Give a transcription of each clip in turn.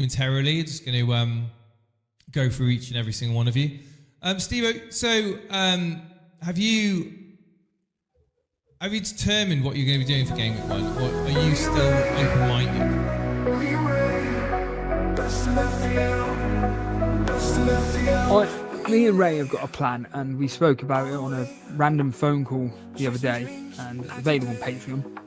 momentarily. Just going to go through each and every single one of you. Steve, so have you determined what you're going to be doing for Game Week 1, or are you still open-minded? Me and Ray have got a plan, and we spoke about it on a random phone call the other day, and it's available on Patreon.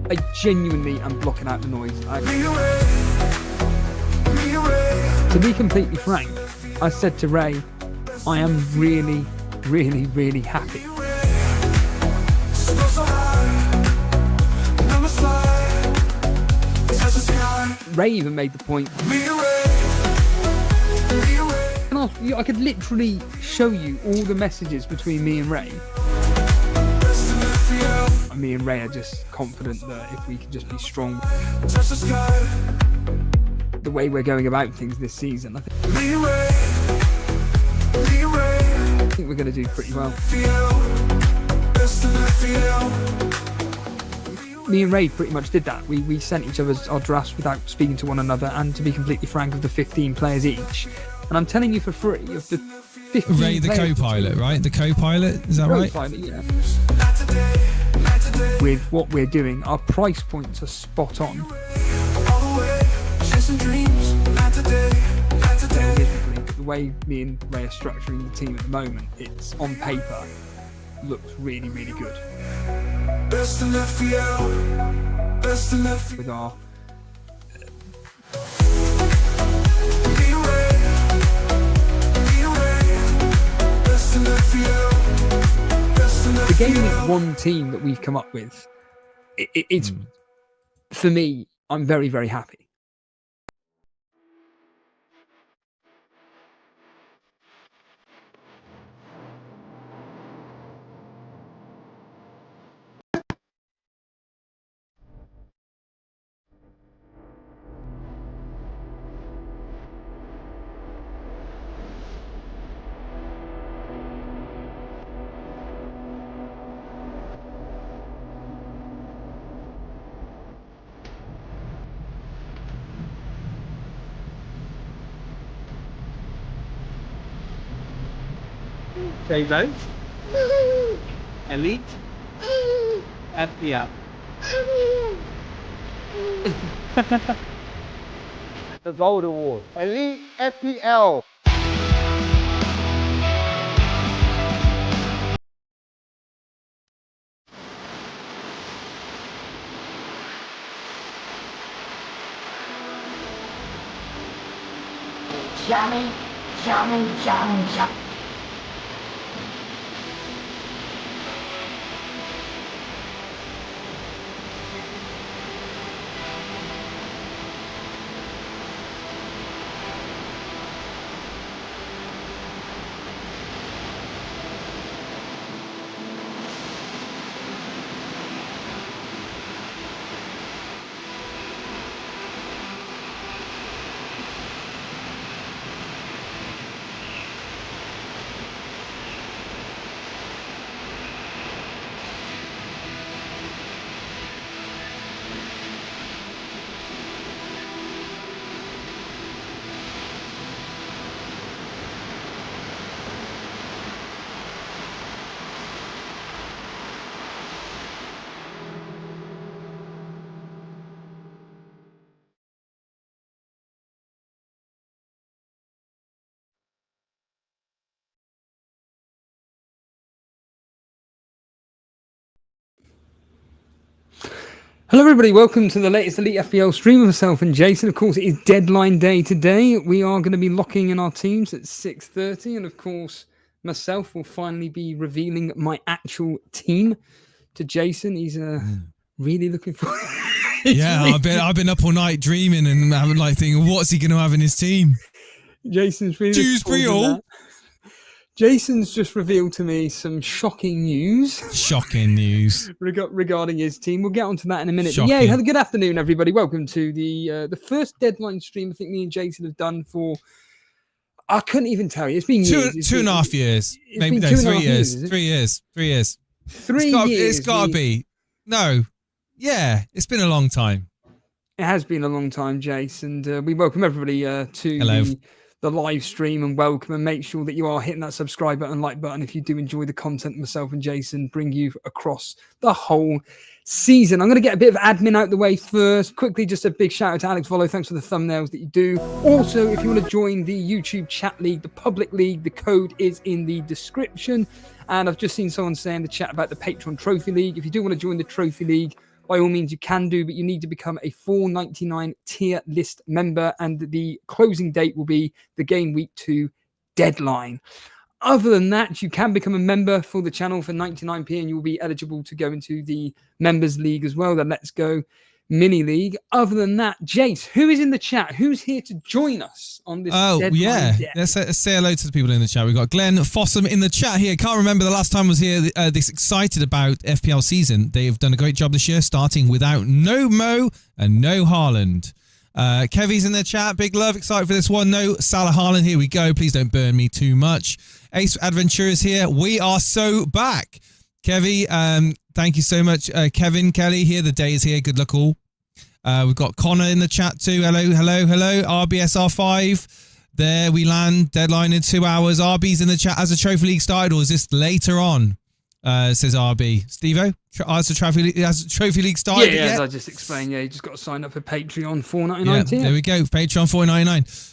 I genuinely am blocking out the noise. To be completely frank, I said to Ray, I am really, really, really happy. Ray even made the point. I could literally show you all the messages between me and Ray. Me and Ray are just confident that if we can just be strong, the way we're going about things this season, I think we're going to do pretty well. Me and Ray pretty much did that. We sent each other our drafts without speaking to one another, and to be completely frank, of the 15 players each. And I'm telling you for free, of the 15 Ray, the co-pilot, right? The co-pilot, is that right? Co-pilot, yeah. With what we're doing, our price points are spot on. The way me and Ray are structuring the team at the moment, it's on paper, looks really, really good. With our the Game Week 1 team that we've come up with, it's for me, I'm very, very happy. Say both. Elite FPL. The Gold Award. Elite FPL. Johnny. Hello everybody, welcome to the latest Elite FPL stream of myself and Jason. Of course, it is deadline day today. We are going to be locking in our teams at 6:30, and of course, myself will finally be revealing my actual team to Jason. He's really looking forward. Yeah, I've been up all night dreaming and I'm like thinking, what's he going to have in his team? Jason's really Dewsbury. Jason's just revealed to me some shocking news. Shocking news regarding his team. We'll get onto that in a minute. Shocking. But yeah, good afternoon, everybody. Welcome to the first deadline stream I think me and Jason have done for. I couldn't even tell you. It's been years. Two and a half years. Maybe no, 3 years. 3 years. 3 years. 3 years. It's got to be. No. Yeah, it's been a long time. It has been a long time, Jace, and we welcome everybody to the live stream and welcome, and make sure that you are hitting that subscribe button, like button if you do enjoy the content myself and Jason bring you across the whole season. I'm going to get a bit of admin out the way first. Quickly, just a big shout out to Alex Vollo. Thanks for the thumbnails that you do. Also, if you want to join the YouTube chat league, the public league, the code is in the description. And I've just seen someone say in the chat about the Patreon Trophy League. If you do want to join the Trophy League, by all means, you can do, but you need to become a $4.99 tier list member, and the closing date will be the Game Week 2 deadline. Other than that, you can become a member for the channel for 99p, and you'll be eligible to go into the Members League as well, the Let's Go Mini League. Other than that, Jace, who is in the chat? Who's here to join us on this deadline day? Let's say hello to the people in the chat. We've got Glenn Fossum in the chat here. Can't remember the last time I was here this excited about FPL season. They've done a great job this year, starting without no Mo and no Haaland. Kevy's in the chat. Big love, excited for this one. No Salah Haaland. Here we go. Please don't burn me too much. Ace Adventures here. We are so back. Kevy, thank you so much. Kevin Kelly here. The day is here. Good luck all. We've got Connor in the chat too. Hello. RBSR5. There we land. Deadline in 2 hours. RB's in the chat. Has the Trophy League started, or is this later on? Says RB. Steve-O, has the Trophy League started? Yeah, as I just explained. Yeah, you just got to sign up for Patreon $4.99. Yeah, there we go. Patreon $4.99.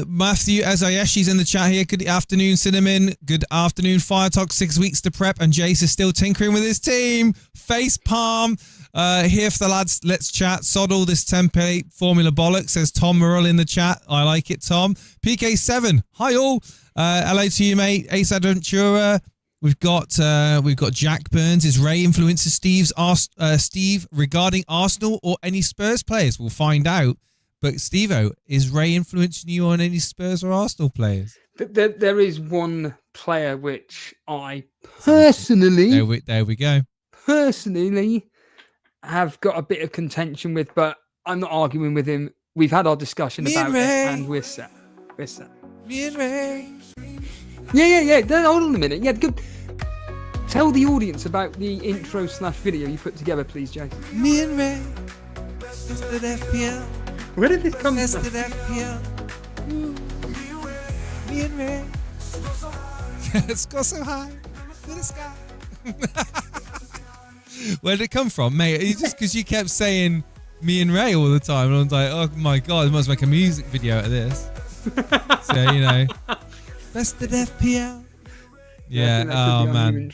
Matthew Azayeshi's in the chat here. Good afternoon, Cinnamon. Good afternoon, Fire Talk. 6 weeks to prep, and Jace is still tinkering with his team. Face palm. Here for the lads. Let's chat. Sod all this template formula bollocks, says Tom Murrell in the chat. I like it, Tom. PK7. Hi all. Hello to you, mate. Ace Adventura. We've got Jack Burns. Is Ray influences Steve regarding Arsenal or any Spurs players? We'll find out. But Steve-O, is Ray influencing you on any Spurs or Arsenal players? There is one player which I personally... There we go. Personally have got a bit of contention with, but I'm not arguing with him. We've had our discussion about it, and we're set. We're set. Me and Ray. Yeah. Hold on a minute. Yeah, good. Tell the audience about the intro/video you put together, please, Jay. Me and Ray. Tested FPL. Where did this come from? Tested FPL. Me and Ray. Let's go so high to the sky. Where did it come from, mate? It's just because you kept saying me and Ray all the time, and I was like, oh my god, I must make a music video out of this. So, you know, tested FPL. Yeah, oh man.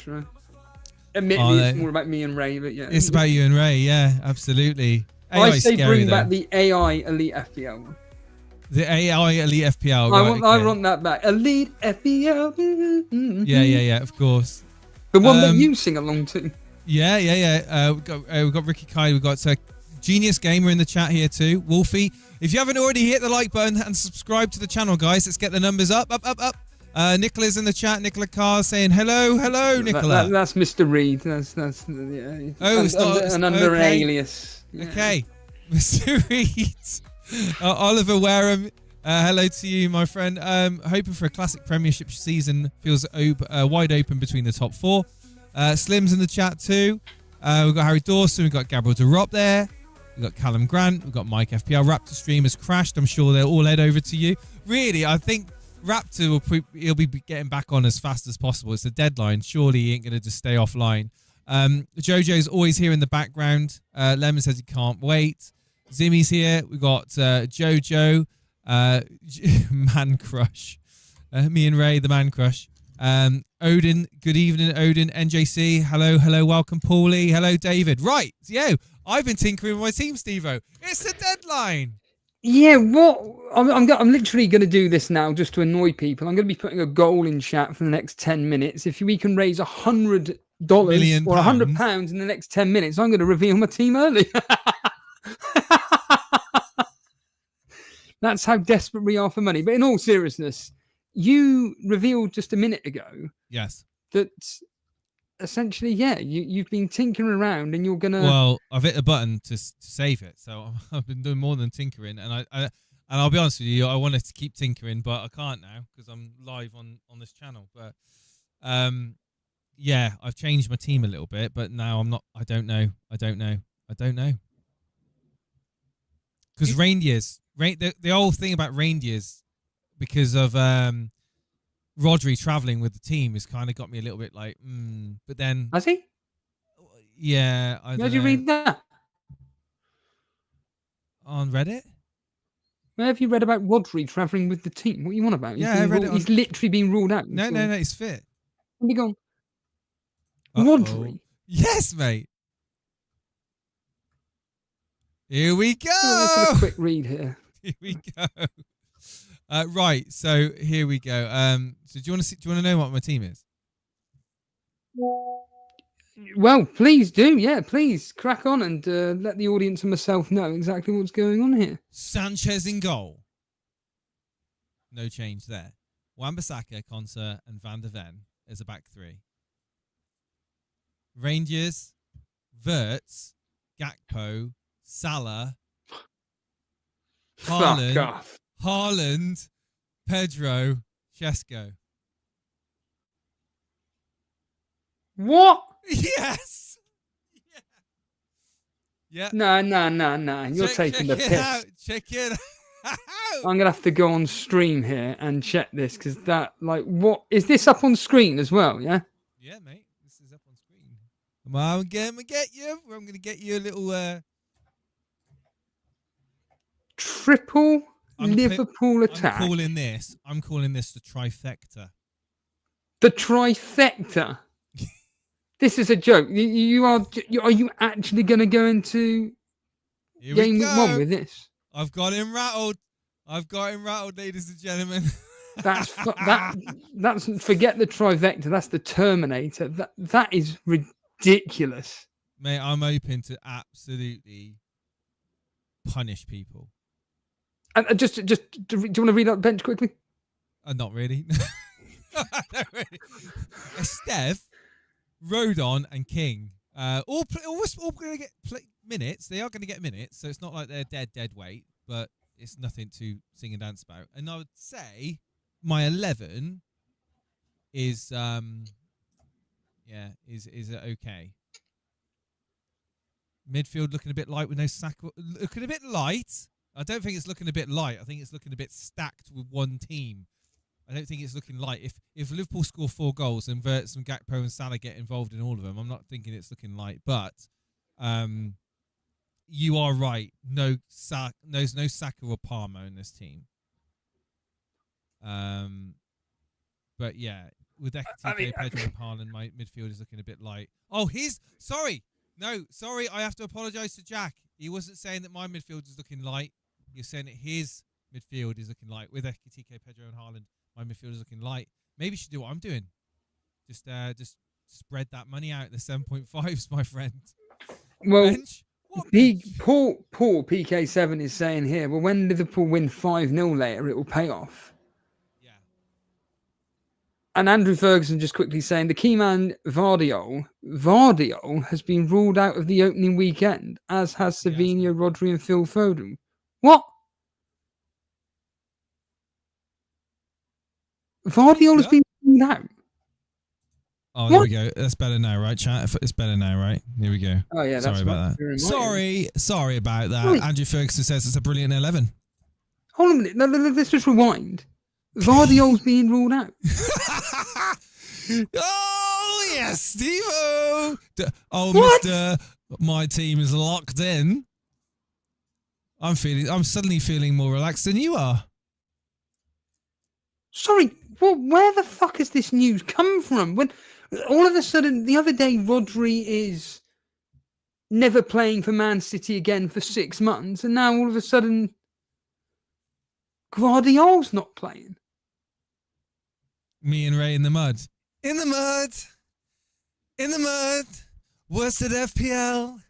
Admittedly, it's more about me and Ray, but yeah. It's about you and Ray, yeah, absolutely. I say bring back the AI Elite FPL. The AI Elite FPL. I want that back. Elite FPL. Yeah, of course. The one that you sing along to. Yeah. We've got Ricky Kai. We've got Genius Gamer in the chat here too. Wolfie. If you haven't already, hit the like button and subscribe to the channel, guys. Let's get the numbers up. Nicola's in the chat. Nicola Carr saying hello, Nicola. That's Mr. Reed. That's it's not an under alias. Yeah. Okay, Mr. Reed. Oliver Wareham. Hello to you, my friend. Hoping for a classic Premiership season. Feels wide open between the top four. Slim's in the chat too. We've got Harry Dawson. We've got Gabriel DeRop there. We've got Callum Grant. We've got Mike FPL. Raptor stream has crashed. I'm sure they'll all head over to you. Really, I think Raptor he'll be getting back on as fast as possible. It's the deadline. Surely he ain't going to just stay offline. Jojo's always here in the background. Lemon says he can't wait. Zimmy's here. We've got Jojo. Man Crush. Me and Ray, the Man Crush. Odin, good evening, Odin. NJC, hello, welcome, Paulie. Hello, David. Right, I've been tinkering with my team, Steve-O. It's the deadline. Yeah, what? I'm literally going to do this now just to annoy people. I'm going to be putting a goal in chat for the next 10 minutes. If we can raise $100 or £100 in the next 10 minutes, I'm going to reveal my team early. That's how desperate we are for money. But in all seriousness, you revealed just a minute ago. Yes. That essentially, you've been tinkering around and you're going to... Well, I've hit a button to save it. So I've been doing more than tinkering. And I'll be honest with you, I wanted to keep tinkering, but I can't now because I'm live on this channel. But yeah, I've changed my team a little bit, but now I'm not. I don't know. Because reindeers, the whole thing about reindeers, because of Rodri traveling with the team, has kind of got me a little bit like, But then, Has he? yeah, I Where don't did you know. read that? On Reddit. Where have you read about Rodri travelling with the team? What are you on about? Yeah, I read it He's literally been ruled out. No, he's fit. Where have you gone? Uh-oh. Rodri? Yes, mate. Here we go. Let's have a quick read here. Here we go. Right, so here we go. So do you want to know what my team is? Well, please do. Yeah, please crack on and let the audience and myself know exactly what's going on here. Sanchez in goal. No change there. Wan-Bissaka, Konsa, and Van der Ven as a back three. Rangers, Wirtz, Gakpo, Salah, Fuck off. Haaland, Pedro, Shesko. What? Yes. Yeah. No. You're taking the piss. Check it out. I'm gonna have to go on stream here and check this because what is this up on screen as well? Yeah. Yeah, mate. This is up on screen. Come on, I'm gonna get you. I'm gonna get you a little. Triple Liverpool attack. I'm calling this the trifecta. The trifecta. This is a joke. Are you actually going to go into game week 1 with this? I've got him rattled. Ladies and gentlemen. That's forget the trifecta. That's the Terminator. That is ridiculous. Mate, I'm open to absolutely punish people. And do you want to read out the bench quickly? Not really. Not really. Esteve, Rodon, and King. All going to get minutes. They are going to get minutes, so it's not like they're dead weight, but it's nothing to sing and dance about. And I would say my 11 is okay. Midfield looking a bit light with no Saka. Looking a bit light. I don't think it's looking a bit light. I think it's looking a bit stacked with one team. I don't think it's looking light. If Liverpool score 4 goals and Wirtz and Gakpo and Salah get involved in all of them, I'm not thinking it's looking light. But you are right. No Saka or Parmo in this team. But yeah, with Ekitike, Pedro and Haaland, my midfield is looking a bit light. Oh, sorry. I have to apologise to Jack. He wasn't saying that my midfield is looking light. You're saying that his midfield is looking light. With Ekitike, Pedro and Haaland, my midfield is looking light. Maybe you should do what I'm doing. Just spread that money out. The 7.5s, my friend. Well, bench? Paul PK7 is saying here, well, when Liverpool win 5-0 later, it will pay off. Yeah. And Andrew Ferguson just quickly saying the key man Vardiol has been ruled out of the opening weekend, as has Savinho, Rodri, and Phil Foden. What? Vardiol has been ruled out. Oh, there we go. That's better now, right, chat? It's better now, right? Here we go. Oh, yeah. Sorry about that. Sorry about that. Wait. Andrew Ferguson says it's a brilliant 11. Hold on a minute. No, let's just rewind. Vardiol's being ruled out. Oh, yes, Steve-O. Oh, What? Mr. My team is locked in. I'm suddenly feeling more relaxed than you are. Sorry, where the fuck has this news come from? When all of a sudden, the other day, Rodri is never playing for Man City again for 6 months, and now all of a sudden, Guardiola's not playing. Me and Ray in the mud. In the mud. In the mud. Worst at FPL.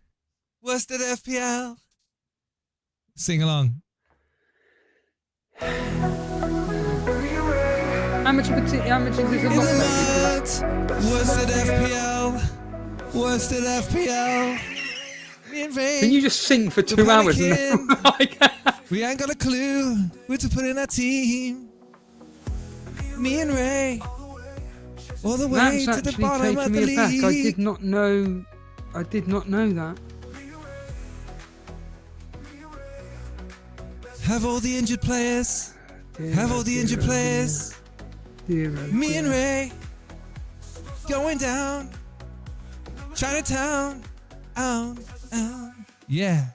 Worst at FPL. Sing along. How much is this? In the mud. Worst at FPL. Worst at FPL. Me and Ray. Can you just sing for 2 hours? We ain't got a clue where to put in our team. Me and Ray. All the way That's to the actually bottom of taking the me aback. league. I did not know that. Have all the injured players. Dear, Have all the dear, injured oh players. dear, oh Me and dear. Ray going down. Chinatown. Yeah.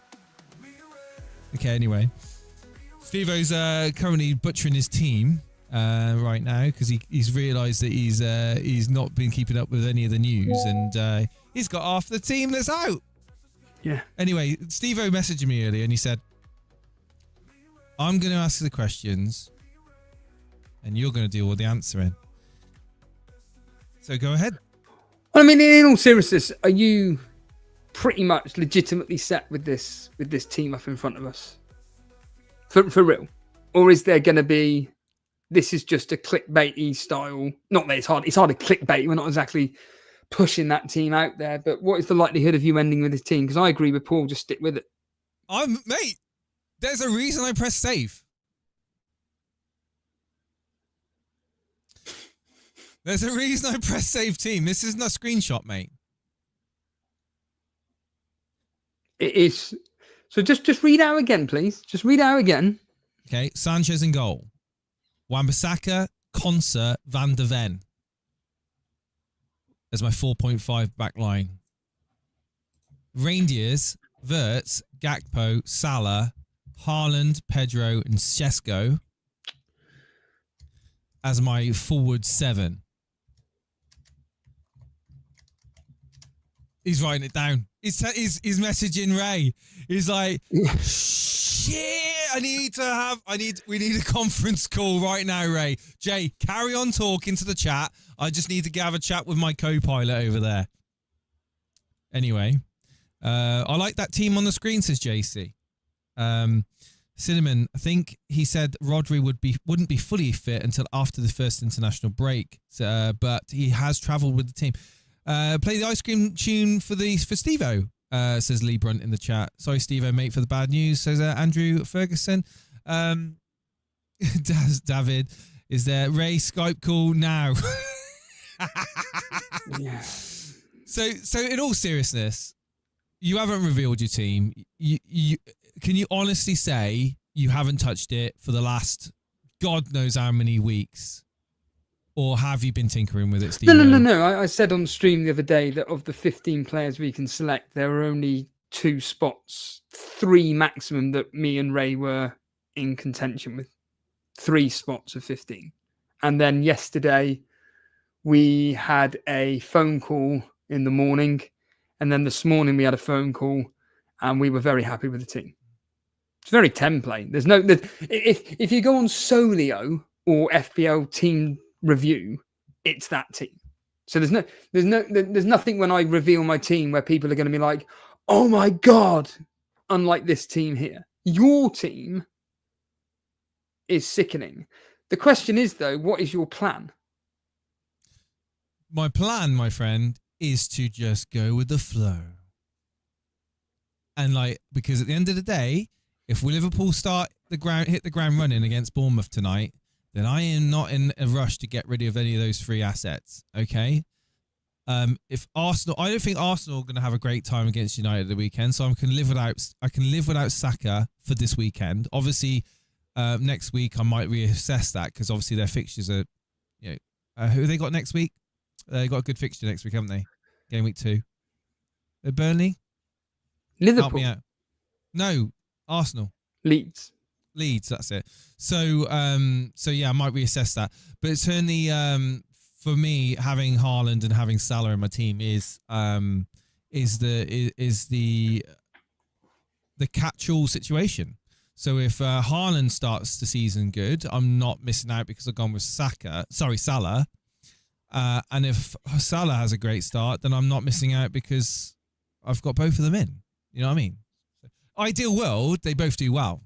Okay, anyway. Steve-O's currently butchering his team right now because he's realised that he's not been keeping up with any of the news and he's got half the team that's out. Yeah. Anyway, Steve-O messaged me earlier and he said, I'm going to ask the questions and you're going to deal with the answering. So go ahead. Well, I mean, in all seriousness, are you pretty much legitimately set with this team up in front of us? For real? Or is there going to be, this is just a clickbaity style, not that it's hard to clickbait, we're not exactly pushing that team out there, but what is the likelihood of you ending with this team? Because I agree with Paul, just stick with it. Mate, there's a reason I press save. There's a reason I press save team. This isn't a screenshot, mate. It is. So just read out again, please. Just read out again. Okay, Sanchez in goal. Wan-Bissaka, Concert, Van der Ven. As my 4.5 back line. Reindeers, Wirtz, Gakpo, Salah, Haaland, Pedro, and Šeško. As my forward 7. He's writing it down. He's messaging Ray. He's like, shit, we need a conference call right now, Ray. Jay, carry on talking to the chat. I just need to have a chat with my co-pilot over there. Anyway, I like that team on the screen, says JC. Cinnamon, I think he said Rodri wouldn't be fully fit until after the first international break, but he has travelled with the team. Play the ice cream tune for Steve-O, says Lee Brunt in the chat. Sorry, Steve-O, mate, for the bad news, says Andrew Ferguson. David, is there Ray Skype call now? Yeah. So in all seriousness, you haven't revealed your team. You can you honestly say you haven't touched it for the last God knows how many weeks? Or have you been tinkering with it, Steve? No. I said on stream the other day that of the 15 players we can select, there are only 2 spots, 3 maximum that me and Ray were in contention with. 3 spots of 15. And then yesterday we had a phone call in the morning. And then this morning we had a phone call and we were very happy with the team. It's very template. If you go on Solio or FPL team review, it's that team. So there's nothing when I reveal my team where people are going to be like, oh my God, unlike this team here. Your team is sickening. The question is, though, what is your plan? My plan, my friend, is to just go with the flow. And because at the end of the day, if Liverpool hit the ground running against Bournemouth tonight, then I am not in a rush to get rid of any of those 3 assets. Okay. If Arsenal, I don't think Arsenal are going to have a great time against United at the weekend, so I can live without Saka for this weekend. Obviously, next week I might reassess that because obviously their fixtures are, who have they got next week? They got a good fixture next week, haven't they? Game week 2. Burnley. Liverpool. Help me out. No, Arsenal. Leeds, that's it. So yeah, I might reassess that. But certainly, for me, having Haaland and having Salah in my team is the catch-all situation. So if Haaland starts the season good, I'm not missing out because I've gone with Salah. And if Salah has a great start, then I'm not missing out because I've got both of them in. You know what I mean? Ideal world, they both do well.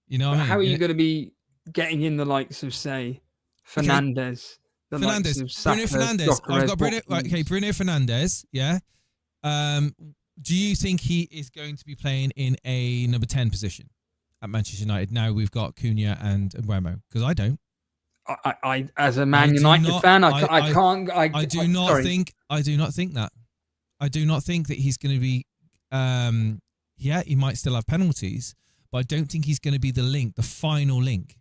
You know what I mean? How are you going to be getting in the likes of, say, Fernandes? Bruno Fernandes. I've got Bruno. Okay, Bruno Fernandes. Yeah. Do you think he is going to be playing in a number 10 position at Manchester United? Now we've got Cunha and Mbeumo, because I don't. I as a Man United fan, I can't. I do not think that. I do not think that he's going to be. Yeah, he might still have penalties, but I don't think he's going to be the final link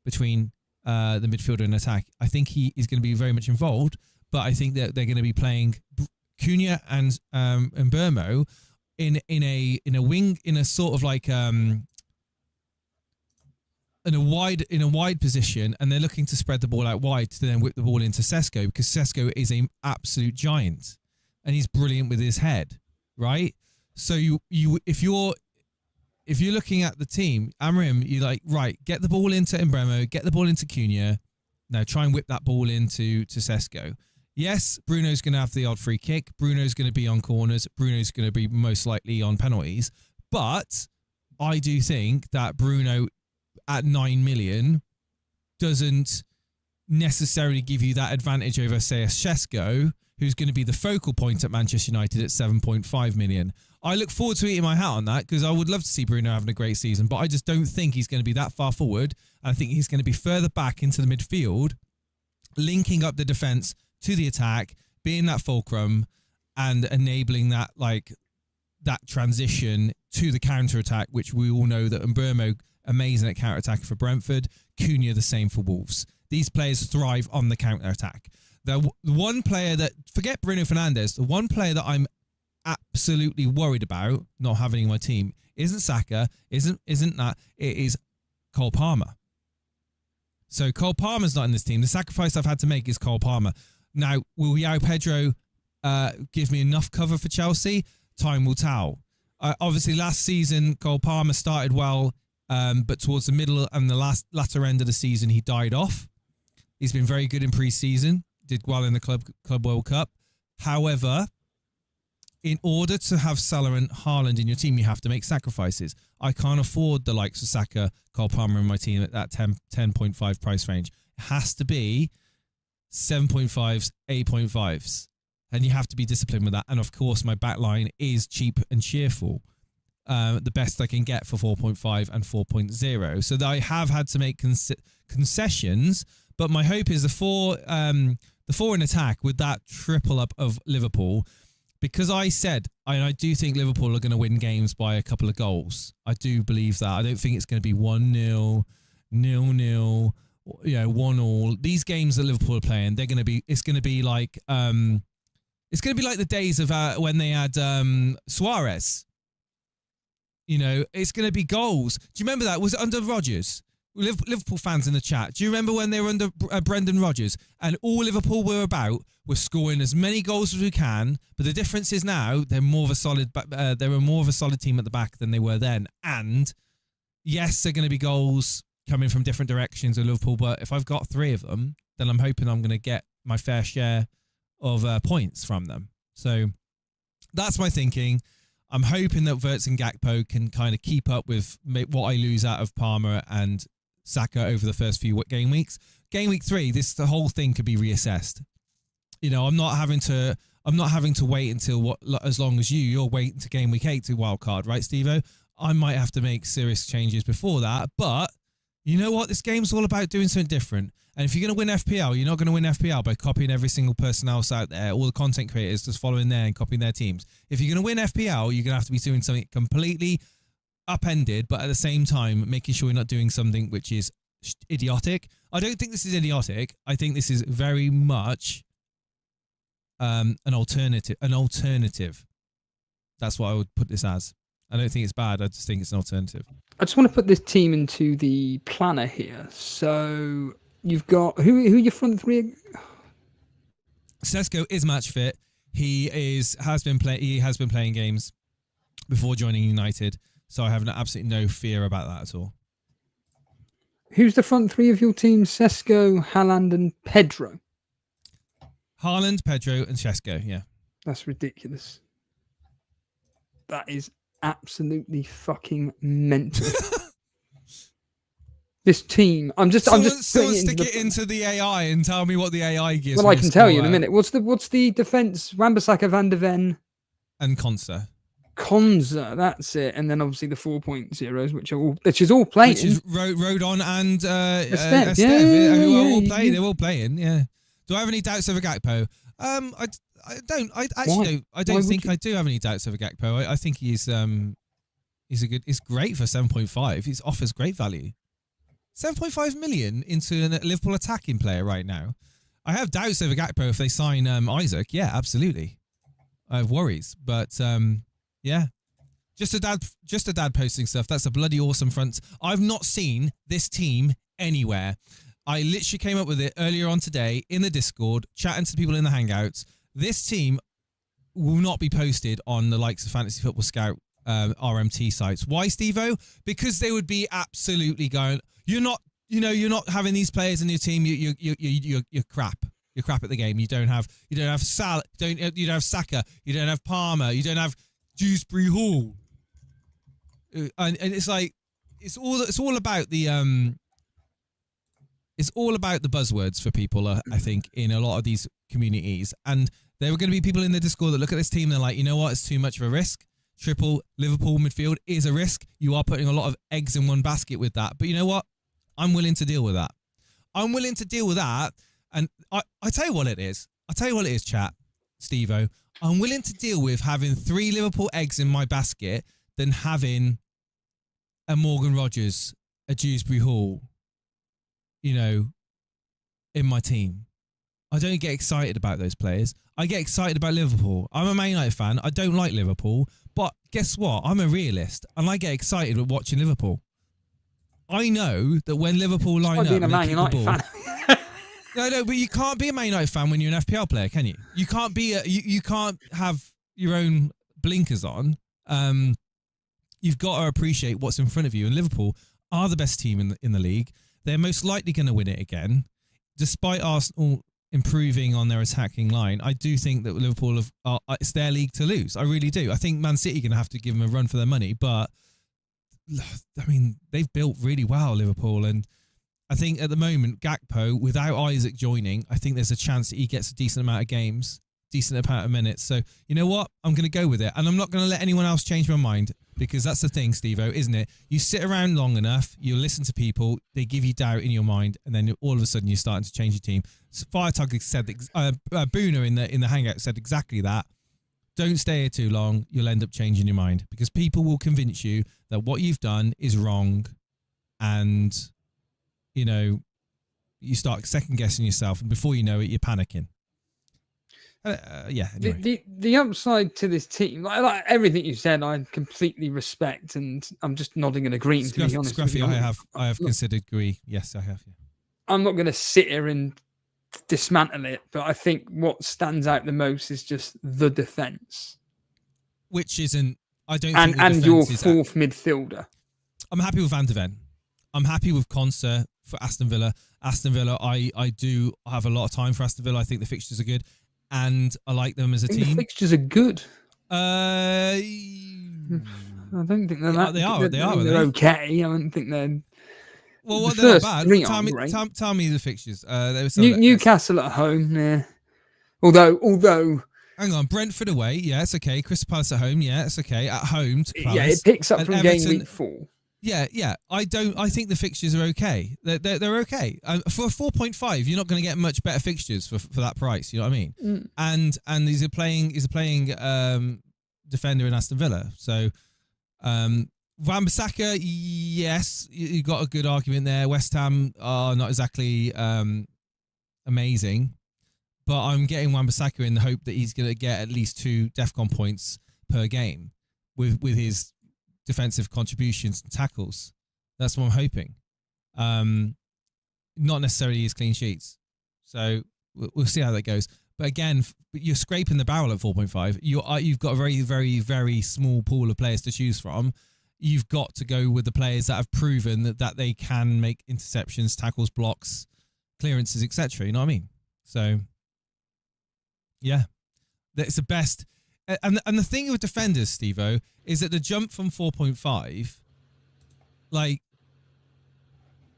between the midfielder and attack. I think he is going to be very much involved, but I think that they're going to be playing Cunha and Burmo in a wing, in a sort of like in a wide position, and they're looking to spread the ball out wide to then whip the ball into Sesko, because Sesko is an absolute giant and he's brilliant with his head, right? So if you're looking at the team, Amrim, you're like, right, get the ball into Mbeumo, get the ball into Cunha. Now try and whip that ball into Sesko. Yes, Bruno's going to have the odd free kick. Bruno's going to be on corners. Bruno's going to be most likely on penalties. But I do think that Bruno at 9 million doesn't necessarily give you that advantage over, say, a Sesko, who's going to be the focal point at Manchester United at 7.5 million. I look forward to eating my hat on that, because I would love to see Bruno having a great season, but I just don't think he's going to be that far forward. I think he's going to be further back into the midfield, linking up the defence to the attack, being that fulcrum and enabling that transition to the counter-attack, which we all know that Mbeumo, amazing at counter-attack for Brentford, Cunha the same for Wolves. These players thrive on the counter-attack. The one player that, forget Bruno Fernandes, the one player that I'm absolutely worried about not having in my team isn't Saka, isn't that, it is Cole Palmer. So Cole Palmer's not in this team. The sacrifice I've had to make is Cole Palmer. Now, will João Pedro give me enough cover for Chelsea? Time will tell. Obviously, last season, Cole Palmer started well, but towards the middle and the latter end of the season, he died off. He's been very good in pre-season, did well in the Club World Cup. However, in order to have Salah and Haaland in your team, you have to make sacrifices. I can't afford the likes of Saka, Cole Palmer in my team at that 10.5 price range. It has to be 7.5s, 8.5s. And you have to be disciplined with that. And of course, my back line is cheap and cheerful. The best I can get for 4.5 and 4.0. So that I have had to make concessions. But my hope is the four in attack with that triple up of Liverpool. Because I do think Liverpool are going to win games by a couple of goals. I do believe that. I don't think it's going to be 1-0, 0-0, 1-1. These games that Liverpool are playing, it's going to be like the days of when they had Suarez. It's going to be goals. Do you remember that? Was it under Rodgers? Liverpool fans in the chat. Do you remember when they were under Brendan Rodgers and all Liverpool were about was scoring as many goals as we can? But the difference is now they're more of a solid. They were more of a solid team at the back than they were then. And yes, they're going to be goals coming from different directions of Liverpool. But if I've got 3 of them, then I'm hoping I'm going to get my fair share of points from them. So that's my thinking. I'm hoping that Wirtz and Gakpo can kind of keep up with what I lose out of Palmer and Saka over the first few game weeks. Game week 3, the whole thing could be reassessed. I'm not having to wait until as long as you're waiting to game week 8 to wildcard, right, Steve-O? I might have to make serious changes before that, but you know what? This game's all about doing something different. And if you're going to win FPL, you're not going to win FPL by copying every single person else out there, all the content creators just following there and copying their teams. If you're going to win FPL, you're going to have to be doing something completely upended, but at the same time, making sure you're not doing something which is idiotic. I don't think this is idiotic. I think this is very much an alternative. That's what I would put this as. I don't think it's bad. I just think it's an alternative. I just want to put this team into the planner here. So you've got who are your front 3? Sesko is match fit. He has been playing games before joining United, so I have absolutely no fear about that at all. Who's the front 3 of your team? Sesko, Haaland, and Pedro. Haaland, Pedro, and Sesko. Yeah, that's ridiculous. That is absolutely fucking mental. This team, I'm just stick it into the AI and tell me what the AI gives. Well, I can tell you in a minute. What's the defense? Wan-Bissaka, Van de Ven, and Konsa. Konza, that's it, and then obviously the 4.0s, which is all playing. Which is Rodon and Esteve, who are all yeah. playing. They're all playing. Yeah. Do I have any doubts over Gakpo? I don't. I actually don't. I don't think I do have any doubts over Gakpo. I think he's great for 7.5. He offers great value. 7.5 million into a Liverpool attacking player right now. I have doubts over Gakpo if they sign Isaac. Yeah, absolutely. I have worries, but yeah. Just a dad posting stuff. That's a bloody awesome front. I've not seen this team anywhere. I literally came up with it earlier on today in the Discord, chatting to people in the Hangouts. This team will not be posted on the likes of Fantasy Football Scout RMT sites. Why, Steve-O? Because they would be absolutely going, you're not having these players in your team. You're crap. You're crap at the game. You don't have Saka. You don't have Palmer. You don't have Dewsbury Hall. And it's like it's all about the buzzwords for people. I think in a lot of these communities, and there are going to be people in the Discord that look at this team and they're like, you know what, it's too much of a risk. Triple Liverpool midfield is a risk. You are putting a lot of eggs in one basket with that. But you know what? I'm willing to deal with that. And I tell you what it is. Chat, Steve-O. I'm willing to deal with having 3 Liverpool eggs in my basket than having a Morgan Rogers, a Dewsbury Hall, in my team. I don't get excited about those players. I get excited about Liverpool. I'm a Man United fan. I don't like Liverpool. But guess what? I'm a realist. And I get excited with watching Liverpool. I know that when Liverpool line up... being a Man United fan. No, but you can't be a Man United fan when you're an FPL player, can you? You can't be you can't have your own blinkers on. You've got to appreciate what's in front of you. And Liverpool are the best team in the league. They're most likely going to win it again. Despite Arsenal improving on their attacking line, I do think that Liverpool it's their league to lose. I really do. I think Man City are going to have to give them a run for their money. But, I mean, they've built really well, Liverpool. And I think at the moment, Gakpo, without Isaac joining, I think there's a chance that he gets a decent amount of games, decent amount of minutes. So, you know what? I'm going to go with it. And I'm not going to let anyone else change my mind, because that's the thing, Steve-O, isn't it? You sit around long enough, you listen to people, they give you doubt in your mind, and then all of a sudden you're starting to change your team. So Firetug said, Boona in the Hangout said exactly that. Don't stay here too long. You'll end up changing your mind, because people will convince you that what you've done is wrong, and you start second guessing yourself, and before you know it, you're panicking. Yeah. Anyway. The upside to this team, like everything you said, I completely respect, and I'm just nodding and agreeing. To be honest, Scruffy, I have considered agree. Yes, I have. Yeah. I'm not going to sit here and dismantle it, but I think what stands out the most is just the defense, which isn't. I don't. And your fourth midfielder. I'm happy with Van de Ven. I'm happy with Konsa for Aston Villa. Aston Villa, I do have a lot of time for Aston Villa. I think the fixtures are good, and I like them as a team. The fixtures are good. I don't think they're that. They are. They're okay. I don't think they're. Well, they're not bad. Tell me the fixtures. Newcastle at home. Yeah. Although. Hang on, Brentford away. Yeah, it's okay. Crystal Palace at home. Yeah, it's okay. At home to Palace. Yeah, it picks up from Everton, game week 4. Yeah. I think the fixtures are okay. They're okay. For a 4.5, you're not going to get much better fixtures for that price. You know what I mean? And he's a playing defender in Aston Villa. So Wan-Bissaka, yes, you got a good argument there. West Ham are not exactly amazing, but I'm getting Wan-Bissaka in the hope that he's going to get at least 2 DEFCON points per game with his defensive contributions and tackles. That's what I'm hoping. Not necessarily his clean sheets. So we'll see how that goes. But again, you're scraping the barrel at 4.5. You've got a very, very, very small pool of players to choose from. You've got to go with the players that have proven that they can make interceptions, tackles, blocks, clearances, etc. You know what I mean? So, yeah, that's the best. And the thing with defenders, Steve-O, is that the jump from 4.5, like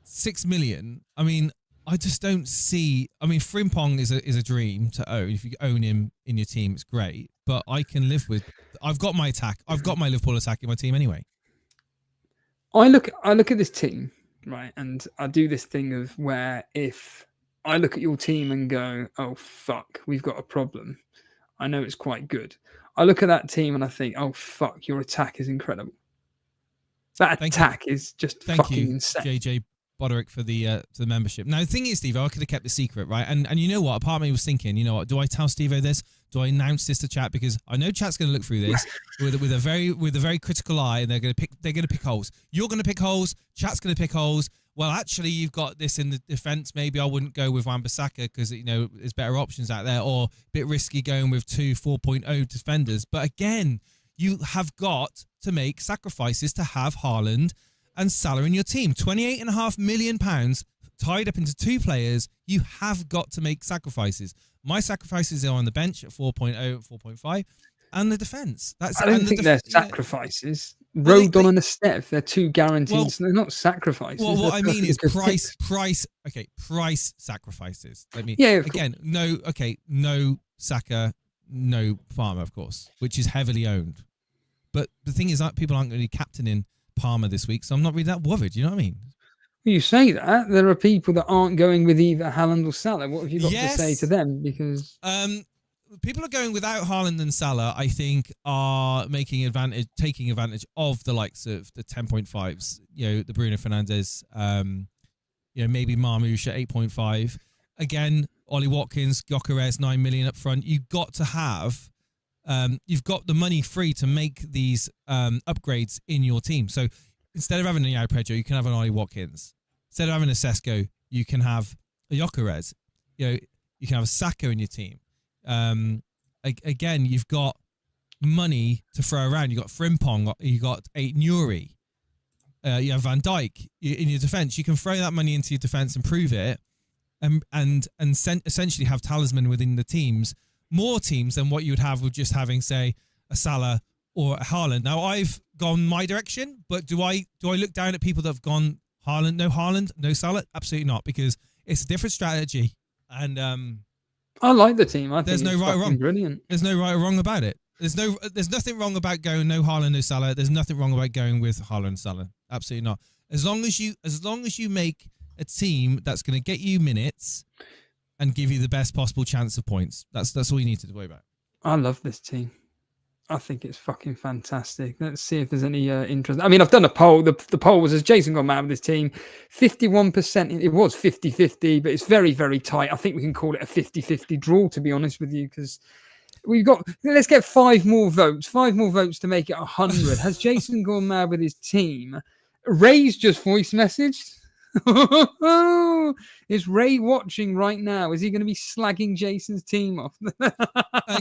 6 million. I mean, I just don't see. I mean, Frimpong is a dream to own. If you own him in your team, it's great. But I can live with. I've got my attack. I've got my Liverpool attack in my team anyway. I look at this team, right, and I do this thing of where if I look at your team and go, oh fuck, we've got a problem. I know it's quite good. I look at that team and I think, oh fuck, your attack is incredible. That attack is just fucking insane. JJ Boderick for the membership. Now the thing is, Steve, I could have kept the secret, right? And you know what? A part of me was thinking, you know what? Do I tell Steve this? Do I announce this to chat? Because I know chat's going to look through this with a very critical eye, and they're going to pick holes. You're going to pick holes. Chat's going to pick holes. Well, actually, you've got this in the defence. Maybe I wouldn't go with Wan-Bissaka because there's better options out there, or a bit risky going with 2 4.0 defenders. But again, you have got to make sacrifices to have Haaland and Salah in your team. £28.5 million tied up into 2 players. You have got to make sacrifices. My sacrifices are on the bench at 4.0, 4.5, and the defence. I don't think they're sacrifices. Rodon and Estef, they're 2 guaranteed. Well, they're not sacrifices. Well, what I mean is price. Okay, price sacrifices. No Saka, no Farmer, of course, which is heavily owned. But the thing is that people aren't going to be captaining Palmer this week, so I'm not really that worried. You know what I mean? You say that there are people that aren't going with either Haaland or Salah. What have you got to say to them? Because people are going without Haaland and Salah. I think are taking advantage of the likes of the 10.5s. The Bruno Fernandes. Maybe Marmoush at 8.5. Again, Ollie Watkins, Gyökeres, 9 million up front. You've got to have. You've got the money free to make these upgrades in your team. So instead of having a Yao Pedro, you can have an Ollie Watkins. Instead of having a Sesko, you can have a Gyökeres. You can have a Saka in your team. Again, you've got money to throw around. You've got Frimpong. You got Nuri. You have Van Dijk in your defence. You can throw that money into your defence and prove it, and essentially have talisman within the teams. More teams than what you would have with just having, say, a Salah or a Haaland. Now, I've gone my direction, but do I look down at people that have gone Haaland, no Salah? Absolutely not, because it's a different strategy. And I like the team. I think there's no right or wrong. Brilliant. There's no right or wrong about it. There's nothing wrong about going no Haaland, no Salah. There's nothing wrong about going with Haaland, Salah. Absolutely not. As long as you make a team that's going to get you minutes and give you the best possible chance of points. That's all you need to worry about. I love this team. I think it's fucking fantastic. Let's see if there's any interest. I mean, I've done a poll. The poll was, has Jason gone mad with this team? 51%. It was 50-50, but it's very, very tight. I think we can call it a 50-50 draw, to be honest with you, because let's get 5 more votes. 5 more votes to make it 100. Has Jason gone mad with his team? Ray's just voice messaged. Is Ray watching right now? Is he going to be slagging Jason's team off?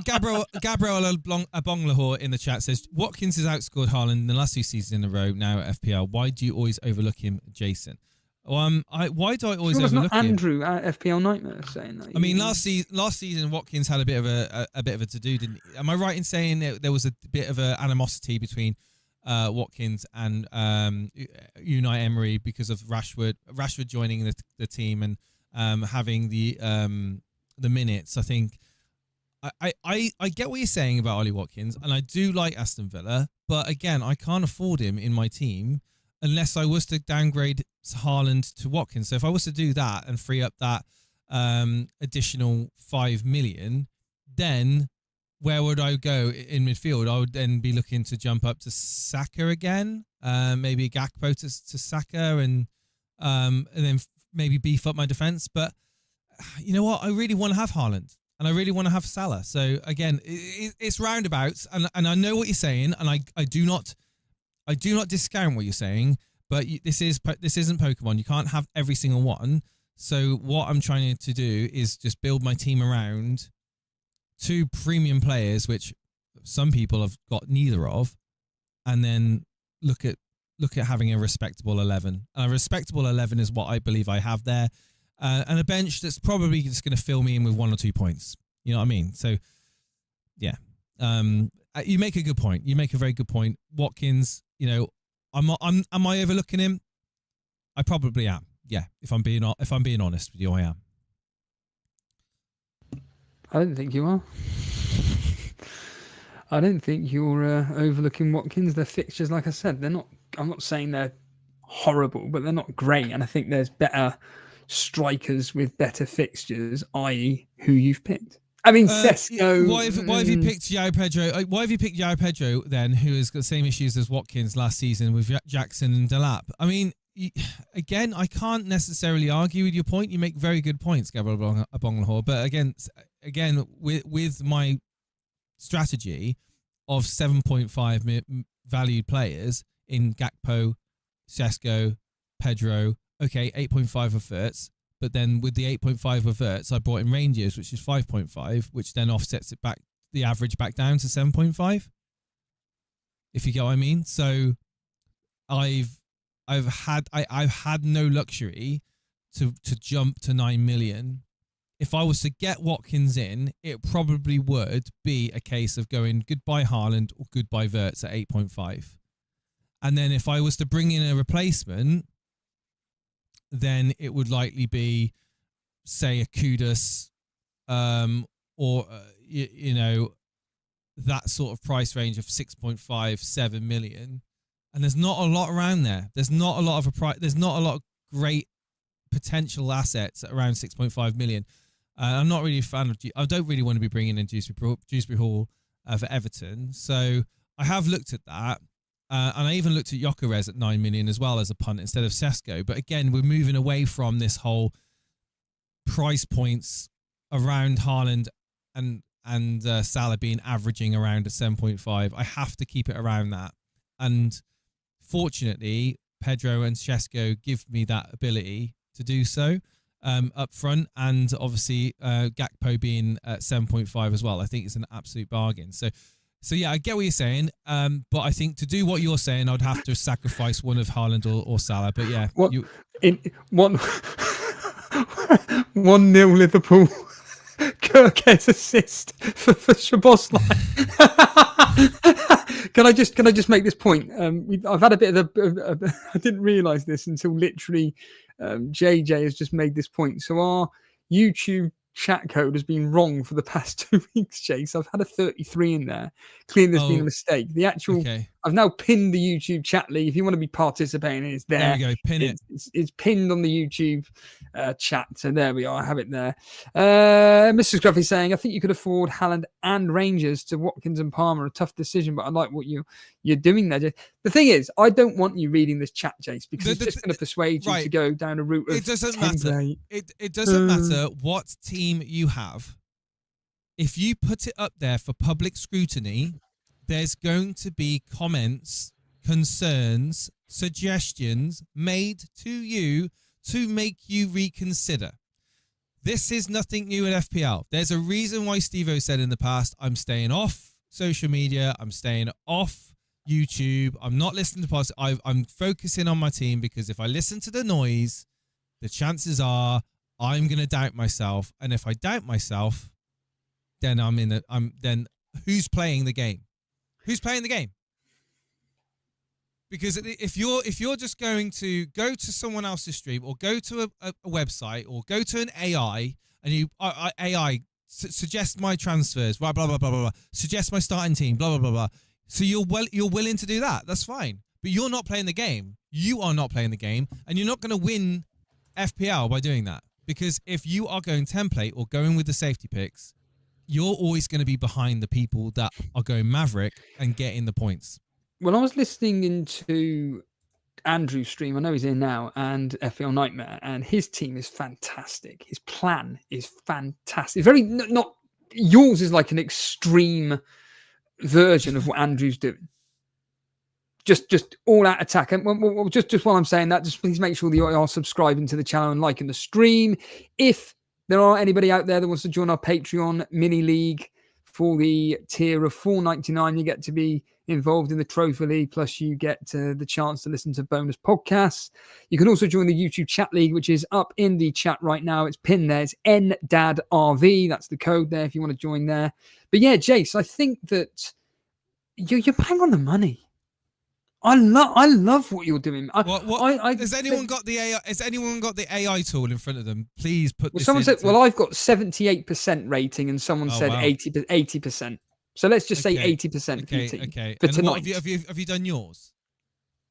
Gabriel Abonglahor in the chat says Watkins has outscored Haaland in the last 2 seasons in a row now at FPL. Why do you always overlook him, Jason? Why do I always overlook him? Andrew at FPL Nightmare saying that. I mean, last season Watkins had a bit of a to do, didn't he? Am I right in saying that there was a bit of a animosity between Watkins and Unai Emery because of Rashford joining the team and having the minutes? I think I get what you're saying about Ollie Watkins, and I do like Aston Villa, but again, I can't afford him in my team unless I was to downgrade Haaland to Watkins. So if I was to do that and free up that additional 5 million, then where would I go in midfield? I would then be looking to jump up to Saka again, maybe Gakpo to Saka, and then maybe beef up my defence. But you know what? I really want to have Haaland, and I really want to have Salah. So again, it's roundabouts, and I know what you're saying, and I do not discount what you're saying. But this isn't Pokemon. You can't have every single one. So what I'm trying to do is just build my team around 2 premium players, which some people have got neither of, and then look at having a respectable 11. And a respectable 11 is what I believe I have there, and a bench that's probably just going to fill me in with 1 or 2 points. You know what I mean? So, yeah, you make a good point. You make a very good point. Watkins, am I overlooking him? I probably am. yeah, if I'm being honest with you, I am. I don't think you are. I don't think you're overlooking Watkins. Their fixtures, like I said, they're not. I'm not saying they're horrible, but they're not great. And I think there's better strikers with better fixtures, i.e., who you've picked. I mean, Sesko. Why have you picked João Pedro? Why have you picked João Pedro then, who has got the same issues as Watkins last season with Jackson and Delap? I mean, again, I can't necessarily argue with your point. You make very good points, Gabriel Abonglahor. But again, with my strategy of 7.5 valued players in Gakpo, Sesko, Pedro, okay, 8.5 of Verts. But then with the 8.5 of Verts, I brought in Rangers, which is 5.5, which then offsets it back, the average back down to 7.5. If you get what I mean. So I've had no luxury to jump to 9 million. If I was to get Watkins in, it probably would be a case of going goodbye Haaland or goodbye Verts at 8.5. And then if I was to bring in a replacement, then it would likely be, say, a Kudus, or that sort of price range of 6.5, 7 million. And there's not a lot around there. There's not a lot of there's not a lot of great potential assets at around 6.5 million. I'm not really a fan of. I don't really want to be bringing in Dewsbury Hall for Everton. So I have looked at that. And I even looked at Gyökeres at 9 million as well as a punt instead of Sesko. But again, we're moving away from this whole price points around Haaland and Salah being averaging around at 7.5. I have to keep it around that. And fortunately, Pedro and Sesko give me that ability to do so up front. And obviously, Gakpo being at 7.5 as well. I think it's an absolute bargain. So yeah, I get what you're saying, but I think to do what you're saying, I'd have to sacrifice one of Haaland or Salah. But yeah, 1-0 Liverpool. Kirk's assist for Szoboszlai. Can I just make this point? I've had a bit of I didn't realise this until literally JJ has just made this point. So our YouTube chat code has been wrong for the past 2 weeks, Chase. I've had a 33 in there. Clearly there's been a mistake. The actual I've now pinned the YouTube chat league. If you want to be participating, it's there. There we go. Pin it. It's pinned on the YouTube chat. So there we are. I have it there. Mr. Scruffy saying, I think you could afford Haaland and Rangers to Watkins and Palmer. A tough decision, but I like what you're doing there, Jace. The thing is, I don't want you reading this chat, Jace, because it's just going to persuade you to go down a route of it doesn't matter. It doesn't matter what team you have. If you put it up there for public scrutiny, there's going to be comments, concerns, suggestions made to you to make you reconsider. This is nothing new at FPL. There's a reason why Steve-O said in the past, I'm staying off social media. I'm staying off YouTube. I'm not listening to podcasts. I'm focusing on my team, because if I listen to the noise, the chances are I'm going to doubt myself. And if I doubt myself, then then who's playing the game? Who's playing the game? Because if you're just going to go to someone else's stream or go to a website or go to an AI and you AI suggest my transfers, blah blah blah blah blah, suggest my starting team, blah blah blah blah. So you're willing to do that. That's fine. But you're not playing the game. You are not playing the game, and you're not going to win FPL by doing that. Because if you are going template or going with the safety picks, you're always going to be behind the people that are going Maverick and getting the points. When I was listening into Andrew's stream, I know he's in now, and FPL Nightmare, and his team is fantastic. His plan is fantastic. Very not yours is like an extreme version of what Andrew's doing. Just all out attack. And just while I'm saying that, just please make sure that you are subscribing to the channel and liking the stream. If there are anybody out there that wants to join our Patreon mini league for the tier of $4.99, you get to be involved in the Trophy League, plus you get the chance to listen to bonus podcasts. You can also join the YouTube chat league, which is up in the chat right now. It's pinned there. It's NDADRV. That's the code there if you want to join there. But yeah, Jace, I think that you're bang on the money. I love what you're doing. Has anyone got the AI? Has anyone got the AI tool in front of them? Please put this. Someone said, "Well, I've got 78% rating," and someone said wow. 80%. So let's just say 80% for your team. Okay. For And tonight. what have you done yours?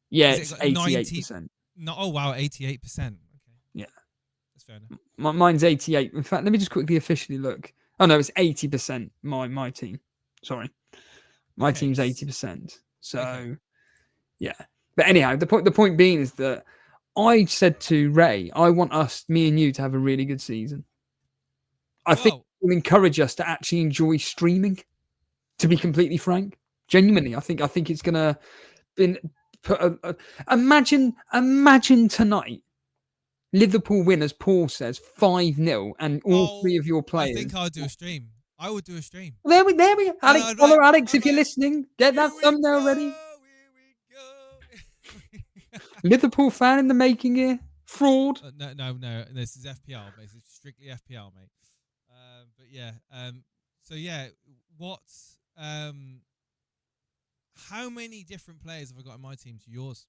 Yeah, it's 88%. No, oh wow, 88%. Okay. Yeah, that's fair enough. Mine's 88. In fact, let me just quickly officially look. Oh no, it's 80%. My team. Sorry, my team's 80%. So yeah. But anyhow, the point being is that I said to Ray, I want me and you to have a really good season. I think it will encourage us to actually enjoy streaming. To be completely frank, genuinely, I think it's gonna put imagine tonight. Liverpool win, as Paul says, 5-0, and all three of your players. I think I'll do a stream. I would do a stream. There we Alex, follow Alex if you're listening. Get that thumbnail ready. Liverpool fan in the making here. Fraud. No. This is FPL, mate. It's strictly FPL, mate. But yeah. So yeah, what's how many different players have I got in my team to yours?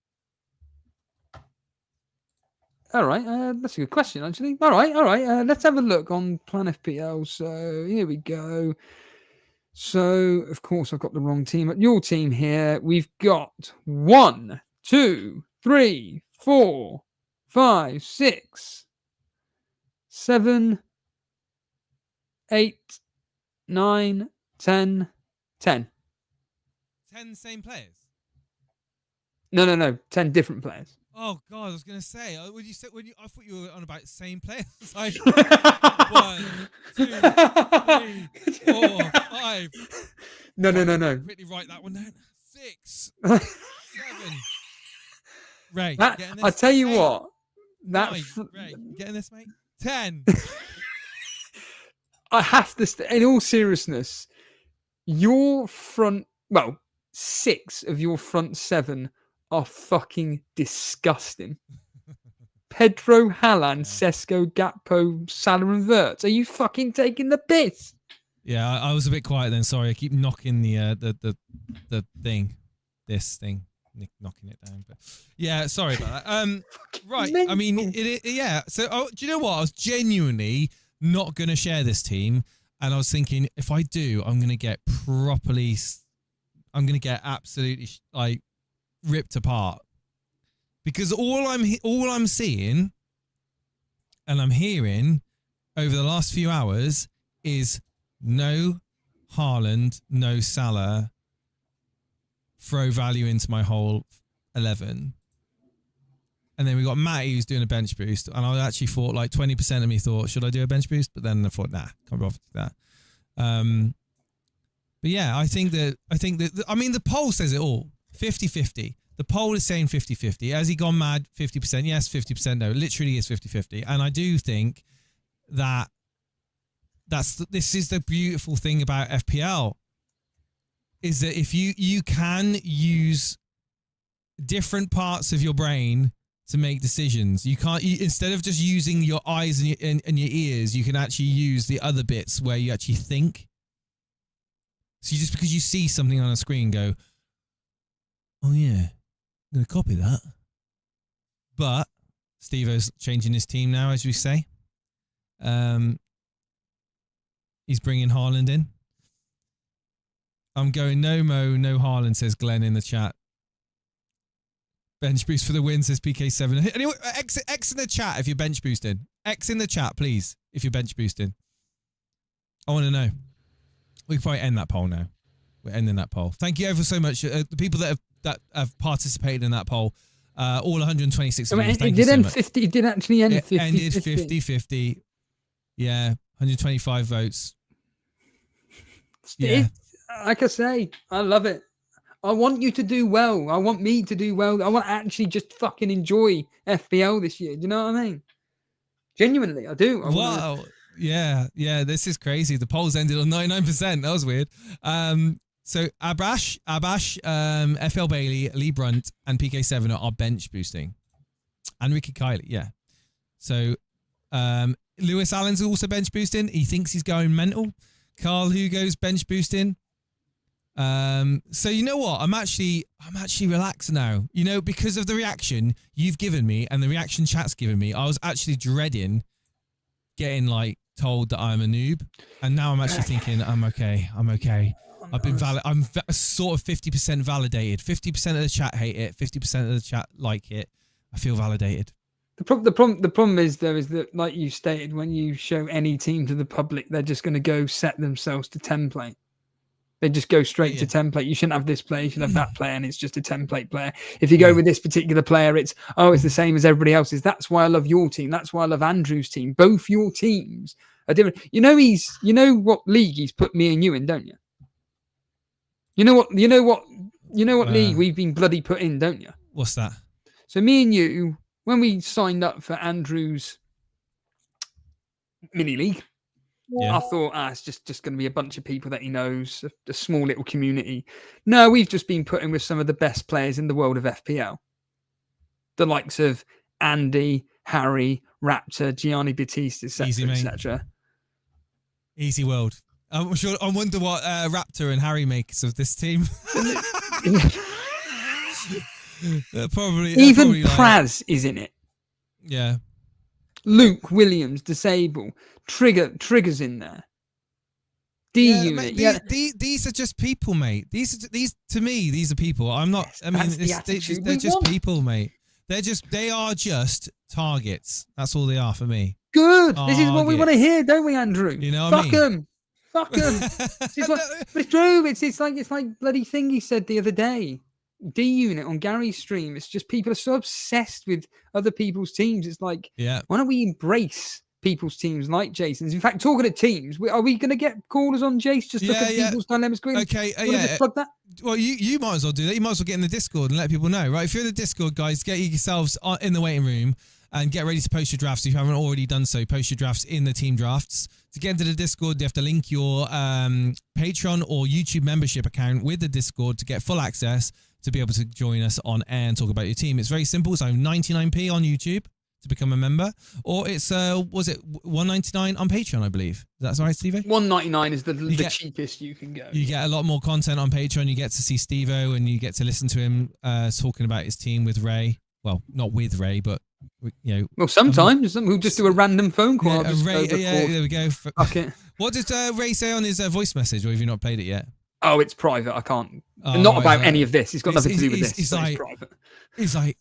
All right, that's a good question, actually. All right. Let's have a look on Plan FPL. So here we go. So, of course, I've got the wrong team. At your team here, we've got 1, 2, 3, 4, 5, 6, 7, 8, 9, 10. 10 same players? No. 10 different players. Oh God, I was gonna say. I thought you were on about same players. 1, 2, 3, 4, 5. No. Quickly write that one down. 6, 7. Ray, I tell you what. Ray, you getting this, mate? 10. I have to. In all seriousness, your front. Well, 6 of your front 7 are fucking disgusting. Pedro, Haaland, Sesko, Gakpo, Salah and Wirtz. Are you fucking taking the piss? Yeah, I was a bit quiet then. Sorry, I keep knocking the thing, this thing, knocking it down. But yeah, sorry about that. Right. Mental. I mean, yeah. So, do you know what? I was genuinely not going to share this team, and I was thinking if I do, I'm going to get absolutely like ripped apart, because all I'm seeing and I'm hearing over the last few hours is no Haaland, no Salah, throw value into my whole 11. And then we got Matty who's doing a bench boost, and I actually thought like 20% of me thought, should I do a bench boost? But then I thought, nah, can't be bothered with that. But yeah, I think that the poll says it all. 50-50. The poll is saying 50-50. Has he gone mad? 50%. Yes, 50% no. Literally is 50-50. And I do think that this is the beautiful thing about FPL, is that if you can use different parts of your brain to make decisions. You can't, instead of just using your eyes and your ears, you can actually use the other bits where you actually think. So just because you see something on a screen, go, oh yeah, I'm going to copy that. But Steve-O's changing his team now, as we say. He's bringing Haaland in. I'm going no Mo, no Haaland, says Glenn in the chat. Bench boost for the win, says PK7. Anyway, X in the chat if you're bench boosting. X in the chat, please, if you're bench boosting. I want to know. We can probably end that poll now. We're ending that poll. Thank you ever so much. The people that have participated in that poll, all 126 of you. Thank you so much. It did actually end 50-50. It ended 50-50. Yeah, 125 votes. Yeah. Like I say, I love it. I want you to do well. I want me to do well. I want to actually just fucking enjoy FPL this year. Do you know what I mean? Genuinely, I do. Wow. Yeah. This is crazy. The polls ended on 99%. That was weird. So Abash, FL Bailey, Lee Brunt, and PK7 are bench boosting, and Ricky Kiley. Yeah. So Lewis Allen's also bench boosting. He thinks he's going mental. Carl Hugo's bench boosting. So you know what? I'm actually relaxed now. You know, because of the reaction you've given me and the reaction chat's given me, I was actually dreading getting like told that I'm a noob, and now I'm actually thinking I'm okay. I've been sort of 50% validated. 50% of the chat hate it. 50% of the chat like it. I feel validated. The problem is though is that, like you stated, when you show any team to the public, they're just going to go set themselves to template. They just go straight to template. You shouldn't have this player, you should have that player, and it's just a template player. If you go with this particular player, it's the same as everybody else's. That's why I love your team. That's why I love Andrew's team. Both your teams are different. You know what league he's put me and you in, don't you? You know what league we've been bloody put in, don't you? What's that? So me and you, when we signed up for Andrew's mini league, I thought, it's just going to be a bunch of people that he knows, a small little community. No, we've just been put in with some of the best players in the world of FPL. The likes of Andy, Harry, Raptor, Gianni Battista, etc. Easy world. I'm sure. I wonder what Raptor and Harry makes of this team. Probably even Praz is in it. Yeah. Luke Williams, disable. Triggers in there. D-Unit. These are just people, mate. These to me, these are people. I'm not. I mean, they're just people, mate. They are just targets. That's all they are for me. Good. This is what we want to hear, don't we, Andrew? You know what I mean? Fuck them. But it's true. It's like bloody thing he said the other day. D-Unit on Gary's stream. It's just people are so obsessed with other people's teams. It's like, why don't we embrace people's teams like Jason's? In fact, talking of teams, are we going to get callers on Jace? Just look at people's dilemma screen. Okay, just plug that? Well, you might as well do that. You might as well get in the Discord and let people know, right? If you're in the Discord, guys, get yourselves in the waiting room and get ready to post your drafts. If you haven't already done so, post your drafts in the team drafts. To get into the Discord, you have to link your Patreon or YouTube membership account with the Discord to get full access to be able to join us on air and talk about your team. It's very simple. So 99p on YouTube to become a member, or it's was it 199 on Patreon, I believe. That's right, Steve? 199 is the cheapest you can go. You get a lot more content on Patreon. You get to see Steve-O and you get to listen to him talking about his team with Ray. Well, not with Ray, but Well, sometimes we'll just do a random phone call. There we go. Okay. What did Ray say on his voice message, or have you not played it yet? Oh, it's private. I can't. Not about any of this. It's got nothing to do with this. It's private. He's like,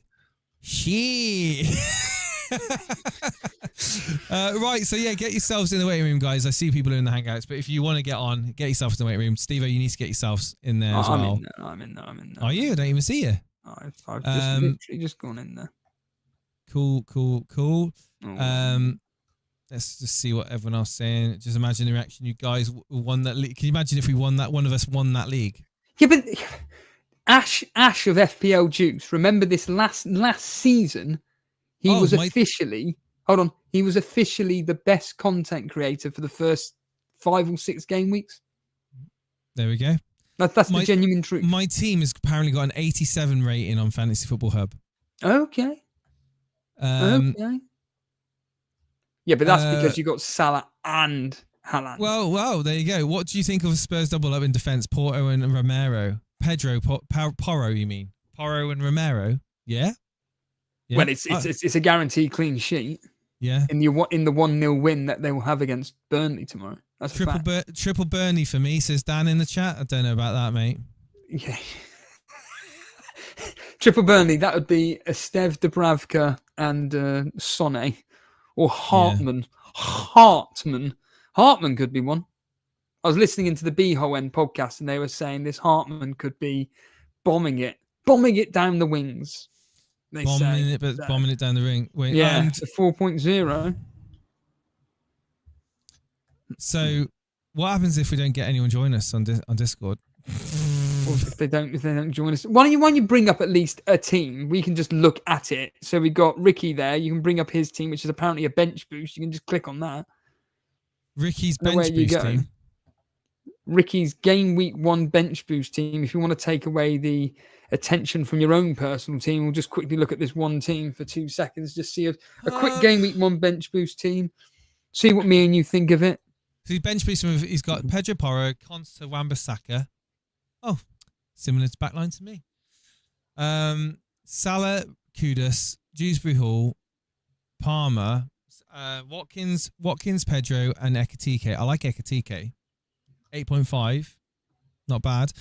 shit. Right, so get yourselves in the waiting room, guys. I see people in the hangouts, but if you want to get on, get yourself in the waiting room. Steve-O, you need to get yourselves in there as well. I'm in there. Are you? I don't even see you. I've just literally just gone in there. Cool. Oh. Let's just see what everyone else is saying. Just imagine the reaction. You guys won that league. Can you imagine if we won that? One of us won that league. Yeah, but Ash of FPL Juice. Remember this last season? He was officially the best content creator for the first 5 or 6 game weeks. There we go. That's the genuine truth. My team has apparently got an 87 rating on Fantasy Football Hub. Okay. Okay. Yeah, but that's because you got Salah and Haaland. Well, there you go. What do you think of Spurs double up in defence? Porto and Romero. Pedro Porro, you mean? Porro and Romero. Yeah. Well, it's a guaranteed clean sheet. Yeah. In the 1-0 win that they will have against Burnley tomorrow. That's triple Burnley for me, says Dan in the chat. I don't know about that, mate. Yeah. Triple Burnley, that would be Esteve Dubravka and Sonne. Or Hartman. Yeah. Hartman could be one. I was listening into the Beho End podcast and they were saying this Hartman could be bombing it down the wings. Bombing it down the ring. Wait, yeah, it's a 4.0. So, what happens if we don't get anyone join us on Discord? Or if they don't join us, why don't you bring up at least a team? We can just look at it. So we got Ricky there. You can bring up his team, which is apparently a bench boost. You can just click on that. Ricky's bench boost team. Ricky's game week 1 bench boost team. If you want to take away the attention from your own personal team, we'll just quickly look at this one team for 2 seconds. Just see a quick game week 1 bench boost team. See what me and you think of it. So bench boost, he's got Pedro Porro, Consta Wan-Bissaka, Oh, similar to backline to me. Salah, Kudus, Dewsbury Hall, Palmer, Watkins, Pedro, and Ekatike. I like Ekatike. 8.5. Not bad.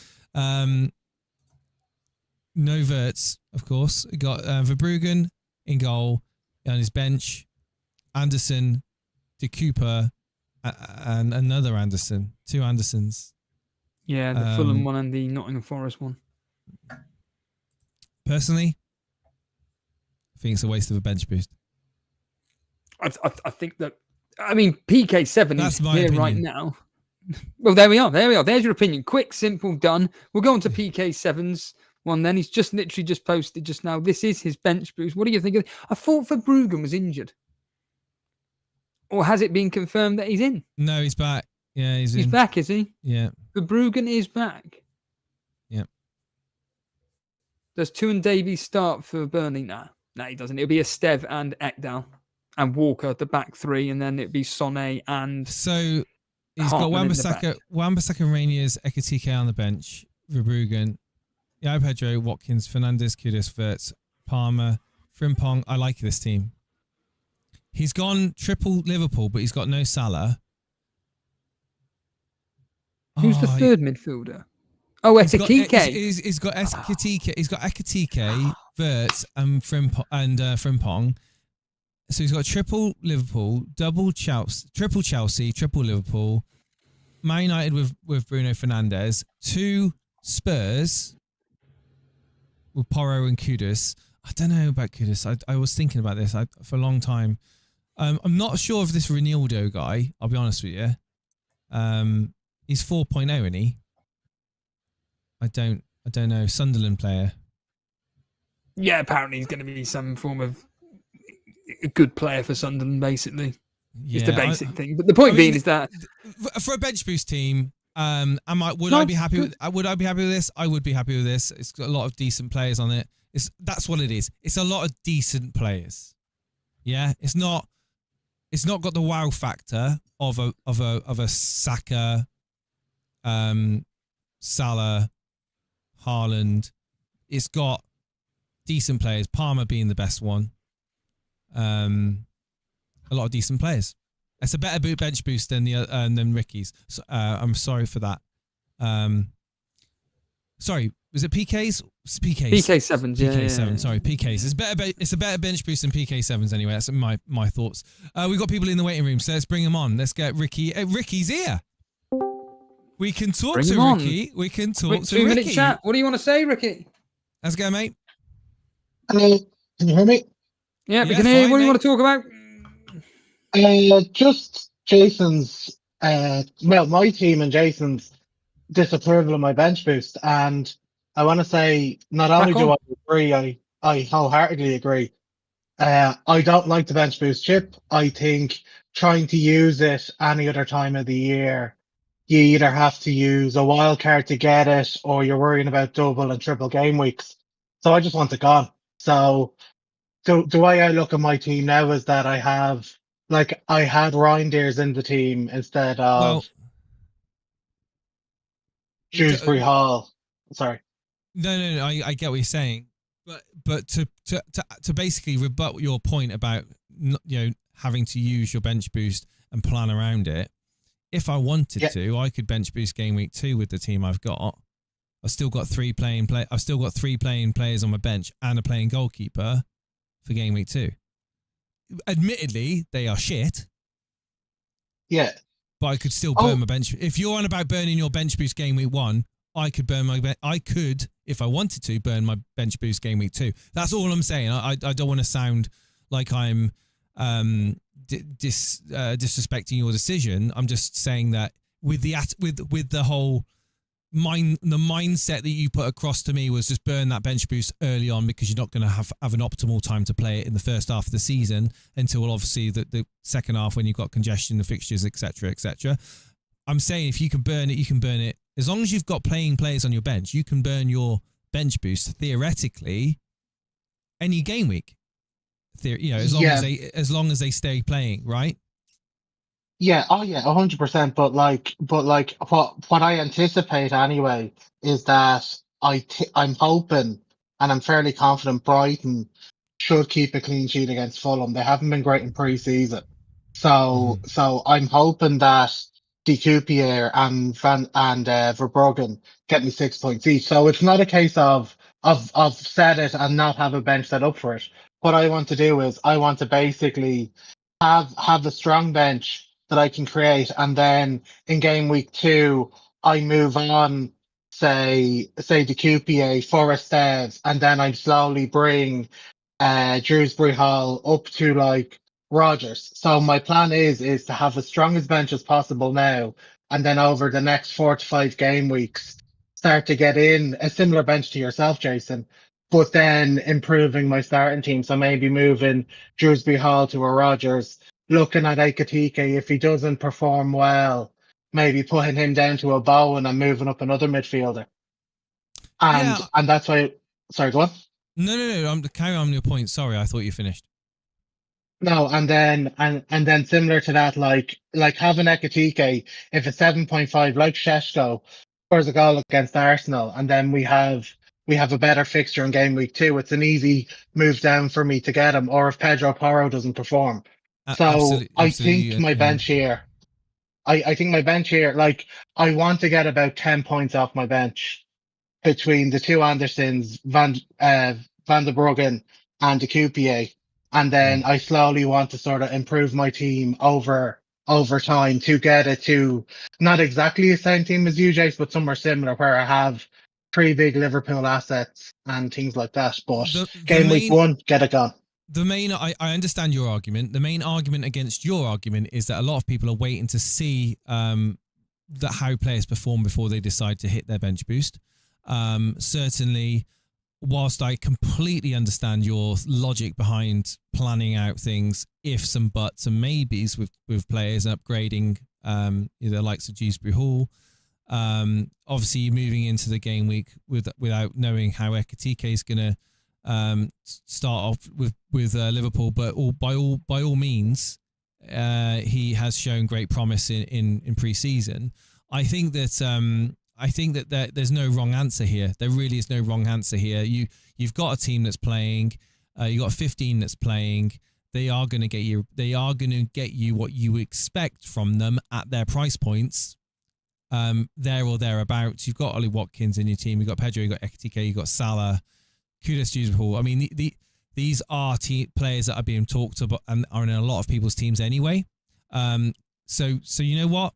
No Verts, of course. We got Verbruggen in goal on his bench. Anderson, De Cooper, and another Anderson. 2 Andersons. Yeah, the Fulham one and the Nottingham Forest one. Personally, I think it's a waste of a bench boost. I think that, I mean, PK7 That's is my here opinion. right now. Well, there we are. There's your opinion. Quick, simple, done. We'll go on to PK7's one then. He's just literally just posted just now. This is his bench boost. What do you think of it? I thought Verbruggen was injured. Or has it been confirmed that he's in? No, he's back. Yeah, he's in. back, is he? Yeah. Verbruggen is back. Yeah. Does Tuan Davies start for Burnley? No, he doesn't. It'll be Esteve and Ekdal and Walker, the back three, and then it'd be Sonné and... So he's got Wan-Bissaka, Raniers, Ekatike on the bench, Verbruggen, Yao Pedro, Watkins, Fernandes, Kudus, Verts, Palmer, Frimpong. I like this team. He's gone triple Liverpool, but he's got no Salah. Who's the third midfielder? Oh, Ekatike. He's got Ekatike. He's got Ekatike, Verts, and Frimpong. So he's got triple Liverpool, triple Chelsea, triple Liverpool, Man United with Bruno Fernandes, 2 Spurs with Porro and Kudus. I don't know about Kudus. I was thinking about this for a long time. I'm not sure of this Ronaldo guy. I'll be honest with you. He's 4.0, isn't he? I don't know. Sunderland player. Yeah, apparently he's going to be some form of a good player for Sunderland, basically. Yeah, it's the basic thing. But the point being is that for a bench boost team, would I be happy with this? I would be happy with this. It's got a lot of decent players on it. That's what it is. It's a lot of decent players. Yeah, it's not got the wow factor of a Saka, Salah, Haaland. It's got decent players. Palmer being the best one. A lot of decent players. It's a better bench boost than Ricky's. So, I'm sorry for that. Sorry, was it PKs? It's PKs. PK7s, yeah. PK7, sorry, PKs. It's a better bench boost than PK7s anyway. That's my thoughts. We've got people in the waiting room, so let's bring them on. Let's get Ricky. Ricky's here. We can talk to Ricky. We can talk to Ricky. 2 minute chat. What do you want to say, Ricky? Let's go, mate. Hello, can you hear me? Yeah, we can hear you. What do you want to talk about? Just Jason's, my team and Jason's disapproval of my bench boost. And I want to say, not only do I agree, I wholeheartedly agree. I don't like the bench boost chip. I think trying to use it any other time of the year, you either have to use a wild card to get it, or you're worrying about double and triple game weeks. So I just want it gone. So the way I look at my team now is that I had Reindeers in the team instead of Shrewsbury Hall. Sorry. No. I get what you're saying, but to basically rebut your point about having to use your bench boost and plan around it. If I wanted to, I could bench boost game week 2 with the team I've got. I've still got 3 playing players on my bench and a playing goalkeeper for game week 2. Admittedly, they are shit. Yeah. But I could still burn my bench. If you're on about burning your bench boost game week 1, I could, if I wanted to, burn my bench boost game week 2. That's all I'm saying. I don't want to sound like I'm disrespecting your decision. I'm just saying that with the whole the mindset that you put across to me was just burn that bench boost early on, because you're not going to have an optimal time to play it in the first half of the season until obviously the second half, when you've got congestion, the fixtures, etc. I'm saying if you can burn it, you can burn it. As long as you've got playing players on your bench, you can burn your bench boost theoretically any game week. As long as they stay playing, right? Yeah, oh yeah, 100%. But what I anticipate anyway is that I'm hoping and I'm fairly confident Brighton should keep a clean sheet against Fulham. They haven't been great in pre-season, so I'm hoping that De Coupier and Verbruggen get me 6 points each. So it's not a case of set it and not have a bench set up for it. What I want to do is I want to basically have a strong bench that I can create, and then in game week 2, I move on, say the QPA, Forest Devs, and then I slowly bring Dewsbury Hall up to like Rogers. So my plan is to have as strong as bench as possible now, and then over the next 4 to 5 game weeks, start to get in a similar bench to yourself, Jason. But then improving my starting team. So maybe moving Dewsbury Hall to a Rogers, looking at Ekatike, if he doesn't perform well, maybe putting him down to a Bowen and moving up another midfielder. And Yeah. and that's why. Sorry, go on. No. I'm carry on your point. Sorry, I thought you finished. No, and then similar to that, like having Ekatike, if it's 7.5, like Sheshko scores a goal against Arsenal, and then we have a better fixture in game week 2, it's an easy move down for me to get him. Or if Pedro Porro doesn't perform, so Absolutely, I absolutely. think my Yeah. bench here, I think my bench here, like I want to get about 10 points off my bench between the two Andersons, Van der Bruggen and the QPA. And Yeah. then I slowly want to sort of improve my team over time to get it to not exactly the same team as you, Jace, but somewhere similar where I have three big Liverpool assets and things like that. But The game week main 1, get it gone. I understand your argument. The main argument against your argument is that a lot of people are waiting to see that how players perform before they decide to hit their bench boost. Certainly, whilst I completely understand your logic behind planning out things, ifs and buts and maybes with players and upgrading the likes of Dewsbury Hall. Obviously, you're moving into the game week without knowing how Ekatike is going to start off with Liverpool, but by all means, he has shown great promise in pre-season. I think that there's no wrong answer here. There really is no wrong answer here. You've got a team that's playing. You've got 15 that's playing. They are going to get you. They are going to get you what you expect from them at their price points. There or thereabouts. You've got Ollie Watkins in your team. You've got Pedro. You've got Ekatike. You've got Salah. Kudos to Dewsbury. I mean, these are players that are being talked about and are in a lot of people's teams anyway. So you know what?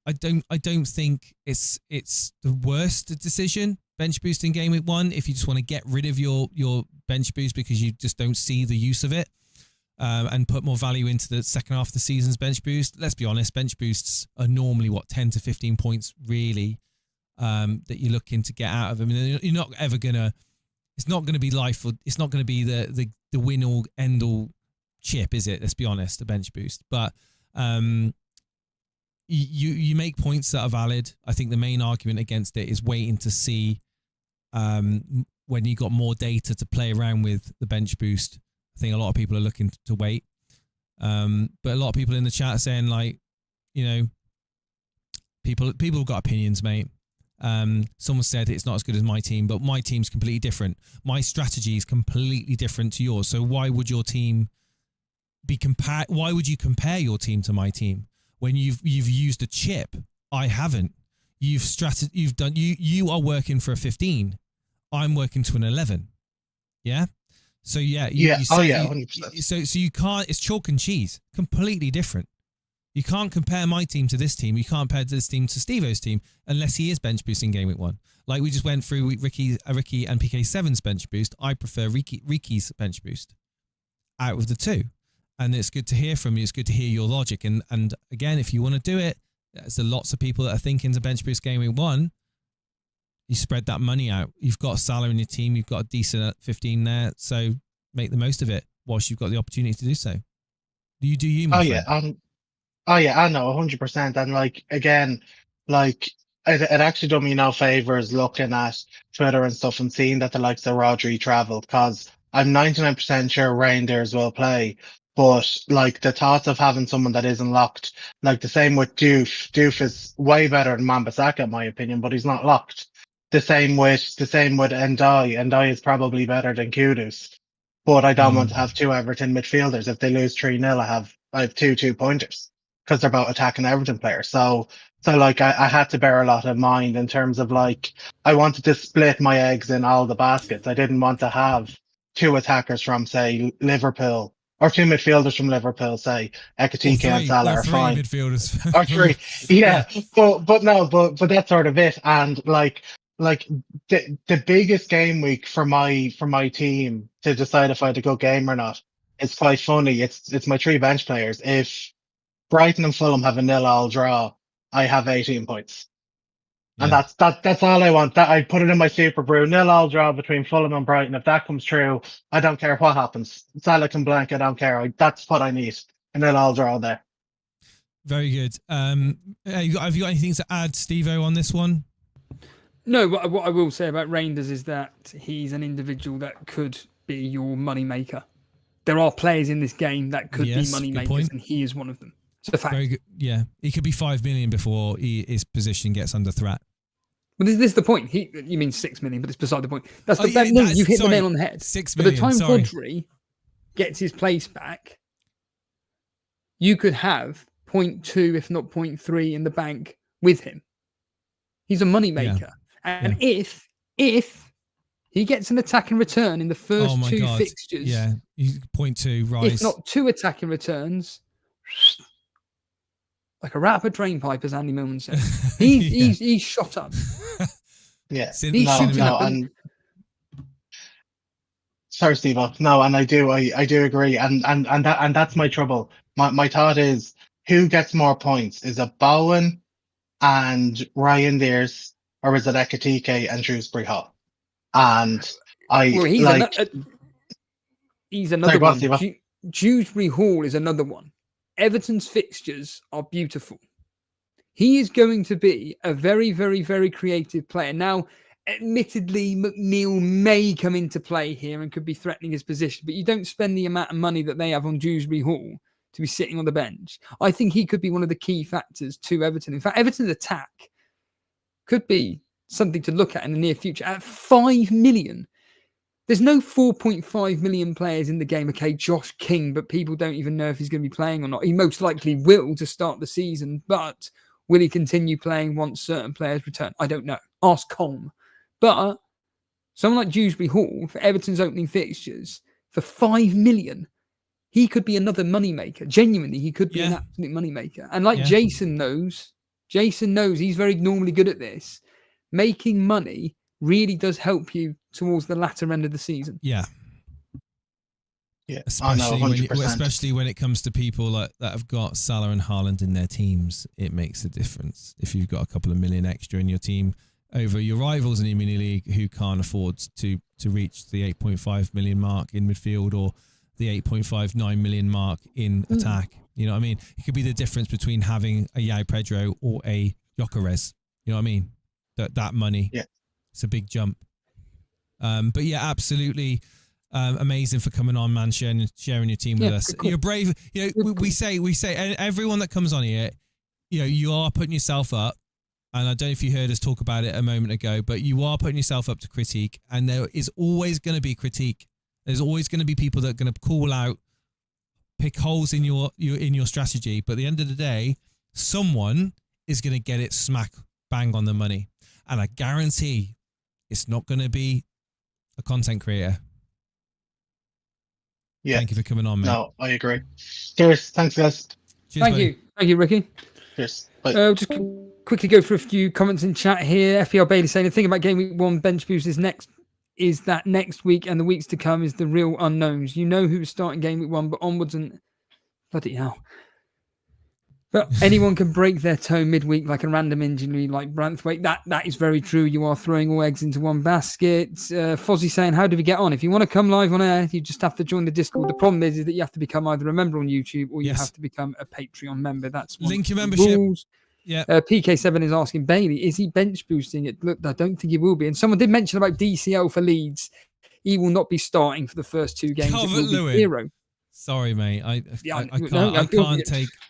I don't think it's the worst decision, bench boost in game week 1, if you just want to get rid of your bench boost because you just don't see the use of it, and put more value into the second half of the season's bench boost. Let's be honest, bench boosts are normally 10 to 15 points really, that you're looking to get out of them. And you're not ever gonna. It's not going to be life, or it's not going to be the win all end all chip, is it? Let's be honest, the bench boost. But you make points that are valid. I think the main argument against it is waiting to see when you got more data to play around with the bench boost. I think a lot of people are looking to wait. But a lot of people in the chat are saying, like, you know, people have got opinions, mate. Someone said it's not as good as my team, but my team's completely different. My strategy is completely different to yours. So why would your team be compared? Why would you compare your team to my team when you've used a chip? I haven't. You are working for a 15. I'm working to an 11. Yeah. So yeah. You 100%. So you can't. It's chalk and cheese. Completely different. You can't compare my team to this team. You can't compare this team to Steve-O's team unless he is bench boosting game week 1. Like we just went through Ricky and PK7's bench boost. I prefer Ricky's bench boost out of the two. And it's good to hear from you. It's good to hear your logic. And again, if you want to do it, there's lots of people that are thinking to bench boost game week 1. You spread that money out. You've got Salah in your team. You've got a decent 15 there. So make the most of it whilst you've got the opportunity to do so. You do you, my friend. Oh yeah, I know 100%. And like again, like it actually done me no favors looking at Twitter and stuff and seeing that the likes of Rodri travel, because I'm 99% sure Rangers will play. But like the thoughts of having someone that isn't locked, like the same with Doof. Doof is way better than Mambasaka in my opinion, but he's not locked. The same with Ndai. Ndai is probably better than Kudus. But I don't want to have two Everton midfielders. If they lose 3-0, I have two 2-pointers because they're both attacking Everton players. So like I had to bear a lot in mind in terms of like I wanted to split my eggs in all the baskets. I didn't want to have two attackers from say Liverpool or two midfielders from Liverpool, say Ekitike and Salah are fine. Midfielders. Or three, yeah. But that's sort of it. And like the biggest game week for my team to decide if I had a good game or not. It's quite funny. It's my three bench players. If Brighton and Fulham have a 0-0 draw, I have 18 points. And that's all I want. That I put it in my super brew. 0-0 draw between Fulham and Brighton. If that comes true, I don't care what happens. Salah can blank. I don't care. That's what I need. A 0-0 draw there. Very good. Have you got anything to add, Steve-O, on this one? No, what I will say about Reinders is that he's an individual that could be your money maker. There are players in this game that could be money makers, and he is one of them. It's a fact. Very good. Yeah, he could be 5 million before his position gets under threat. But this is the point. You mean 6 million, but it's beside the point. You've hit the nail on the head. 6 million. By the time Rodri gets his place back, you could have 0.2, if not 0.3, in the bank with him. He's a money maker. And if he gets an attacking return in the first two fixtures, 0.2 rise. If not 2 attacking returns, like a rat up a drain pipe, as Andy Millman said, he's shot up. Yeah, sorry, Steve. No, and I do agree, and that's my trouble. My thought is, who gets more points? Is it Bowen and Ryan Deers, or is it Ekitike and Shrewsbury Hall? And he's another one. Dewsbury Hall is another one. Everton's fixtures are beautiful. He is going to be a very, very, very creative player. Now, admittedly, McNeil may come into play here and could be threatening his position, but you don't spend the amount of money that they have on Dewsbury Hall to be sitting on the bench. I think he could be one of the key factors to Everton. In fact, Everton's attack could be something to look at in the near future. At 5 million, there's no 4.5 million players in the game. Okay, Josh King, but people don't even know if he's going to be playing or not. He most likely will to start the season, but will he continue playing once certain players return? I don't know. Ask Colm. But someone like Dewsbury Hall, for Everton's opening fixtures, for 5 million, he could be another moneymaker. Genuinely, he could be an absolute moneymaker. And like Jason knows he's very normally good at this. Making money really does help you towards the latter end of the season. Yeah. Yeah. Especially when it comes to people that have got Salah and Haaland in their teams, it makes a difference. If you've got a couple of million extra in your team over your rivals in the mini league who can't afford to reach the 8.5 million mark in midfield or the 8.59 million mark in attack. You know what I mean? It could be the difference between having a Yao Pedro or a Gyökeres. You know what I mean? That money. Yeah. It's a big jump. But yeah, absolutely amazing for coming on, man, sharing your team with us. Cool. You're brave. You know, we say everyone that comes on here, you know, you are putting yourself up. And I don't know if you heard us talk about it a moment ago, but you are putting yourself up to critique, and there is always going to be critique. There's always going to be people that are going to call out, pick holes in your strategy. But at the end of the day, someone is going to get it smack bang on the money. And I guarantee it's not going to be a content creator. Yeah. Thank you for coming on, mate. No, I agree. Cheers. Thanks, guys. Cheers, Thank you. Thank you, Ricky. Cheers. Bye. Just quickly go through a few comments in chat here. FPL Bailey saying the thing about Game Week 1 bench boost is that next week and the weeks to come is the real unknowns. You know who's starting Game Week 1, but onwards and bloody hell. But anyone can break their toe midweek like a random injury like Branthwaite. That is very true. You are throwing all eggs into one basket. Fozzie saying, how do we get on? If you want to come live on air, you just have to join the Discord. The problem is that you have to become either a member on YouTube or you have to become a Patreon member. That's one link your membership. Rules. Yeah. PK7 is asking Bailey, is he bench boosting it? Look, I don't think he will be. And someone did mention about DCL for Leeds. He will not be starting for the first 2 games. Calvert-Lewin. 0. Sorry, mate. Yeah,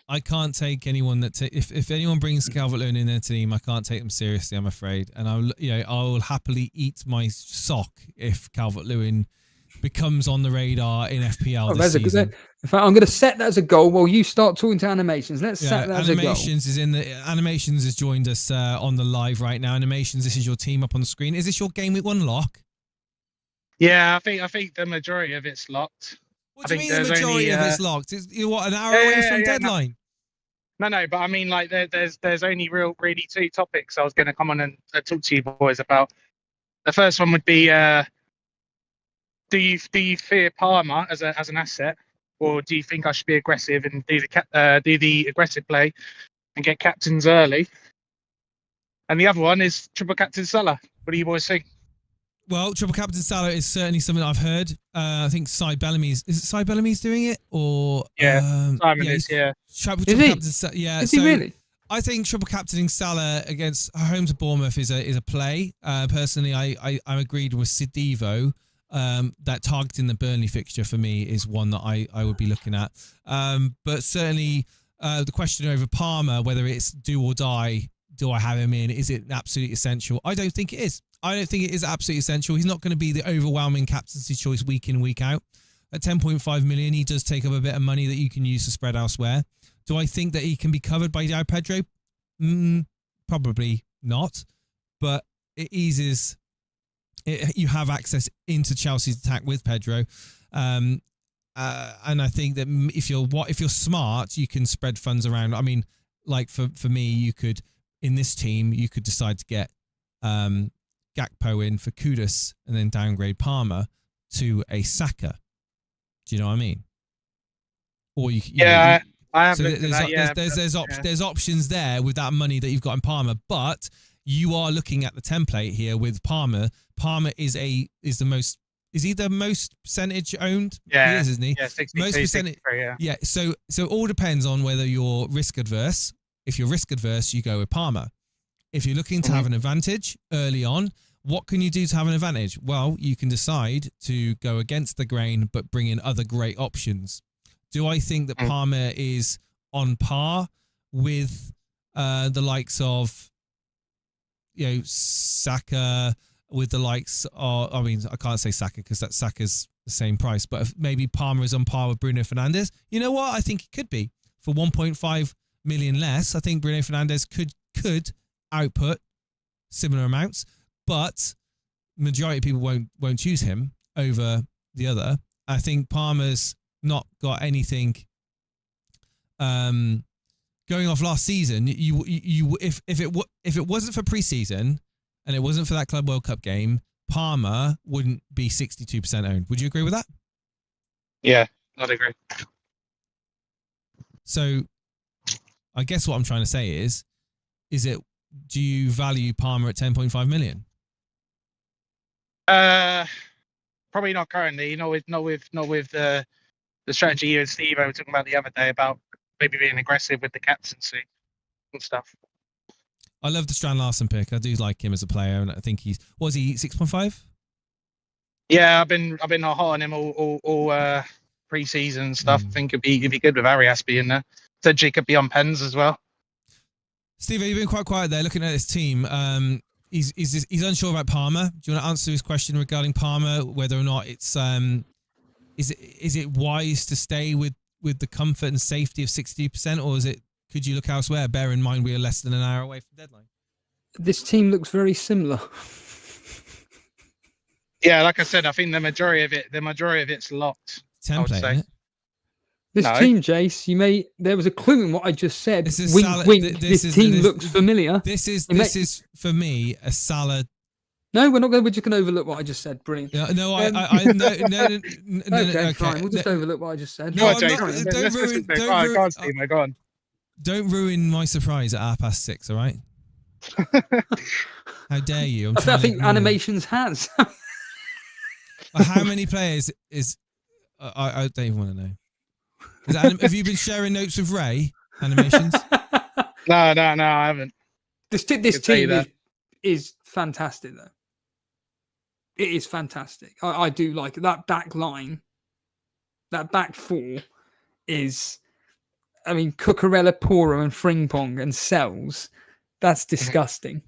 I can't take anyone that if anyone brings Calvert-Lewin in their team, I can't take them seriously. I'm afraid, and I will happily eat my sock if Calvert-Lewin becomes on the radar in FPL this season. In fact, I'm going to set that as a goal. While you start talking to animations, let's set that as a goal. Animations has joined us on the live right now. Animations, this is your team up on the screen. Is this your game week 1 lock? Yeah, I think the majority of it's locked. What do you mean the majority of it's locked? You're what, an hour away from deadline? No, but I mean, like, there's only really 2 topics I was going to come on and talk to you boys about. The first one would be, do you fear Palmer as an asset, or do you think I should be aggressive and do the aggressive play and get captains early? And the other one is triple captain Salah. What do you boys think? Well, triple captain Salah is certainly something I've heard. I think Cy Bellamy's doing it, or Simon is. Triple is he? Captain, yeah. Is he really? I think triple captaining Salah against home to Bournemouth is a play. Personally, I agreed with Sidivo. That targeting the Burnley fixture for me is one that I would be looking at. But certainly the question over Palmer, whether it's do or die, do I have him in? Is it absolutely essential? I don't think it is. I don't think it is absolutely essential. He's not going to be the overwhelming captaincy choice week in, week out. At 10.5 million, he does take up a bit of money that you can use to spread elsewhere. Do I think that he can be covered by João Pedro? Probably not. But it eases... you have access into Chelsea's attack with Pedro. And I think that if you're smart, you can spread funds around. I mean, like for me, you could, in this team, you could decide to get Gakpo in for Kudus and then downgrade Palmer to a Saka. Do you know what I mean? Or I have looked at that. There's options there with that money that you've got in Palmer, but you are looking at the template here with Palmer. Palmer is he the most percentage owned? Yeah, he is, isn't he? Yeah, 62, most percentage. 63, Yeah. So it all depends on whether you're risk adverse. If you're risk adverse, you go with Palmer. If you're looking to have an advantage early on, what can you do to have an advantage? Well, you can decide to go against the grain, but bring in other great options. Do I think that Palmer is on par with the likes of, Saka, with the likes of, I mean, I can't say Saka because that Saka's the same price, but if maybe Palmer is on par with Bruno Fernandes. You know what? I think it could be. For 1.5 million less, I think Bruno Fernandes could output similar amounts, but majority of people won't choose him over the other. I think Palmer's not got anything going off last season. If it wasn't for preseason and it wasn't for that Club World Cup game, Palmer wouldn't be 62% owned. Would you agree with that? Yeah, I'd agree. So I guess what I'm trying to say is do you value Palmer at 10.5 million? Probably not currently. Not with the strategy you and Steve were talking about the other day about maybe being aggressive with the captaincy and stuff. I love the Strand Larson pick. I do like him as a player, and I think he 6.5? Yeah, I've been hot on him all pre-season stuff. I think it'd be good with Arias being there. Potentially could be on pens as well. Steve, you've been quite quiet there looking at this team. He's unsure about Palmer. Do you want to answer his question regarding Palmer, whether or not it's is it wise to stay with the comfort and safety of 60%, or could you look elsewhere? Bear in mind we are less than an hour away from deadline. This team looks very similar. Yeah, like I said, I think the majority of it's locked. Template, isn't it? This team, Jace, there was a clue in what I just said. This is wink. This team looks familiar. This is for me a Salah. No, we're just going to overlook what I just said. Brilliant. No, Okay, fine. We'll just overlook what I just said. No, don't ruin my surprise at 6:30. All right. How dare you? I think animations has. How many players is? I don't even want to know. Have you been sharing notes with Ray? Animations? No, I haven't. This team is fantastic, though. It is fantastic. I do like it. That back line That back four is, I mean, Cucurella, Poro, and Frimpong and Sells. That's disgusting.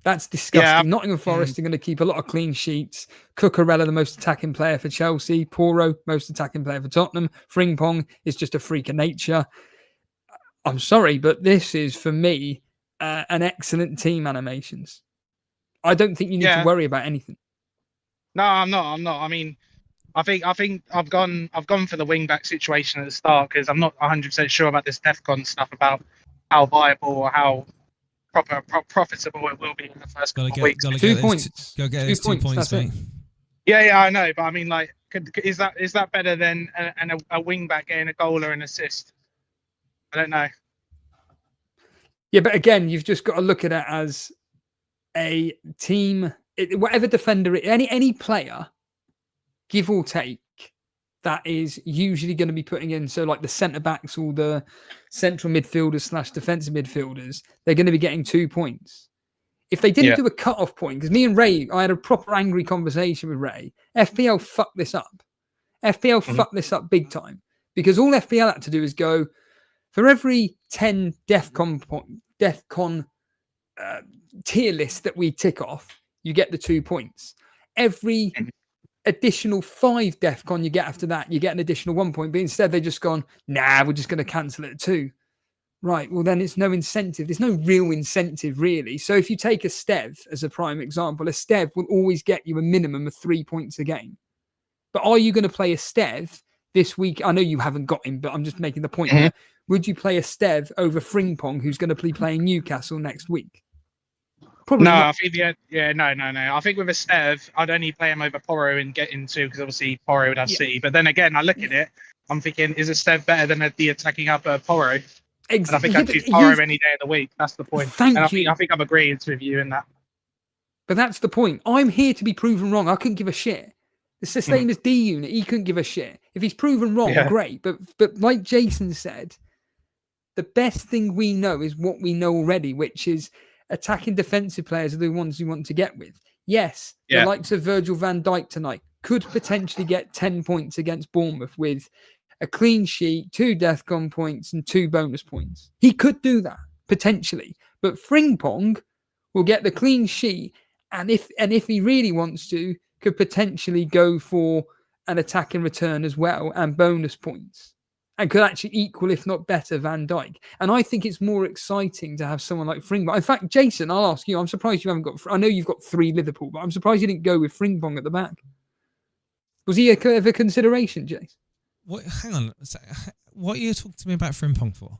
That's disgusting. Nottingham Forest are going to keep a lot of clean sheets. Cucurella, the most attacking player for Chelsea. Poro, most attacking player for Tottenham. Frimpong is just a freak of nature. I'm sorry, but this is, for me, an excellent team animations. I don't think you need to worry about anything. No, I'm not. I mean, I think I've gone for the wing back situation at the start because I'm not 100% sure about this DEFCON stuff about how viable or how profitable it will be in the first couple of weeks. 2 points. Go get 2 points, mate. Yeah, I know, but I mean, like, is that better than a wing back getting a goal or an assist? I don't know. Yeah, but again, you've just got to look at it as a team. Whatever defender, any player, give or take, that is usually going to be putting in. So, like the centre backs or the central midfielders / defensive midfielders, they're going to be getting 2 points. If they didn't do a cut-off point, because me and Ray, I had a proper angry conversation with Ray. FPL fucked this up. FPL fucked this up big time because all FPL had to do is go for every 10 DEFCON tier list that we tick off, you get the 2 points. Every additional 5 DEFCON you get after that, you get an additional 1 point. But instead, they've just gone, nah, we're just going to cancel it at 2. Right, well, then it's no incentive. There's no real incentive, really. So if you take a Stev as a prime example, a Stev will always get you a minimum of 3 points a game. But are you going to play a Stev this week? I know you haven't got him, but I'm just making the point there. Would you play a Stev over Frimpong, who's going to be playing Newcastle next week? Probably not. I think no. I think with a Stev, I'd only play him over Poro and get into because obviously Poro would have C. But then again, I look at it, I'm thinking, is a Stev better than the attacking up Poro? Exactly. And I think I'd choose Poro any day of the week. That's the point. I think I'm agreeing with you in that. But that's the point. I'm here to be proven wrong. I couldn't give a shit. It's the same as D Unit. He couldn't give a shit. If he's proven wrong, great. But like Jason said, the best thing we know is what we know already, which is attacking defensive players are the ones you want to get with. Yes, the likes of Virgil van Dijk tonight could potentially get 10 points against Bournemouth with a clean sheet, 2 DEFCON points, and 2 bonus points. He could do that, potentially. But Frimpong will get the clean sheet, and if he really wants to, could potentially go for an attack and return as well, and bonus points. And could actually equal, if not better, Van Dijk. And I think it's more exciting to have someone like Frimpong. In fact, Jason, I'll ask you, I'm surprised you haven't got... I know you've got 3 Liverpool, but I'm surprised you didn't go with Frimpong at the back. Was he a consideration, Jason? What? Hang on. What are you talking to me about Frimpong for?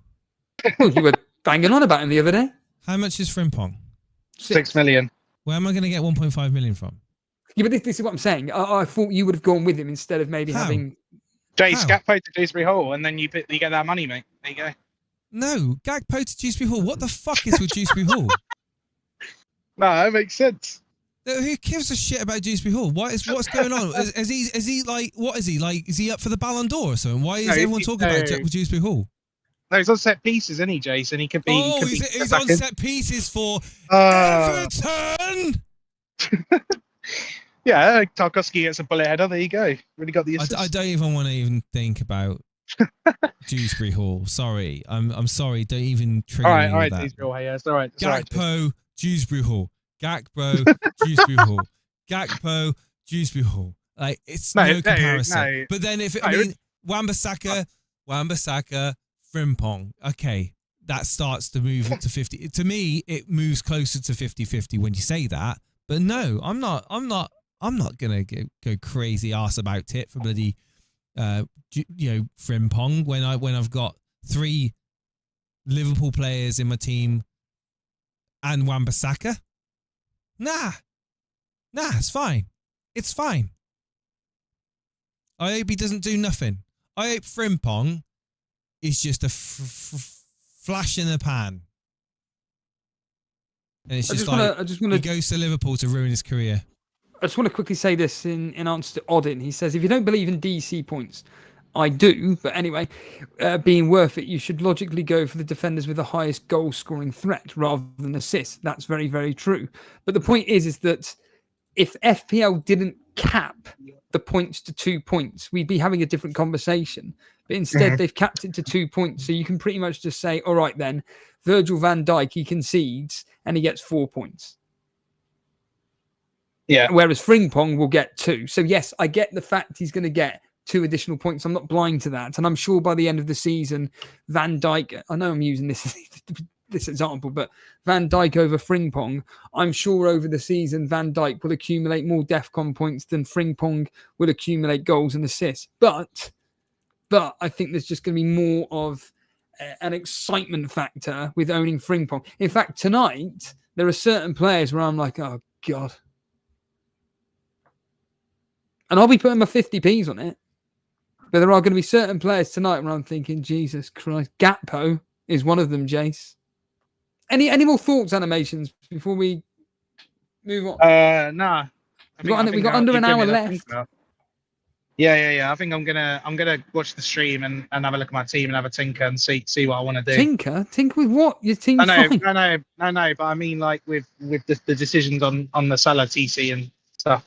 Well, you were banging on about him the other day. How much is Frimpong? 6 million. Where am I going to get 1.5 million from? Yeah, but this is what I'm saying. I thought you would have gone with him instead of maybe having... Jace, Gakpo to Dewsbury Hall, and then you get that money, mate. There you go. No, Gakpo to Dewsbury Hall. What the fuck is with Dewsbury Hall? No, that makes sense. Who gives a shit about Dewsbury Hall? What's going on? Is he like, what is he like? Is he up for the Ballon d'Or or something? Why is everyone talking about Dewsbury Hall? No, he's on set pieces, isn't he, Jason? He could be. Oh, he's on set pieces for Everton. Yeah, Tarkowski gets a bullet header. There you go. Really got the assist. I don't even want to even think about Dewsbury Hall. Sorry, I'm sorry. Don't even trigger me. All right, that. Dewsbury Hall. Yeah, it's all right. Gakpo, Dewsbury Hall. Gakpo, Dewsbury Hall. Gakpo, Dewsbury Hall. Like it's no comparison. No. But then Wan-Bissaka, Frimpong. Okay, that starts to move it to 50. To me, it moves closer to 50-50 when you say that. But no, I'm not gonna go crazy arse about it for bloody Frimpong when I've got 3 Liverpool players in my team and Wan-Bissaka. Nah, it's fine. It's fine. I hope he doesn't do nothing. I hope Frimpong is just a flash in the pan. And it's he goes to Liverpool to ruin his career. I just want to quickly say this in answer to Odin. He says, if you don't believe in DC points, I do. But anyway, being worth it, you should logically go for the defenders with the highest goal-scoring threat rather than assists. That's very, very true. But the point is that if FPL didn't cap the points to 2 points, we'd be having a different conversation. But instead, they've capped it to 2 points. So you can pretty much just say, all right, then, Virgil van Dijk, he concedes and he gets 4 points. Yeah. Whereas Frimpong will get 2. So, yes, I get the fact he's going to get 2 additional points. I'm not blind to that. And I'm sure by the end of the season, Van Dijk, I know I'm using this example, but Van Dijk over Frimpong, I'm sure over the season, Van Dijk will accumulate more DEFCON points than Frimpong will accumulate goals and assists. But I think there's just going to be more of an excitement factor with owning Frimpong. In fact, tonight, there are certain players where I'm like, oh, God. And I'll be putting my 50p's on it. But there are going to be certain players tonight where I'm thinking, Jesus Christ, Gakpo is one of them, Jace. Any more thoughts, animations, before we move on? Nah. We got under an hour left. Yeah. I think I'm gonna watch the stream and have a look at my team and have a tinker and see what I want to do. Tinker with what? Your team's I fine. know, but I mean like with the decisions on the Salah TC and stuff.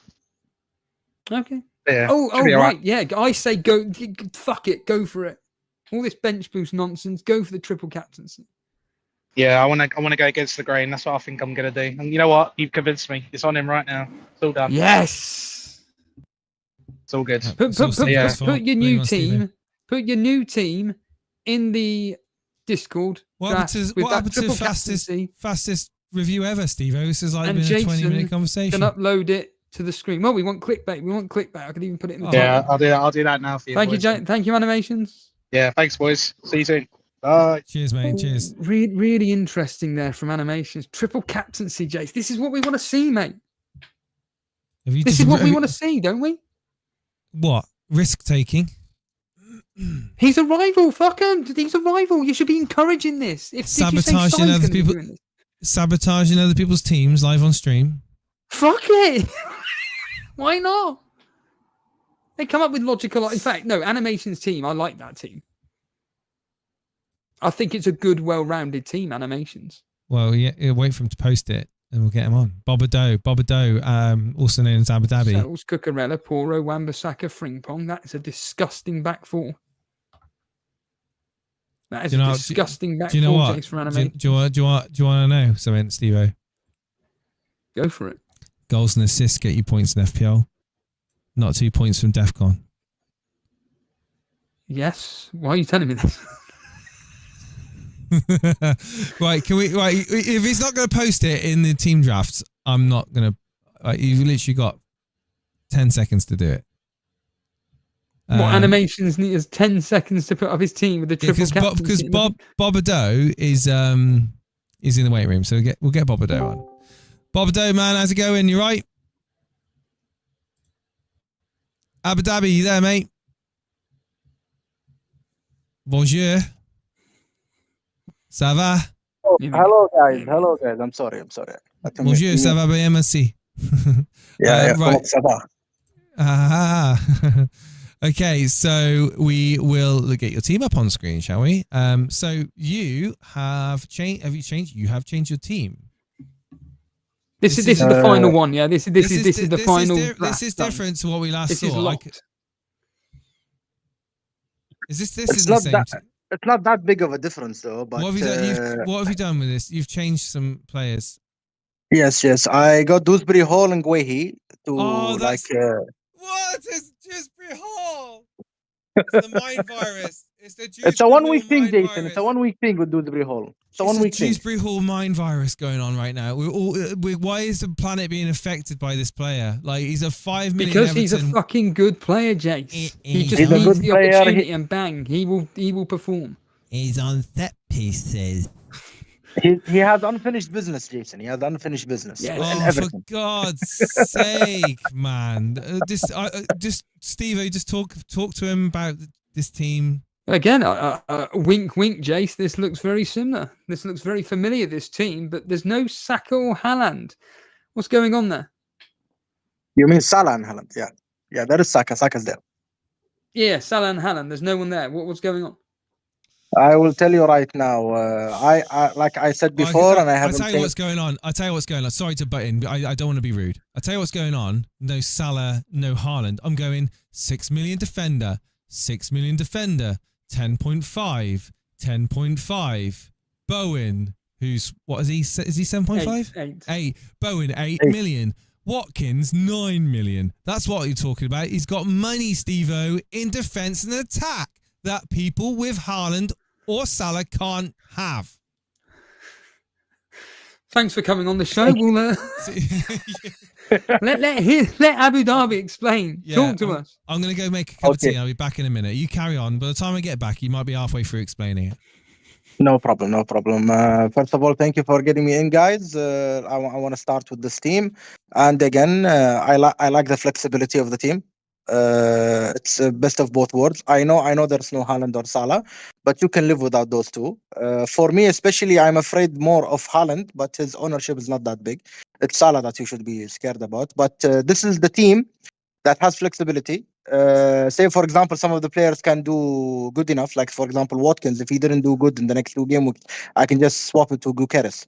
Okay. Yeah. Oh, right. right. Yeah, I say go. Fuck it, go for it. All this bench boost nonsense. Go for the triple captaincy. Yeah, I want to go against the grain. That's what I think I'm gonna do. And you know what? You've convinced me. It's on him right now. It's all done. Yes. It's all good. Put your new team. Put your new team in the Discord. What happened to fastest review ever, Steve? This has like been a 20-minute conversation. Can upload it to the screen. Well, we want clickbait. I could even put it in the title. Yeah, I'll do that now for you. Thank you, thank you, animations. Yeah, thanks, boys. See you soon. Bye. Cheers, mate. Cheers. Really interesting there from animations. Triple captaincy, Jace. This is what we want to see, mate. This is what we want to see, don't we? What? Risk taking? He's a rival. Fuck him. He's a rival. You should be encouraging this. Sabotaging other people's teams live on stream. Fuck it. Why not? They come up with logical. In fact, no, animations team. I like that team. I think it's a good, well-rounded team, animations. Well, yeah, wait for him to post it and we'll get him on. Bobado, also known as Abu Dhabi. Settles, Cucurella, Poro, Wan-Bissaka, Frimpong. That is a disgusting back four. That is a disgusting back four, Jace, for animation. Do you want to know something, Steve-O? Go for it. Goals and assists get you points in FPL. Not 2 points from DEFCON. Yes. Why are you telling me this? Right, if he's not going to post it in the team drafts, I'm not going to. You've literally got 10 seconds to do it. What animations needs 10 seconds to put up his team with the triple captaincy? Because Bobado is in the weight room, so we'll get Bobado on. Bobado, man, how's it going? You right? Abu Dhabi, you there, mate? Bonjour. Ça va? Oh, hello guys. I'm sorry. Bonjour, ça va bien, merci. Yeah, right. Ça va. Okay, so we will get your team up on screen, shall we? So you have changed. Have you changed? You have changed your team. This is the final one. Yeah, this is the final. This is different to what we last saw. Is locked. This is the same. It's not that big of a difference though. But what have you done with this? You've changed some players. Yes. I got Dewsbury Hall and Guehi to What is Dewsbury Hall? It's the mind virus. It's a 1 week thing, Jason. It's a 1 week thing with Dewsbury Hall. It's a 1 week thing. Dewsbury Hall mind virus going on right now. Why is the planet being affected by this player? Like, he's a 5 million. Because he's a fucking good player, Jace. He just needs the opportunity and bang, he will perform. He's on set pieces. He has unfinished business, Jason. He has unfinished business. Yeah. Oh, for God's sake, man! Just Steve-O, just talk to him about this team. Again, wink, wink, Jace. This looks very similar. This looks very familiar, this team, but there's no Saka or Haaland. What's going on there? You mean Salah and Haaland? Yeah, that is Saka. Saka's there. Yeah, Salah and Haaland. There's no one there. What's going on? I will tell you right now. I like I said before, and I I haven't tell you said. what's going on. I tell you what's going on. Sorry to butt in, but I don't want to be rude. I tell you what's going on. No Salah, no Haaland. I'm going 6 million defender, 6 million defender, 10.5, 10.5. Bowen, who's what is he? Is he 7.5? 8. Bowen 8 million. Watkins 9 million. That's what you're talking about. He's got money, Steve-O, in defence and attack that people with Haaland or Salah can't have. Thanks for coming on the show. We'll let Abu Dhabi explain. Yeah, Talk to us. I'm going to go make a cup of tea. I'll be back in a minute. You carry on. By the time I get back, you might be halfway through explaining it. No problem, no problem. First of all, thank you for getting me in, guys. I want to start with this team, and again, I like the flexibility of the team. It's best of both worlds. I know there's no Haaland or Salah, but you can live without those two. For me, especially, I'm afraid more of Haaland, but his ownership is not that big. It's Salah that you should be scared about. But this is the team that has flexibility. Say, for example, some of the players can do good enough. Like, for example, Watkins, if he didn't do good in the next 2 game weeks, I can just swap it to Gyökeres.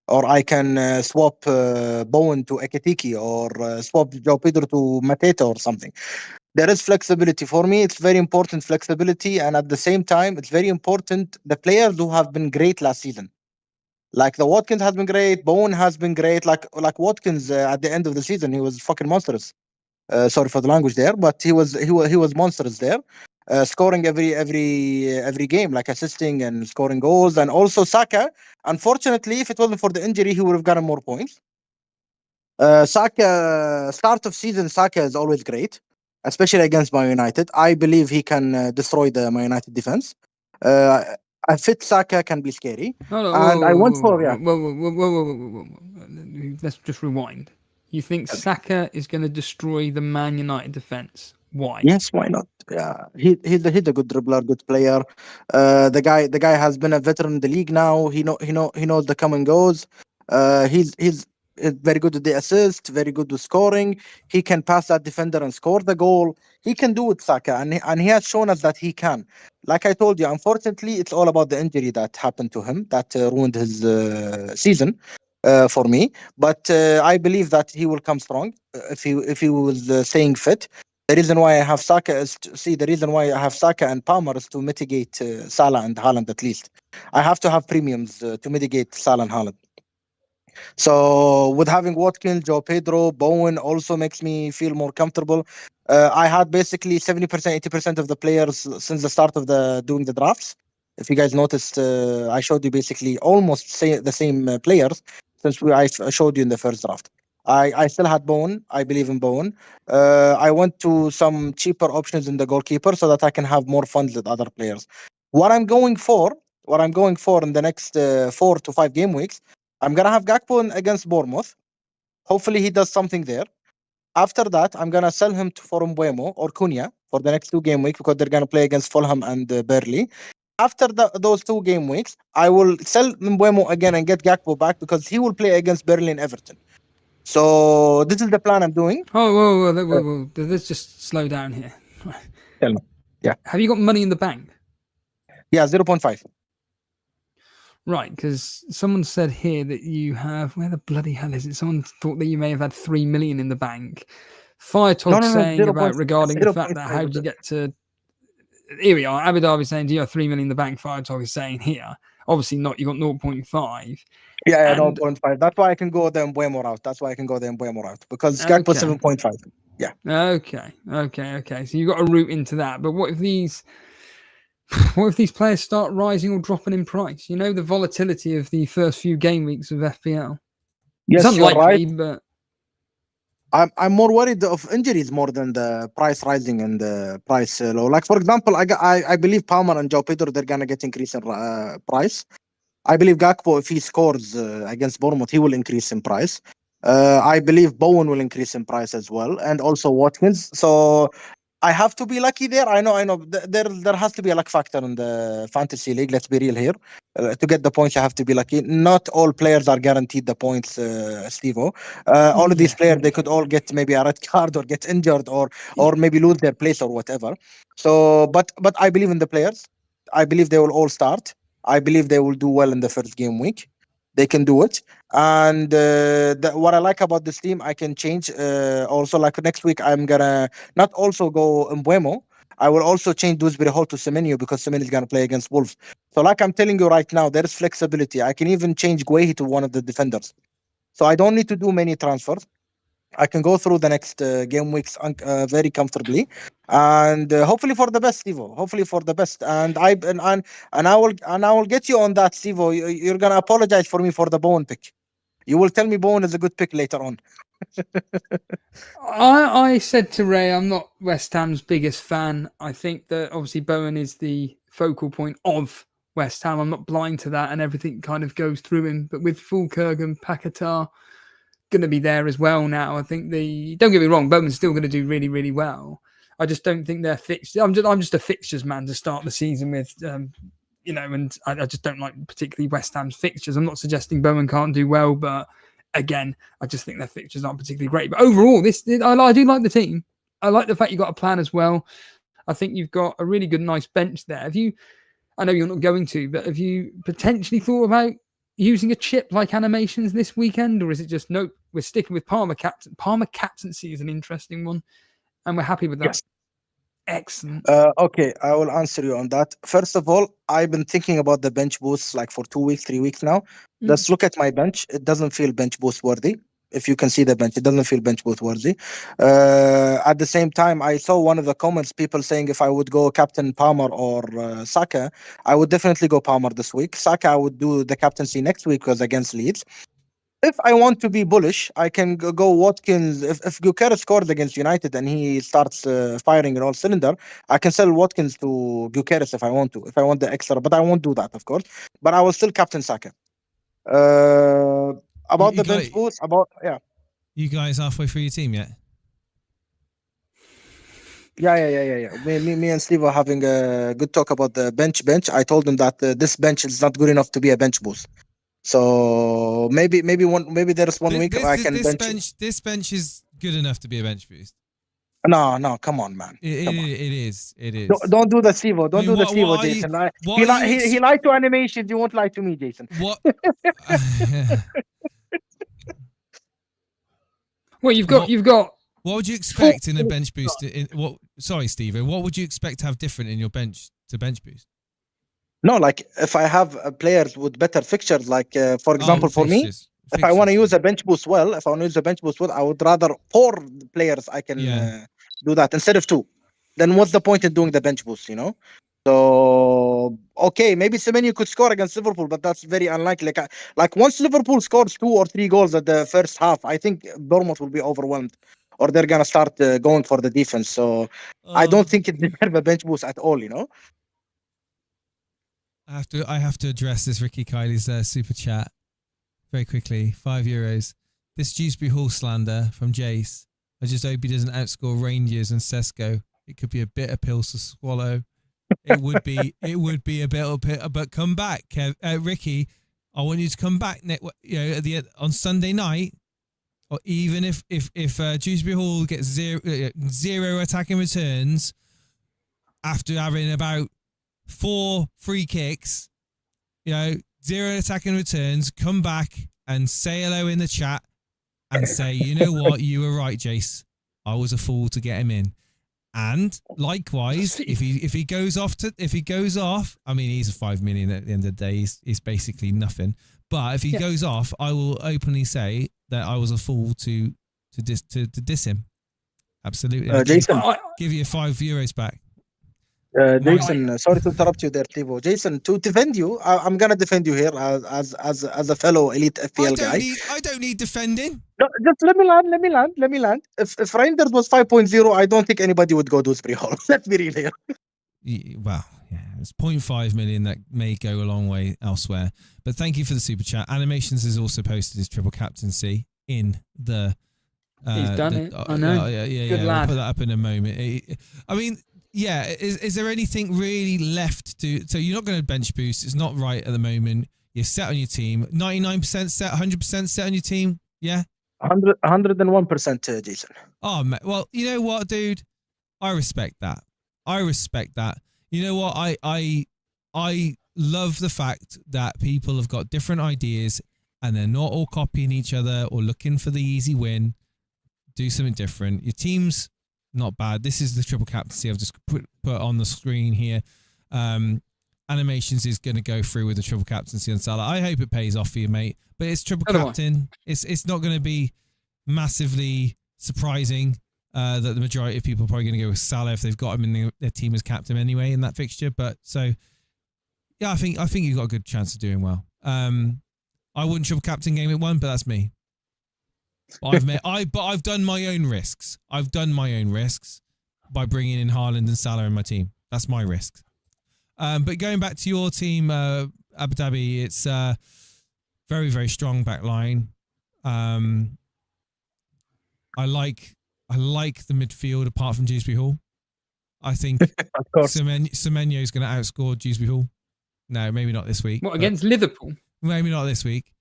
Or I can swap Bowen to Ekitiki, or swap João Pedro to Mateta or something. There is flexibility. For me, it's very important, flexibility. And at the same time, it's very important the players who have been great last season. Like the Watkins has been great, Bowen has been great. Like Watkins at the end of the season, he was fucking monstrous. Sorry for the language there, but he was monstrous there, scoring every game, like assisting and scoring goals. And also Saka, unfortunately, if it wasn't for the injury, he would have gotten more points. Saka, start of season, Saka is always great, especially against Man United. I believe he can destroy the Man United defense. A fit Saka can be scary. I went for Let's just rewind. You think Saka is going to destroy the Man United defense? Why? Yes, why not? Yeah, he's a good dribbler, good player. The guy has been a veteran in the league now. He knows the come and goes. He's very good with the assist, very good with scoring. He can pass that defender and score the goal. He can do it, Saka, and he has shown us that he can. Like I told you, unfortunately, it's all about the injury that happened to him that ruined his season. For me, but I believe that he will come strong if he was staying fit. The reason why I have Saka and Palmer is to mitigate Salah and Haaland at least. I have to have premiums to mitigate Salah and Haaland. So with having Watkins, João Pedro, Bowen also makes me feel more comfortable. I had basically 70%, 80% of the players since the start of doing the drafts. If you guys noticed, I showed you basically almost the same players since I showed you in the first draft. I still had Bowen. I believe in Bowen. I went to some cheaper options in the goalkeeper so that I can have more funds with other players. What I'm going for in the next 4 to 5 game weeks, I'm gonna have Gakpo against Bournemouth. Hopefully he does something there. After that, I'm gonna sell him for Mbeumo or Cunha for the next 2 game weeks because they're gonna play against Fulham and Burnley. After those 2 game weeks, I will sell Mbeumo again and get Gakpo back because he will play against Burnley and Everton. So this is the plan I'm doing. Whoa. Let's just slow down here. Tell me. Yeah. Have you got money in the bank? Yeah, 0.5. Right, because someone said here that you have, where the bloody hell is it? Someone thought that you may have had 3 million in the bank. Firetog saying regarding the fact that how did you get to... Here we are. Abu Dhabi saying, do you have 3 million in the bank? Firetog is saying here. Obviously not. You got 0.5. Yeah, 0.5. That's why I can go the Mbeumo route. Because Gakpo 7.5. Yeah. Okay. So you got a route into that. But what if these players start rising or dropping in price? You know, the volatility of the first few game weeks of FPL. Yes, it's unlikely, but I'm more worried of injuries more than the price rising and the price low. Like for example, I believe Palmer and João Pedro, they're gonna get increase in price. I believe Gakpo, if he scores against Bournemouth, he will increase in price. I believe Bowen will increase in price as well, and also Watkins. So I have to be lucky there. I know. There has to be a luck factor in the fantasy league. Let's be real here. To get the points, you have to be lucky. Not all players are guaranteed the points, Stevo. All of these players, they could all get maybe a red card or get injured or maybe lose their place or whatever. So, but I believe in the players. I believe they will all start. I believe they will do well in the first game week. They can do it. And what I like about this team, I can change. Also, like next week, I'm gonna not also go Mbuemo. I will also change Dewsbury Hall to Semenyo because Semenyo is gonna play against Wolves. So, like I'm telling you right now, there is flexibility. I can even change Guehi to one of the defenders. So I don't need to do many transfers. I can go through the next game weeks very comfortably, and hopefully for the best, Stevo. Hopefully for the best, and I will get you on that, Stevo. You're gonna apologize for me for the Bowen pick. You will tell me Bowen is a good pick later on. I said to Ray, I'm not West Ham's biggest fan. I think that obviously Bowen is the focal point of West Ham. I'm not blind to that, and everything kind of goes through him. But with Fulkerg and Paquetá going to be there as well now, I think don't get me wrong, Bowman's still going to do really, really well. I just don't think they're fixed. I'm just a fixtures man to start the season with, and I just don't like particularly West Ham's fixtures. I'm not suggesting Bowman can't do well, but again, I just think their fixtures aren't particularly great. But overall, I do like the team. I like the fact you've got a plan as well. I think you've got a really good, nice bench there. I know you're not going to, but have you potentially thought about using a chip like animations this weekend, or is it just nope? We're sticking with Palmer captain. Palmer captaincy is an interesting one, and we're happy with that. Yes. Excellent. Okay, I will answer you on that. First of all, I've been thinking about the bench boosts like for 2 weeks, 3 weeks now. Let's look at my bench. It doesn't feel bench boost worthy. If you can see the bench, it doesn't feel bench boost worthy. At the same time, I saw one of the comments, people saying if I would go Captain Palmer or Saka, I would definitely go Palmer this week. Saka, I would do the captaincy next week because against Leeds. If I want to be bullish, I can go Watkins. If Gyökeres scored against United and he starts firing in all cylinder, I can sell Watkins to Gyökeres if I want to. If I want the extra, but I won't do that, of course. But I will still captain Saka. About the bench boost, You guys halfway through your team yet? Yeah. Me and Steve are having a good talk about the bench. I told him that this bench is not good enough to be a bench boost. So maybe there's one week I can bench. This bench is good enough to be a bench boost. No, come on, man. It is. Don't do the Stevo. Don't do the Stevo, Jason. He lied to animations. You won't lie to me, Jason. What? Well, you've got. What would you expect in a bench boost? Sorry, Steve. What would you expect to have different in your bench to bench boost? No, like if I have players with better fixtures, like for example, for me, if I want to use a bench boost well, I would rather 4 players I can do that instead of 2. Then what's the point in doing the bench boost, So, okay, maybe Semenyo could score against Liverpool, but that's very unlikely. Like once Liverpool scores 2 or 3 goals at the first half, I think Bournemouth will be overwhelmed, or they're going to start going for the defense. So I don't think it deserves a bench boost at all, I have to address this Ricky Kylie's super chat very quickly. €5. This Dewsbury Hall slander from Jace. I just hope he doesn't outscore Rangers and Sesko. It could be a bitter pill to swallow. It would be a bitter pill. But come back, Ricky. I want you to come back on Sunday night, or even if Dewsbury Hall gets zero attacking returns after having about 4 free kicks, 0 attacking returns, come back and say hello in the chat and say, you know what, you were right, Jace. I was a fool to get him in. And likewise, if he goes off, I mean, he's a 5 million at the end of the day. He's basically nothing. But if he goes off, I will openly say that I was a fool to diss him. Absolutely. Jason, give you €5 back. Jason, sorry to interrupt you there, Tivo. Jason, to defend you, I'm gonna defend you here as a fellow elite FPL guy. I don't need defending. No, just let me land. If Reinders was 5.0, I don't think anybody would go Dewsbury Hall. Let's be real here. Well, yeah, it's 0.5 million that may go a long way elsewhere. But thank you for the super chat. Animations has also posted his triple captaincy in the. He's done it. I know. Yeah. Good lad. We'll put that up in a moment. I mean. Yeah, is there anything really left to... So you're not going to bench boost. It's not right at the moment. You're set on your team. 99% set, 100% set on your team. Yeah? 101%, Jason. Oh, man. Well, you know what, dude? I respect that. You know what? I I love the fact that people have got different ideas and they're not all copying each other or looking for the easy win. Do something different. Your team's not bad. This is the triple captaincy I've just put on the screen here. Animations is going to go through with the triple captaincy on Salah. I hope it pays off for you, mate. But it's triple captain. It's not going to be massively surprising that the majority of people are probably going to go with Salah if they've got him in their team as captain anyway in that fixture. But so, yeah, I think you've got a good chance of doing well. I wouldn't triple captain game week 1, but that's me. But I've done my own risks. I've done my own risks by bringing in Haaland and Salah in my team. That's my risk. But going back to your team, Abu Dhabi, it's very, very strong back line. I like the midfield apart from Dewsbury Hall. I think Semenyo is going to outscore Dewsbury Hall. No, maybe not this week. What, against Liverpool? Maybe not this week.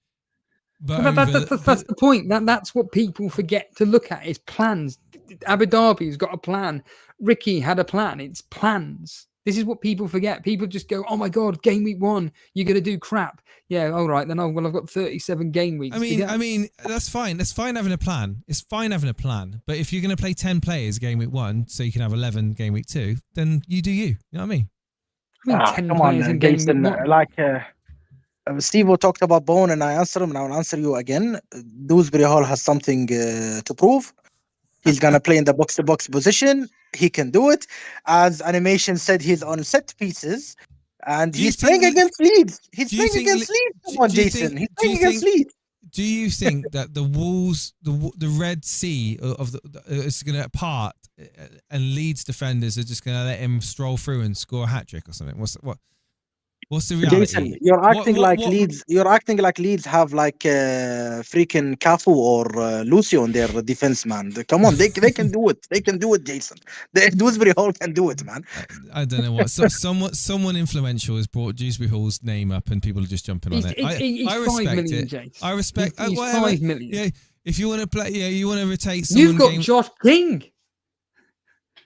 But that's the point. That's what people forget to look at is plans. Abu Dhabi's got a plan. Ricky had a plan. It's plans. This is what people forget. People just go, "Oh my God, game week 1, you're going to do crap." Yeah, all right then. I've got 37 game weeks. I mean, that's fine. That's fine having a plan. It's fine having a plan. But if you're going to play 10 players game week 1, so you can have 11 game week 2, then you do you. You know what I mean? 10 players in game week 1. Like Steve talked about Bone, and I answered him, and I'll answer you again. Dewsbury Hall has something to prove. He's going to play in the box-to-box position. He can do it. As Animation said, he's on set pieces. And he's playing against Leeds. He's playing against Leeds. Come on, Jason. He's playing against Leeds. Do you think that the walls, the Red Sea of is going to part, and Leeds defenders are just going to let him stroll through and score a hat trick or something? What's the reality? Jason, you're acting like Leeds. You're acting like Leeds have like freaking Cafu or Lucio on their defense, man. Come on, they can do it. They can do it, Jason. Dewsbury Hall can do it, man. I don't know what. Someone influential has brought Dewsbury Hall's name up, and people are just jumping on it. He's I 5 respect million, it. James. I respect. He's whatever. 5 million. Yeah, if you want to play, you want to rotate someone. You've got Josh King.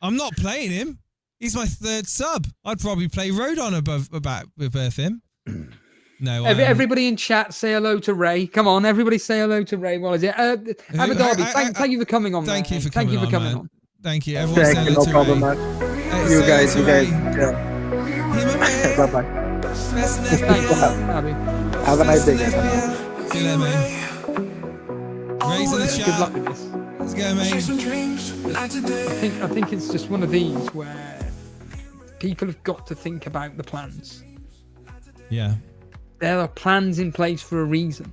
I'm not playing him. He's my 3rd sub. I'd probably play Rodon above him. No. Everybody in chat, say hello to Ray. Come on, everybody, say hello to Ray. What is it? Abu Dhabi. Thank you for coming on. Thank you for coming man. on. Thank you. Everyone, say hello no to problem, Ray. man. Hey, You guys. Yeah. Bye bye. Have a nice day, guys. See you later, mate. Ray's in the chat. Good luck with this. Let's go, mate. I think it's just one of these where people have got to think about the plans. Yeah. There are plans in place for a reason.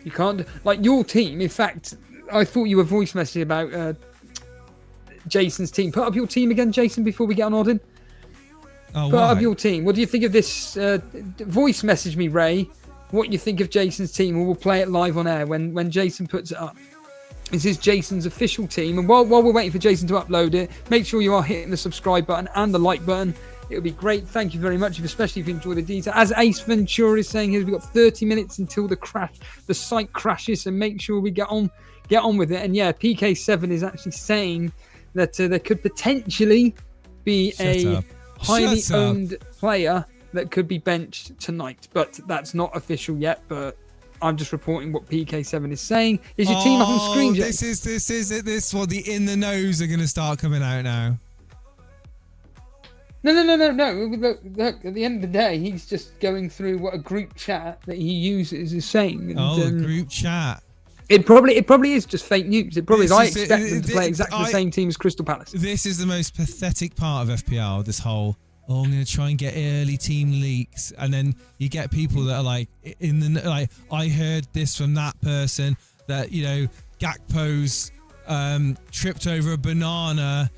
You can't, like your team. In fact, I thought you were voice messaging about Jason's team. Put up your team again, Jason, before we get on Odin. Put up your team. What do you think of this? Voice message me, Ray, what you think of Jason's team, and we'll play it live on air when Jason puts it up. This is Jason's official team, and while we're waiting for Jason to upload it, make sure you are hitting the subscribe button and the like button. It would be great. Thank you very much, especially if you enjoy the detail. As Ace Ventura is saying here, we've got 30 minutes until the site crashes, so make sure we get on with it. And yeah, PK7 is actually saying that there could potentially be a highly owned player that could be benched tonight, but that's not official yet. But I'm just reporting what PK7 is saying. Is your team up on screen, Jay? This is what the in the knows are going to start coming out now. No. Look, at the end of the day, he's just going through what a group chat that he uses is saying. And, group chat. It probably is just fake news. It probably is. I expect them to play exactly the same team as Crystal Palace. This is the most pathetic part of FPL, this whole, I'm going to try and get early team leaks. And then you get people that are like, I heard this from that person that, Gakpo's tripped over a banana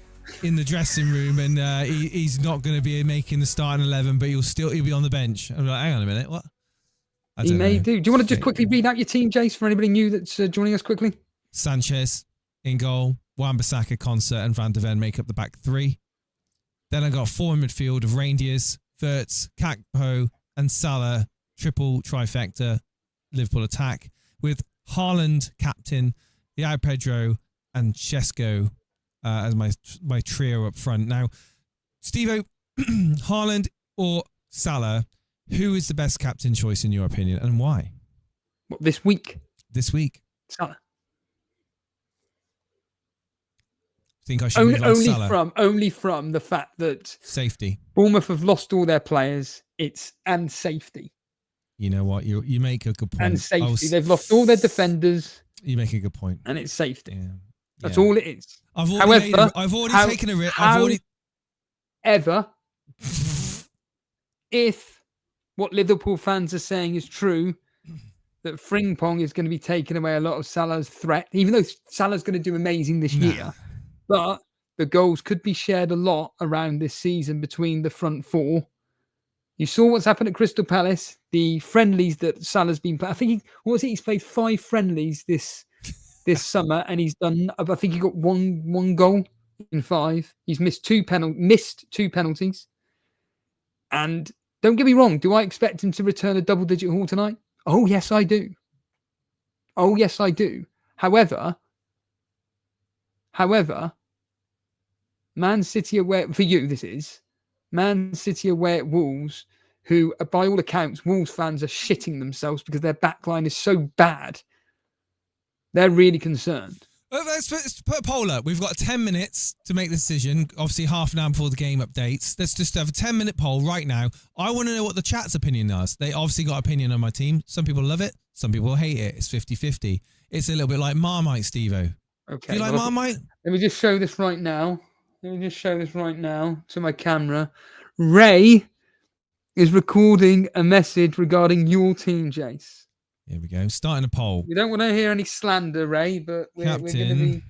in the dressing room, and he's not going to be making the starting 11, but he'll be on the bench. I'm like, hang on a minute, what? He may do. Do you want to just quickly read out your team, Jace, for anybody new that's joining us quickly? Sanchez in goal, Wan-Bissaka, Concert, and Van de Ven make up the back 3. Then I got 4 in midfield of Reindeers, Wirtz, Gakpo, and Salah, triple trifecta Liverpool attack, with Haaland captain, João Pedro, and Chesko as my trio up front. Now, Steve-O, Haaland or Salah, who is the best captain choice in your opinion, and why? What, this week? This week, Salah. think I should move on Salah. Only from the fact that Safety. Bournemouth have lost all their players. And safety. You know what? You make a good point. And safety. They've lost all their defenders. You make a good point. And it's safety. Yeah. That's all it is. I've already taken a risk. However, if what Liverpool fans are saying is true, that Frimpong is going to be taking away a lot of Salah's threat, even though Salah's going to do amazing this year, but the goals could be shared a lot around this season between the front four. You saw what's happened at Crystal Palace, the friendlies that Salah's been playing. I think he's played 5 friendlies this summer, and he's done. I think he got one goal in 5. He's missed 2 penalties. And don't get me wrong, do I expect him to return a double-digit haul tonight? Oh yes, I do. However, Man City away for you. This is Man City away at Wolves, who, by all accounts, Wolves fans are shitting themselves because their backline is so bad. They're really concerned. Let's put a poll up. We've got 10 minutes to make the decision. Obviously, half an hour before the game updates. Let's just have a 10-minute poll right now. I want to know what the chat's opinion is. They obviously got opinion on my team. Some people love it. Some people hate it. It's 50-50. It's a little bit like Marmite, Steve-O. Okay. Do you like Marmite? Let me just show this right now. To my camera. Ray is recording a message regarding your team, Jace. Here we go. Starting a poll. We don't want to hear any slander, Ray, but we're going to be...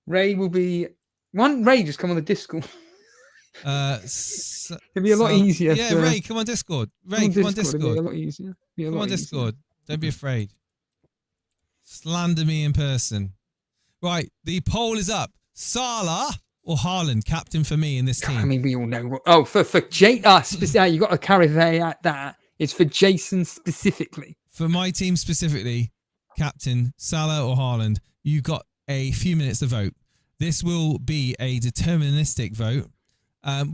Ray will be... Ray, just come on the Discord. It'll be a lot easier. Yeah, Ray, come on Discord. Ray, come on Discord. It'll be a lot easier. Come on Discord. Don't be afraid. Slander me in person. Right, the poll is up. Salah or Haaland, captain for me in this team? I mean, we all know. For Jay, you got to carry that. It's for Jason specifically. For my team specifically, captain, Salah or Haaland, you got a few minutes to vote. This will be a deterministic vote.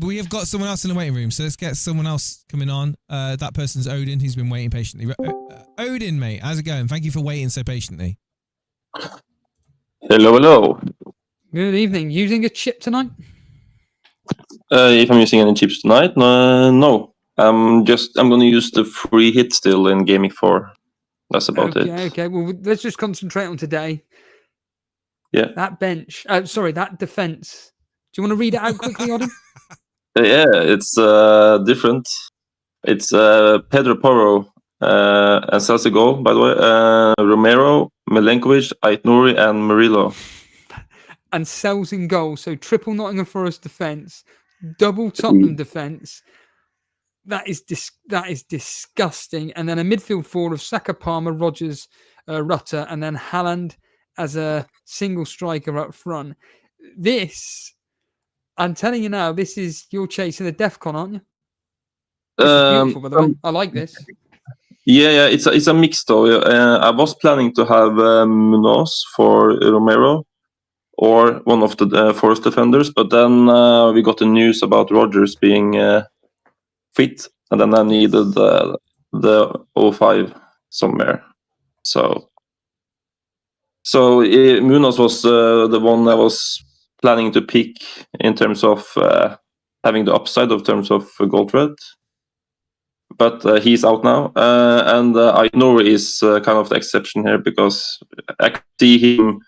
We have got someone else in the waiting room, so let's get someone else coming on. That person's Odin. He's been waiting patiently. Odin, mate, how's it going? Thank you for waiting so patiently. Hello. Good evening. Using a chip tonight? If I'm using any chips tonight, no. I'm going to use the free hit still in Gaming 4. That's about it. Okay. Well, let's just concentrate on today. Yeah. That bench. That defense. Do you want to read it out quickly, Odin? Yeah, it's different. It's Pedro Porro and Celso goal, by the way. Romero, Milenkovic, Aitnouri, and Murillo. And Cells in goal. So triple Nottingham Forest defence, double Tottenham defence. That is disgusting. And then a midfield 4 of Saka, Palmer, Rodgers, Rutter, and then Haaland as a single striker up front. This, I'm telling you now, this is you're chasing the DEFCON, aren't you? This is beautiful, by the way. I like this. Yeah, it's a mix though. I was planning to have Munoz for Romero or one of the Forest defenders, but then we got the news about Rodgers being fit, and then I needed the 05 somewhere. So Munoz was the one I was planning to pick in terms of having the upside of terms of goal threat. But he's out now, and Aitnouri is kind of the exception here because I could see him,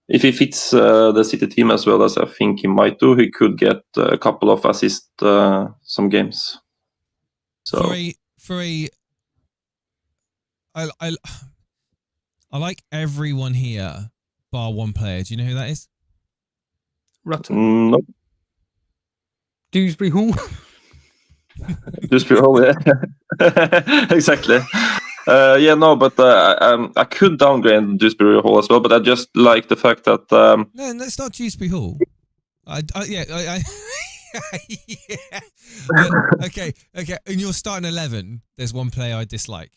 if he fits the City team as well as I think he might do, he could get a couple of assists some games. So I like everyone here bar one player. Do you know who that is? Rutter. No. Dewsbury Hall. Dewsbury Hall, yeah. Exactly. But I could downgrade Dewsbury Hall as well, but I just like the fact that... No, it's not Dewsbury Hall. Yeah. Okay. In your starting 11, there's one player I dislike.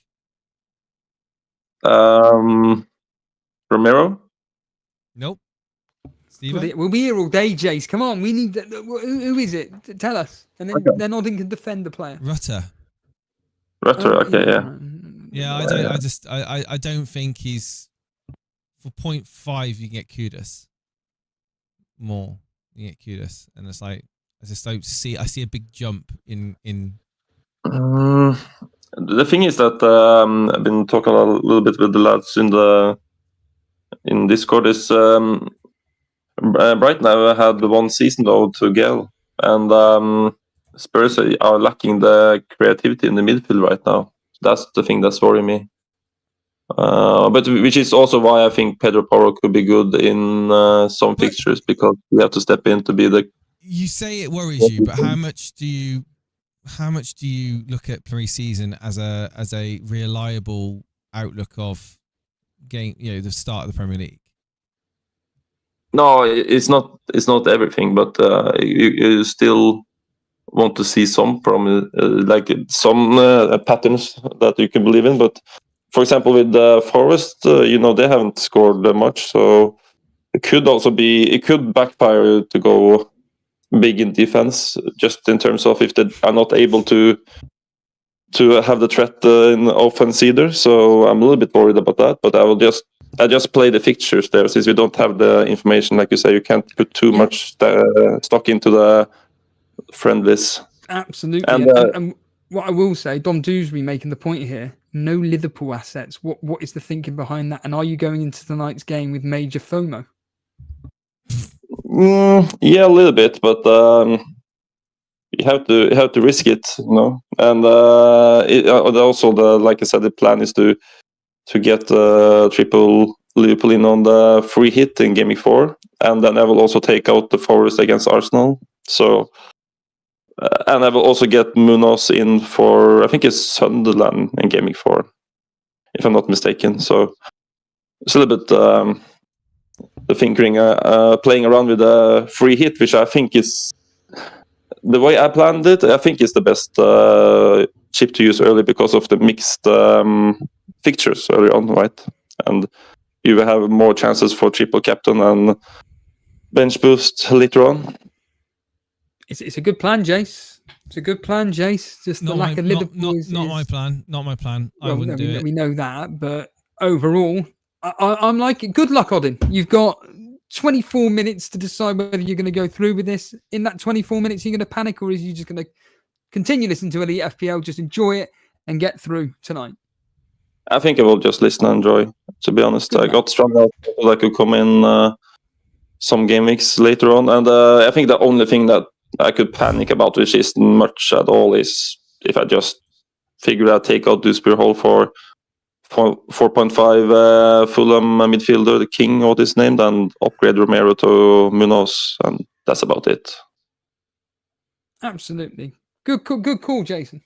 Romero? Nope. Steve? We'll be here all day, Jace. Come on, we need. Who is it? Tell us, and then Oddin can defend the player. Rutter. Okay, yeah. Yeah, I don't think he's for 0.5. You get Kudus more. You get Kudus, and it's like I just don't see. I see a big jump in. The thing is that I've been talking a little bit with the lads in Discord. Is right now I had one season though to Gale, and Spurs are lacking the creativity in the midfield right now. That's the thing that's worrying me. But which is also why I think Pedro Porro could be good in some fixtures, because we have to step in to be the. You say it worries you, but how much do you look at pre-season as a reliable outlook of game? The start of the Premier League. No, it's not everything, but you still want to see some from like some patterns that you can believe in. But for example, with Forest, they haven't scored much, so it could backfire to go big in defense, just in terms of if they are not able to have the threat in offense either. So I'm a little bit worried about that, but I just play the fixtures there, since we don't have the information. Like you say, you can't put too much stock into the friendlies. Absolutely. And what I will say, Dom Dewsbury making the point here, no Liverpool assets. What is the thinking behind that? And are you going into tonight's game with major FOMO? Yeah, a little bit, but you have to risk it, And also, like I said, the plan is to get triple Liverpool in on the free hit in Game Week 4, and then I will also take out the Forest against Arsenal. So, and I will also get Munoz in for, I think it's Sunderland in Game Week 4, if I'm not mistaken. So it's a little bit the thinking, playing around with a free hit, which I think is the way I planned it. I think is the best chip to use early, because of the mixed fixtures early on, right? And you will have more chances for triple captain and bench boost later on. It's a good plan, Jace. It's a good plan, Jace. Just the lack of Liverpool is not my plan. Not my plan. I wouldn't do it. We know that, but overall, I'm like, good luck, Oddin. You've got 24 minutes to decide whether you're going to go through with this. In that 24 minutes, are you going to panic, or is you just going to continue listening to Elite FPL, just enjoy it and get through tonight? I think I will just listen and enjoy, to be honest. Good I got strong out that could come in some game weeks later on. And I think the only thing that I could panic about, which isn't much at all, is if I just figure out, take out Dewsbury Hall for 4.5 Fulham midfielder, the King, what is named, and upgrade Romero to Munoz, and that's about it. Absolutely. Good call, Jason.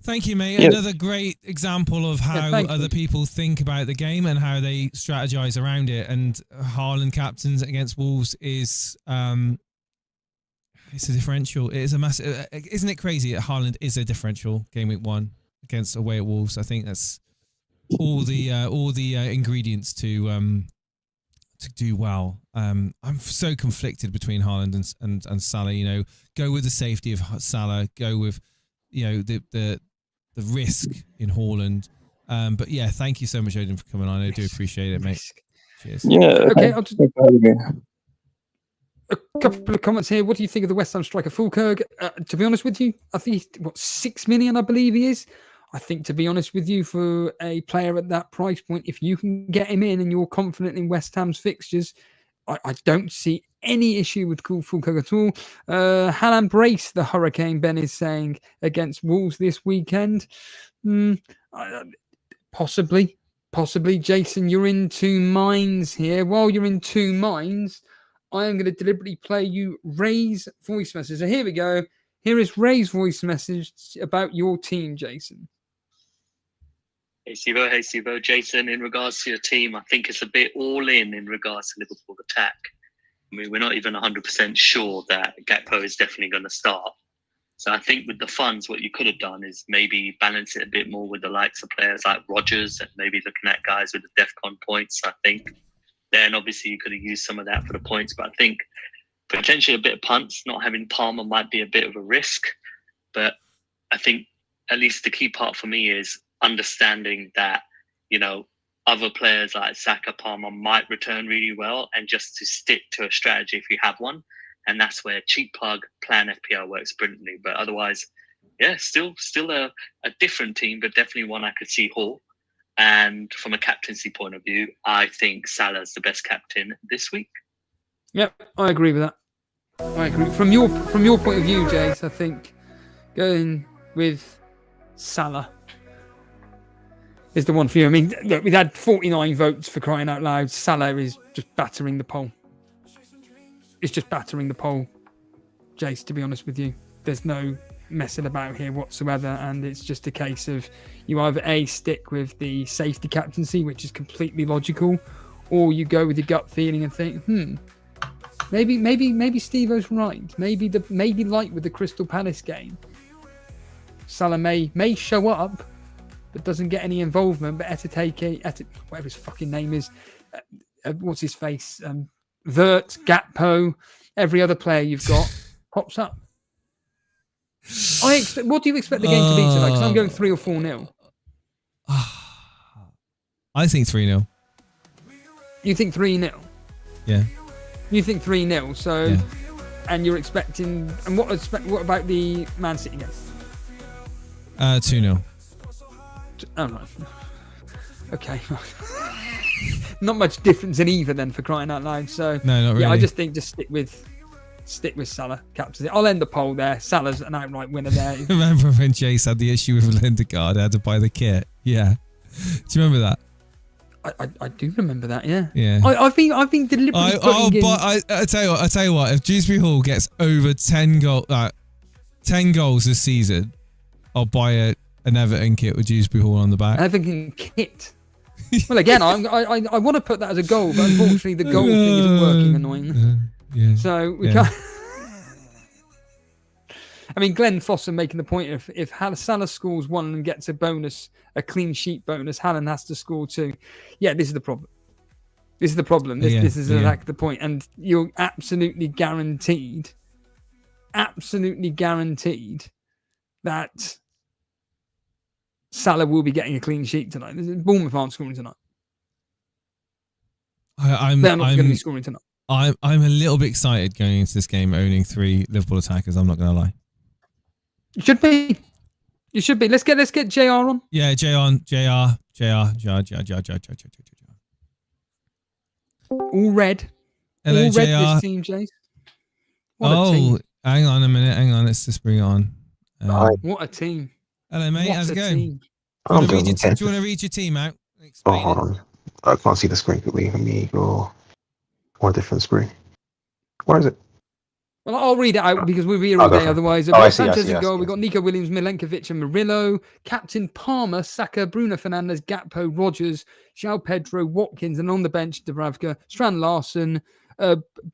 Thank you, mate. Yeah. Another great example of how other people think about the game and how they strategize around it. And Haaland captains against Wolves is it's a differential. It is a massive. Isn't it crazy that Haaland is a differential game week 1 against away at Wolves? I think that's all the ingredients to do well. I'm so conflicted between Haaland and Salah. Go with the safety of Salah. Go with the risk in Haaland. But yeah, thank you so much, Odin, for coming on. I do appreciate it, mate. Cheers. Yeah. Okay. A couple of comments here. What do you think of the West Ham striker Fulkerg? To be honest with you, I think he's 6 million, I believe he is. I think, to be honest with you, for a player at that price point, if you can get him in and you're confident in West Ham's fixtures, I don't see any issue with Fulkerg at all. Haaland brace the Hurricane, Ben is saying, against Wolves this weekend. Possibly. Jason, you're in two minds here. While you're in two minds, I am going to deliberately play you Ray's voice message. So here we go. Here is Ray's voice message about your team, Jason. Hey Sibo. Jason, in regards to your team, I think it's a bit all in regards to Liverpool attack. I mean, we're not even 100% sure that Gakpo is definitely going to start. So I think with the funds, what you could have done is maybe balance it a bit more with the likes of players like Rodgers, and maybe looking at guys with the DEFCON points. I think then obviously you could have used some of that for the points. But I think potentially a bit of punts, not having Palmer might be a bit of a risk. But I think at least the key part for me is understanding that, you know, other players like Saka, Palmer might return really well, and just to stick to a strategy if you have one. And that's where cheap plug, plan FPL works brilliantly. But otherwise, yeah, still a different team, but definitely one I could see Hall. And from a captaincy point of view, I think Salah's the best captain this week. Yep, I agree with that. I agree. From your point of view, Jace, I think going with Salah is the one for you. I mean, look, we've had 49 votes, for crying out loud. Salah is just battering the poll. It's just battering the poll, Jace, to be honest with you. There's no messing about here whatsoever, and it's just a case of you either A, stick with the safety captaincy, which is completely logical, or you go with your gut feeling and think, maybe Steve-O's right. Maybe like with the Crystal Palace game, Salah may show up, but doesn't get any involvement. But Etiteke, whatever his fucking name is, what's his face? Vert, Gakpo, every other player you've got pops up. What do you expect the game to be tonight? Because I'm going 3 or 4-0. I think 3-0. You think 3-0? Yeah. You think 3-0. So, yeah. And you're expecting. And what about the Man City game? 2-0. Oh, right. Okay. Not much difference in either then, for crying out loud. So no, not really. Yeah, I just think stick with Salah, captain. I'll end the poll there. Salah's an outright winner there. Remember when Jace had the issue with Lindegaard, had to buy the kit? Yeah. Do you remember that? I do remember that. Yeah. Yeah. I've been deliberately putting in. I tell you what. If Dewsbury Hall gets over 10 goals this season, I'll buy an Everton kit with Dewsbury Hall on the back. Everton kit. Well, again, I want to put that as a goal, but unfortunately the goal thing isn't working, annoyingly. Yeah. So we can't. I mean, Glenn Foster making the point of if Salah scores 1 and gets a clean sheet bonus, Haaland has to score 2. Yeah, this is the problem. This is the problem. This is exactly the point. And you're absolutely guaranteed that Salah will be getting a clean sheet tonight. Bournemouth aren't scoring tonight. They're not going to be scoring tonight. I'm a little bit excited going into this game owning 3 Liverpool attackers. I'm not going to lie. You should be. Let's get JR on. Yeah, JR. All red. Hello, all JR. red this team, Jace. What a team. Hang on a minute. Hang on. Let's just bring it on. What a team. Hello, mate. How's it going? Do you want to read your team out? Hold on. I can't see the screen quickly. Let me go on a different screen. Where is it? Well, I'll read it out because we'll be here all day otherwise. We've got Sanchez in goal. We've got Nico Williams, Milenkovic and Murillo. Captain Palmer, Saka, Bruno Fernandes, Gakpo, Rogers, João Pedro, Watkins, and on the bench, Dubravka, Strand Larson,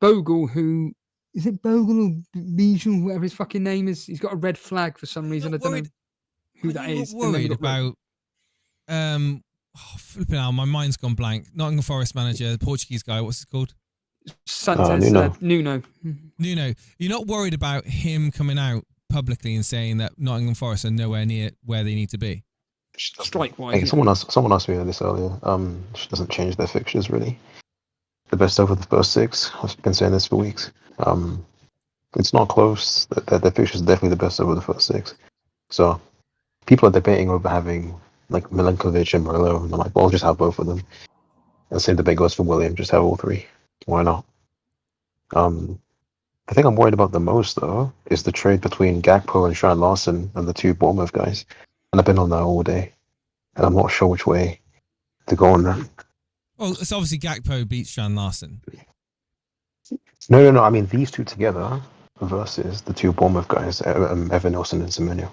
Bogle, who... Is it Bogle or Bijou, whatever his fucking name is? He's got a red flag for some reason. I don't know who that is. Worried about... flipping out, my mind's gone blank. Nottingham Forest manager, the Portuguese guy, what's it called? Sanchez, Nuno. You're not worried about him coming out publicly and saying that Nottingham Forest are nowhere near where they need to be? Strike-wise. Hey, someone asked me this earlier. It doesn't change their fixtures, really. The best over the first 6. I've been saying this for weeks. It's not close. Their fixtures are definitely the best over the first 6. So people are debating over having like Milenkovic and Murillo, and I'm like, well, I'll just have both of them. And the same debate goes for William, just have all 3. Why not? The thing I'm worried about the most, though, is the trade between Gakpo and Strand Larson and the 2 Bournemouth guys. And I've been on that all day. And I'm not sure which way to go on that. Well, it's obviously Gakpo beats Strand Larson. No. I mean, these 2 together versus the 2 Bournemouth guys, Evan Nilsson and Semenyo.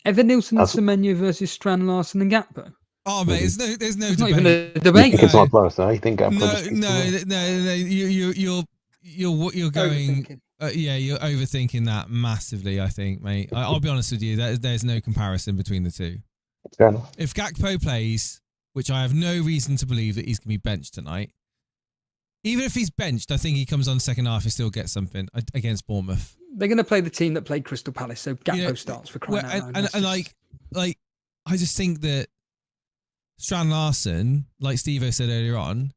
Evan Nilsson and Semenyo versus Strand Larson and Gakpo. Oh, mate, there's no debate. Not even a debate. It's not close. I think Gakpo. You're going. You're overthinking that massively. I think, mate. I'll be honest with you. There's no comparison between the 2. Fair enough. If Gakpo plays, which I have no reason to believe that he's going to be benched tonight. Even if he's benched, I think he comes on second half and still gets something against Bournemouth. They're going to play the team that played Crystal Palace, so Gakpo starts for crying out loud. And like, I just think that Strand Larsen, like Steve-O said earlier on,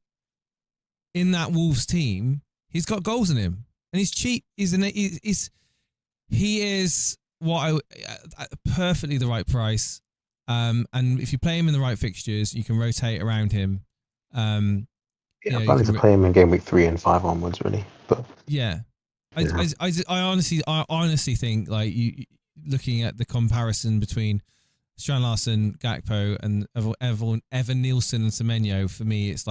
in that Wolves team, he's got goals in him, and he's cheap. He is what perfectly the right price. And if you play him in the right fixtures, you can rotate around him. I'm planning to play him in game week 3 and 5 onwards, really. But yeah. I honestly think, like, you looking at the comparison between Strand Larsen, Gakpo, and Evan Nielsen and Semenyo, for me, it's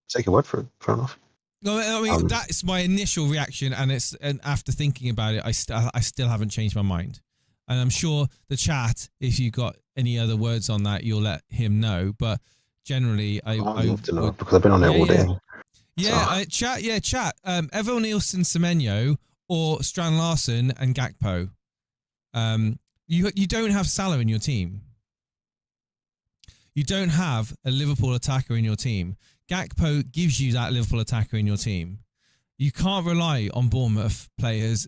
take your word for it. Fair enough. No, I mean, that's my initial reaction, and after thinking about it, I still haven't changed my mind. And I'm sure the chat, if you got any other words on that, you'll let him know. But generally, I love to know, because I've been on it all day. Yeah, chat. Evan Nielsen, Semenyo, or Strand Larsen and Gakpo. You don't have Salah in your team. You don't have a Liverpool attacker in your team. Gakpo gives you that Liverpool attacker in your team. You can't rely on Bournemouth players,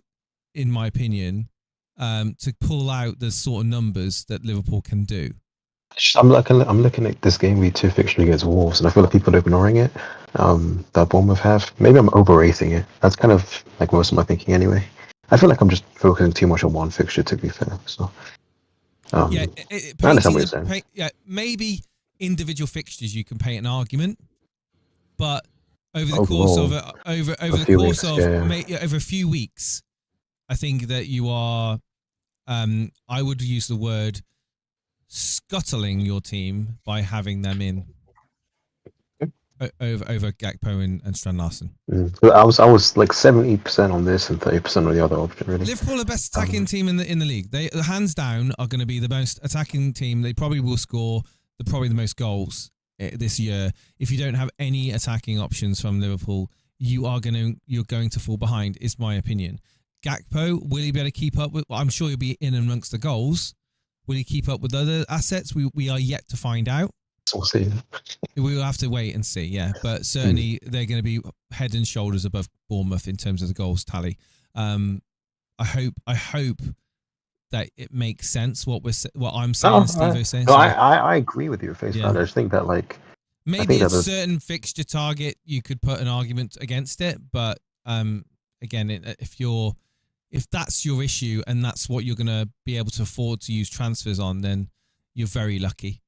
in my opinion, to pull out the sort of numbers that Liverpool can do. I'm looking at this game week 2 fixture against Wolves, and I feel like people are ignoring it. That Bournemouth have. Maybe I'm overrating it. That's kind of like most of my thinking anyway. I feel like I'm just focusing too much on one fixture, to be fair. So, I understand what you're saying. Maybe individual fixtures you can paint an argument, but over the course of over a few weeks, I think that you are. I would use the word scuttling your team by having them in over Gakpo and Strand Larsen. I was like 70% on this and 30% on the other option. Really, Liverpool are the best attacking team in the league. They hands down are going to be the most attacking team. They probably will score probably the most goals this year. If you don't have any attacking options from Liverpool, you're going to fall behind. Is my opinion. Gakpo, will he be able to keep up with? Well, I'm sure he'll be in amongst the goals. Will he keep up with other assets? We are yet to find out. We'll see. We will have to wait and see, yeah. But certainly they're going to be head and shoulders above Bournemouth in terms of the goals tally. I hope that it makes sense what I'm saying. Steve is saying. No, I agree with you, face value. I just think that maybe a certain fixture target you could put an argument against it, but again, if that's your issue and that's what you're going to be able to afford to use transfers on, then you're very lucky.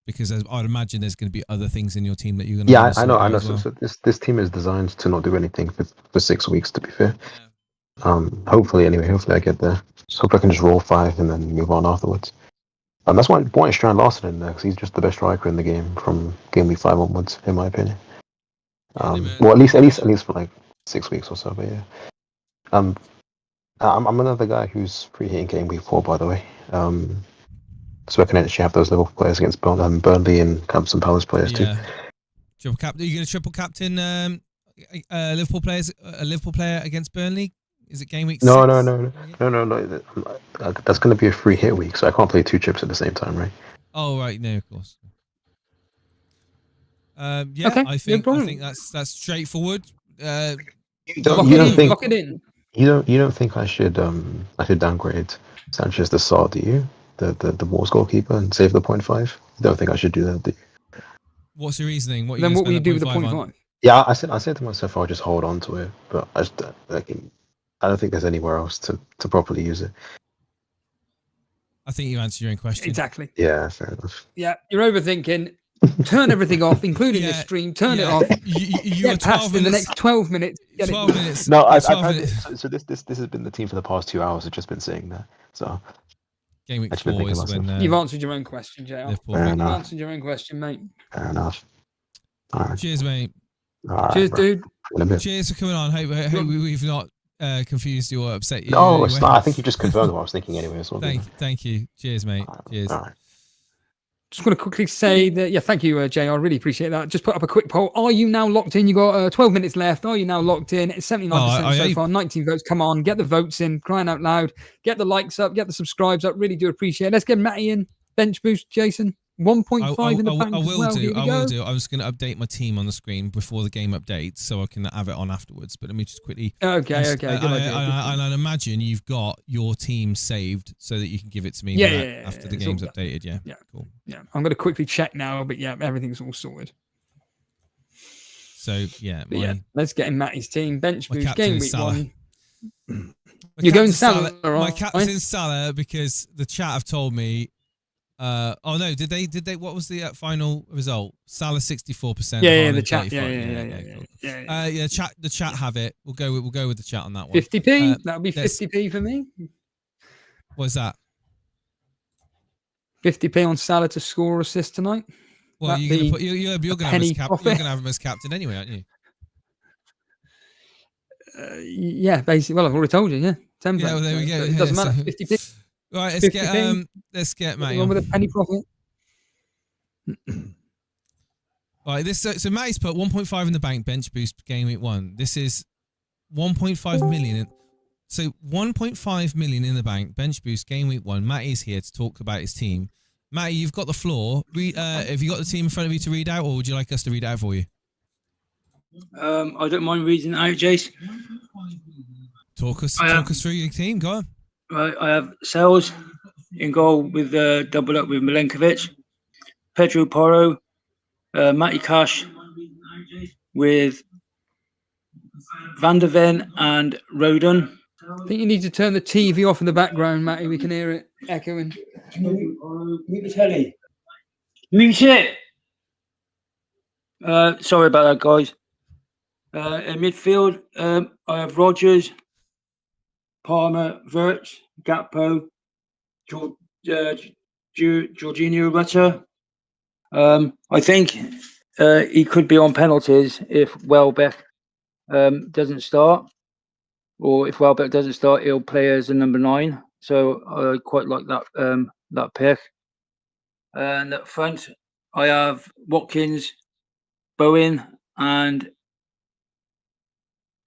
Because I'd imagine there's going to be other things in your team that you're going to. Yeah, I know. Well. So this team is designed to not do anything for 6 weeks. To be fair, hopefully I get there. So hope I can just roll 5 and then move on afterwards. That's why I wanted Strand Larsen in there, because he's just the best striker in the game from game week 5 onwards, in my opinion. Well, at least for like 6 weeks or so. But yeah, I'm another guy who's free hitting game week 4, by the way. So I can actually have those Liverpool players against Burnley and some Palace players too. Triple captain. Are you going to triple captain Liverpool players? A Liverpool player against Burnley? Is it game week 6? No. That's going to be a free hit week, so I can't play 2 chips at the same time, right? Oh right, no, of course. Okay, I think that's straightforward. Lock it in. You don't think I should downgrade Sanchez to Sarr, do you? The Wolves goalkeeper and save the 0.5? You don't think I should do that, do you? What's your reasoning? What will you do with the 0.5? Yeah, I said to myself I'll just hold on to it, but I don't think there's anywhere else to properly use it. I think you answered your own question. Exactly. Yeah, fair enough. Yeah, you're overthinking. Turn everything off, including the stream. Turn it off. Get past in the next 12 minutes. 12 minutes. No, so this has been the team for the past 2 hours. I've just been saying that. So game week 4 is when you've answered your own question, JR. You've answered your own question, mate. Fair enough. All right. Cheers, mate. Right, cheers, dude. Cheers for coming on. Hope we've not confused you or upset you. No, it's not. I think you just confirmed what I was thinking anyway. So thank you. Cheers, mate. Cheers. All right. Just want to quickly say that, thank you, JR. I really appreciate that. Just put up a quick poll. Are you now locked in? You got 12 minutes left. Are you now locked in? It's 79% so far. 19 votes. Come on, get the votes in. Crying out loud. Get the likes up. Get the subscribes up. Really do appreciate it. Let's get Matty in. bench boost, Jason? 1.5 in the bank I as will well. do. Here we I go. will do. I was going to update my team on the screen before the game updates, so I can have it on afterwards. But let me just quickly. Okay. Good idea. And I'd imagine you've got your team saved so that you can give it to me after the game's updated. Yeah. Cool. Yeah. I'm going to quickly check now, but yeah, everything's all sorted. So let's get in Matty's team. Bench boost, game week Salah. 1. You're going Salah. My captain's in Salah because the chat have told me. Did they? What was the final result? Salah 64%. Yeah, the chat. The chat have it. We'll go with the chat on that one. 50p. That'll be 50p for me. What's that? 50p on Salah to score or assist tonight. Well, you're going to have him as captain anyway, aren't you? Yeah, basically. Well, I've already told you. Yeah, 10. Yeah, well, there we go. It doesn't matter. 50p. Right, let's get Matty on with a penny profit. Right, so Matty's put 1.5 in the bank bench boost game week 1. This is 1.5 million. So 1.5 million in the bank bench boost game week 1. Matty's here to talk about his team. Matty, you've got the floor. Have you got the team in front of you to read out, or would you like us to read out for you? I don't mind reading it out, Jace. Talk us through your team. Go on. Right, I have Sales in goal with double up with Milenkovic, Pedro Porro, Matty Cash with Van der Ven and Rodon. I think you need to turn the TV off in the background, Matty. We can hear it echoing. Mute the telly. Mute it. Sorry about that, guys. In midfield, I have Rogers, Palmer, Wirtz, Gakpo, Jorginho Rutter. I think he could be on penalties if Welbeck doesn't start, or if Welbeck doesn't start, he'll play as a number 9. So I quite like that pick. And up front, I have Watkins, Bowen, and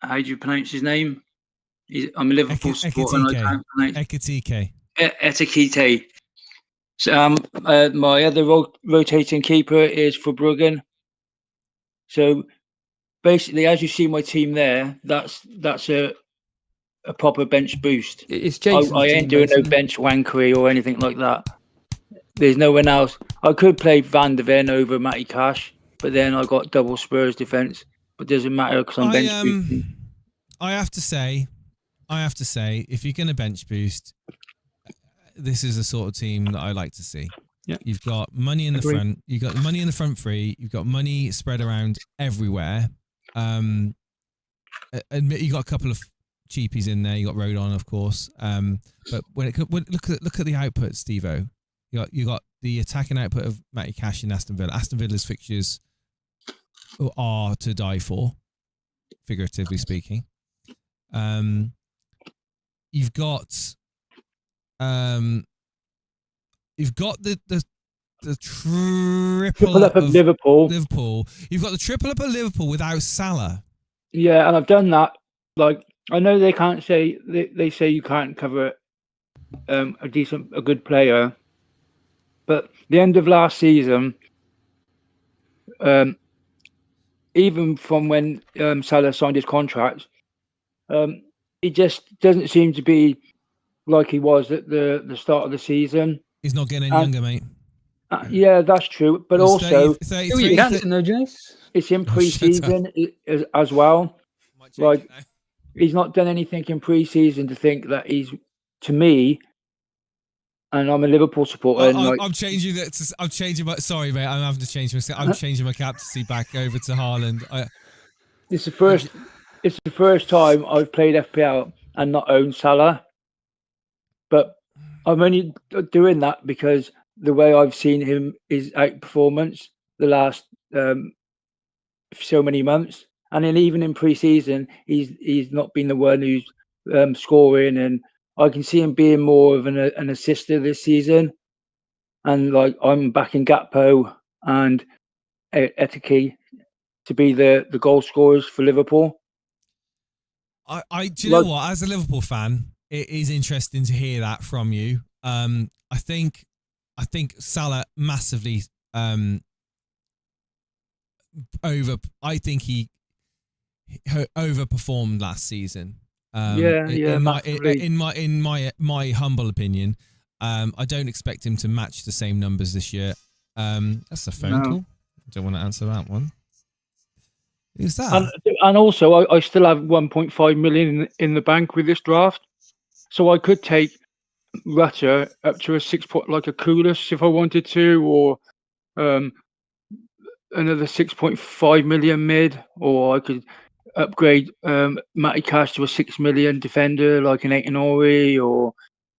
how do you pronounce his name? I'm a Liverpool supporter and I can't pronounce Etikite. So my other rotating keeper is Verbruggen. So basically, as you see my team there, that's a proper bench boost. It's Jason's I ain't team, doing no bench wankery or anything like that. There's no one else. I could play Van der Ven over Matty Cash, but then I got double Spurs defense. But it doesn't matter because I'm bench boosting. I have to say, if you're going to bench boost, this is the sort of team that I like to see. Yeah. You've got money in the front. You've got money in the front three. You've got money spread around everywhere. Admit you got a couple of cheapies in there. You got Rodon, of course. But look at the output, Steve-O. You got the attacking output of Matty Cash in Aston Villa. Aston Villa's fixtures are to die for, figuratively speaking. You've got the triple up of Liverpool. You've got the triple up of Liverpool without Salah. Yeah, and I've done that. Like, I know they can't say they say you can't cover a good player, but the end of last season, even from when Salah signed his contract, he just doesn't seem to be like he was at the start of the season. He's not getting any younger, mate. Yeah, that's true. But also, 33, it's in pre-season as well. Like, he's not done anything in pre-season to think that he's, to me, and I'm a Liverpool supporter. I'm changing that. I'm changing my. Sorry, mate. I'm having to change my. I'm changing my captaincy back over to Haaland. It's the first time I've played FPL and not owned Salah, but I'm only doing that because the way I've seen his outperformance the last so many months, and then even in pre-season, he's not been the one who's scoring, and I can see him being more of an assister this season. And like, I'm backing Gakpo and Etiki to be the goal scorers for Liverpool. Do you know what? As a Liverpool fan, it is interesting to hear that from you. I think I think Salah massively I think he overperformed last season. Massively. In my humble opinion, I don't expect him to match the same numbers this year. That's a phone call. I don't want to answer that one. Who's that? And also, I still have 1.5 million in the bank with this draft, so I could take Rutter up to a 6 point, like a Koulibaly if I wanted to, or another 6.5 million mid, or I could upgrade Matty Cash to a 6 million defender like an Aitonori, or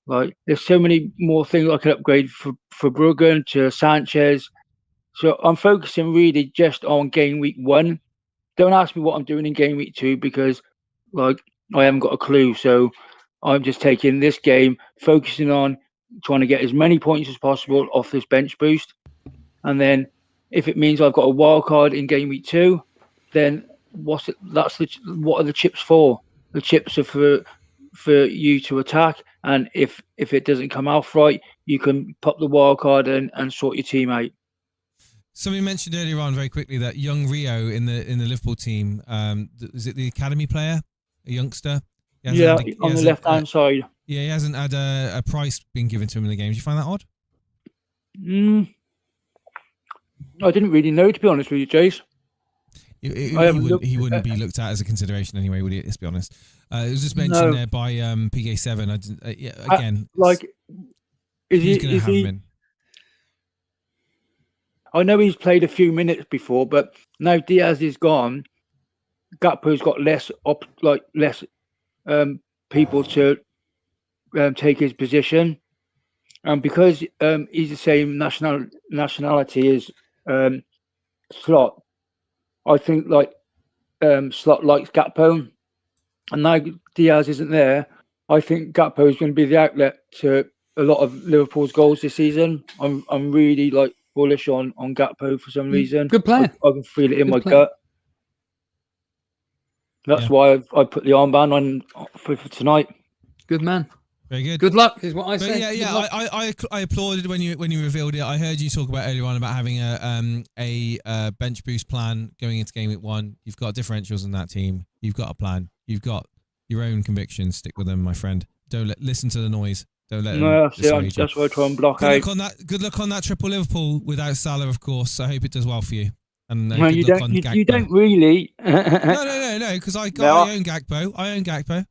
like there's so many more things I could upgrade for Bruggen to Sanchez. So I'm focusing really just on game week 1. Don't ask me what I'm doing in game week 2 because like I haven't got a clue. So I'm just taking this game, focusing on trying to get as many points as possible off this bench boost. And then if it means I've got a wild card in game week 2, then what are the chips for? The chips are for you to attack. And if it doesn't come out right, you can pop the wild card and sort your team out. Somebody mentioned earlier on very quickly that young Rio in the Liverpool team, is it the academy player, a youngster? On the left-hand side. Yeah, he hasn't had a price being given to him in the game. Do you find that odd? I didn't really know, to be honest with you, Jace. He wouldn't be looked at as a consideration anyway, would he? Let's be honest. It was just mentioned there by PK7. I didn't, again, is going to have him in? I know he's played a few minutes before, but now Diaz is gone. Gakpo's got less people to take his position, and because he's the same nationality as Slot, I think Slot likes Gakpo, and now Diaz isn't there. I think Gakpo is going to be the outlet to a lot of Liverpool's goals this season. I'm really bullish on Gakpo for some reason. Good player. I can feel it in my gut. That's why I put the armband on for tonight. Good man. Very good. Good luck is what I say. I applauded when you revealed it. I heard you talk about earlier on about having a bench boost plan going into game week 1. You've got differentials in that team. You've got a plan. You've got your own convictions. Stick with them, my friend. Don't listen to the noise. Don't let them dissuade you. That's why I try and block out. Good luck on that triple Liverpool without Salah, of course. I hope it does well for you. And you don't really. No, because I own Gakpo. I own Gakpo.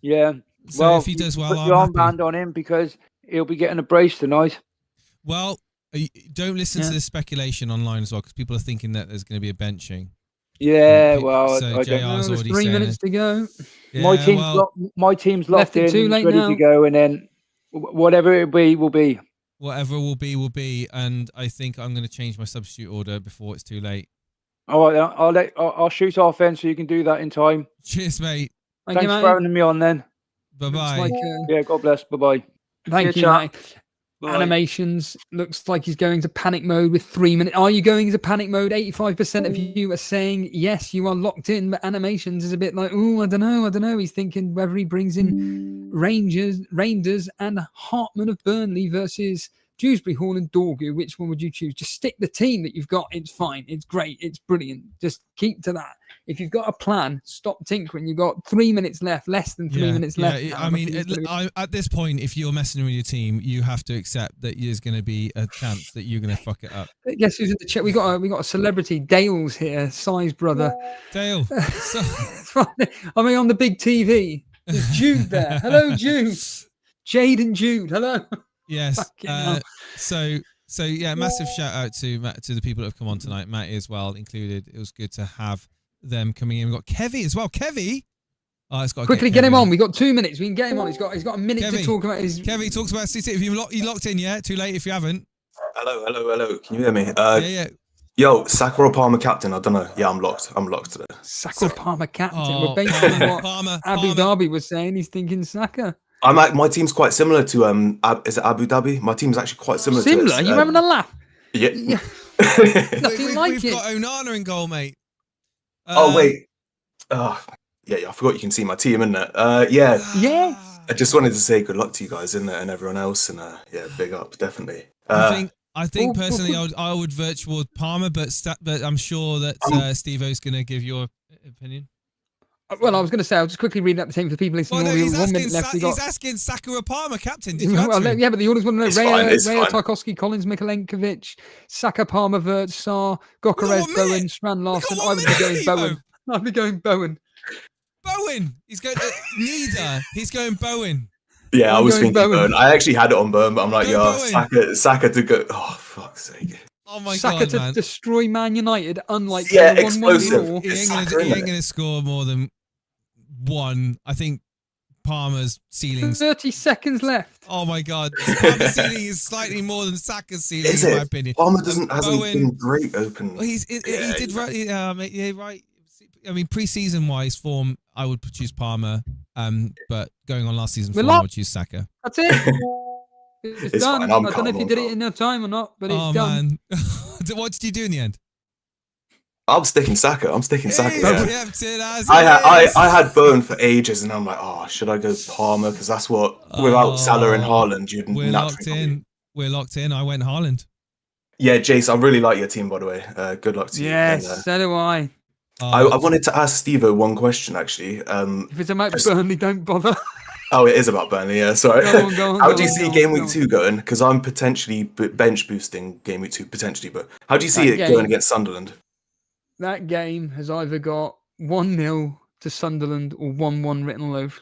Yeah. So if he does well, put your armband on him because he'll be getting a brace tonight. Well, don't listen to the speculation online as well because people are thinking that there's going to be a benching. Yeah, so JR's already 3 minutes to go. Yeah, my team's locked in, too late ready now. to go, and then whatever it will be. Whatever will be, and I think I'm going to change my substitute order before it's too late. All right, I'll shoot off then, so you can do that in time. Cheers, mate. Thanks for having me on then. Bye-bye. Yeah, God bless. Bye-bye. Thank you, mate. Animations looks like he's going to panic mode with 3 minutes. Are you going into panic mode? 85% of you are saying yes, you are locked in, but animations is a bit like, I don't know. He's thinking whether he brings in Rangers and Hartman of Burnley versus Dewsbury Hall and Dorgu. Which one would you choose? Just stick the team that you've got. It's fine. It's great. It's brilliant. Just keep to that. If you've got a plan, stop tinkering. You've got 3 minutes left, less than 3 minutes left. I mean, at this point, if you're messing with your team, you have to accept that there's going to be a chance that you're going to fuck it up. Guess who's in the chat? We got a celebrity. Dale's here, Si's brother. Dale. I mean, on the big TV. There's Jude there. Hello, Jude. Jade and Jude. Hello. Yes. So yeah, massive shout out to the people that have come on tonight. Matt as well included. It was good to have them coming in. We've got Kevy as well. Kevy. Oh, it's got quickly get him on. We got 2 minutes. We can get him on. He's got a minute Kevy, to talk about his. Kevy talks about CC. If you locked in, yeah. Too late if you haven't. Hello. Can you hear me? Yeah. Yo, Saka or Palmer captain? I don't know. Yeah, I'm locked today. Saka Palmer captain. We're based on what Abu Dhabi was saying. He's thinking Saka. My team's quite similar to is it Abu Dhabi? My team's actually quite similar. Similar? You having a laugh? Yeah. Nothing like we've it. got Onana in goal, mate. Wait. Yeah. I forgot you can see my team, innit? Yes. I just wanted to say good luck to you guys and everyone else, and big up, definitely. I think personally, I would vert toward Palmer, but I'm sure that Steve-O's going to give your opinion. Well, I was going to say, I'll just quickly read out the team for the people listening. Well, no, he's 1 minute left. He's asking Saka or Palmer, captain. Did you answer him? Yeah, but the audience want to know. It's fine, it's Raya, fine. Tarkowski, Collins, Mikalenkovic, Saka, Palmer, Vert, Sarr, Gokares, Bowen, Strand, Larson. I would be going Bowen. I'd be going Bowen. Bowen. He's going neither. He's going Bowen. Yeah, I was thinking Bowen. Bowen. I actually had it on Bowen, but I'm like, Go Saka to go. Oh, fuck's sake. Oh my Saka God, to man. destroy Man United, unlike Yeah, the 1-1 explosive. before. He ain't going to score more than one. I think Palmer's ceiling's 30 seconds left. Oh my God. Palmer's ceiling is slightly more than Saka's ceiling, Is in it? my opinion. Palmer hasn't Bowen, been great open. Well, he did right. Yeah, right. I mean, pre-season wise form, I would choose Palmer. But going on last season form, I would choose Saka. That's it. It's done. Fine, I I'm don't know if calm, you did it in no time or not, but it's done. Man. What did you do in the end? I'm sticking Saka. Yeah. I had Bowen for ages, and I'm like, oh, should I go Palmer? Because that's what, without Salah and Haaland, you'd We're naturally locked in. We're locked in. I went Haaland. Yeah, Jace, I really like your team, by the way. Good luck to you. Yes, And, so do I. I wanted to ask Steve-O one question, actually. If it's about Burnley, don't bother. Oh, it is about Burnley, yeah, sorry. Go on, How do you see Game Week 2 going? Because I'm potentially bench boosting Game Week 2, potentially, but how do you see it going against Sunderland? That game has either got 1-0 to Sunderland or 1-1 written all over.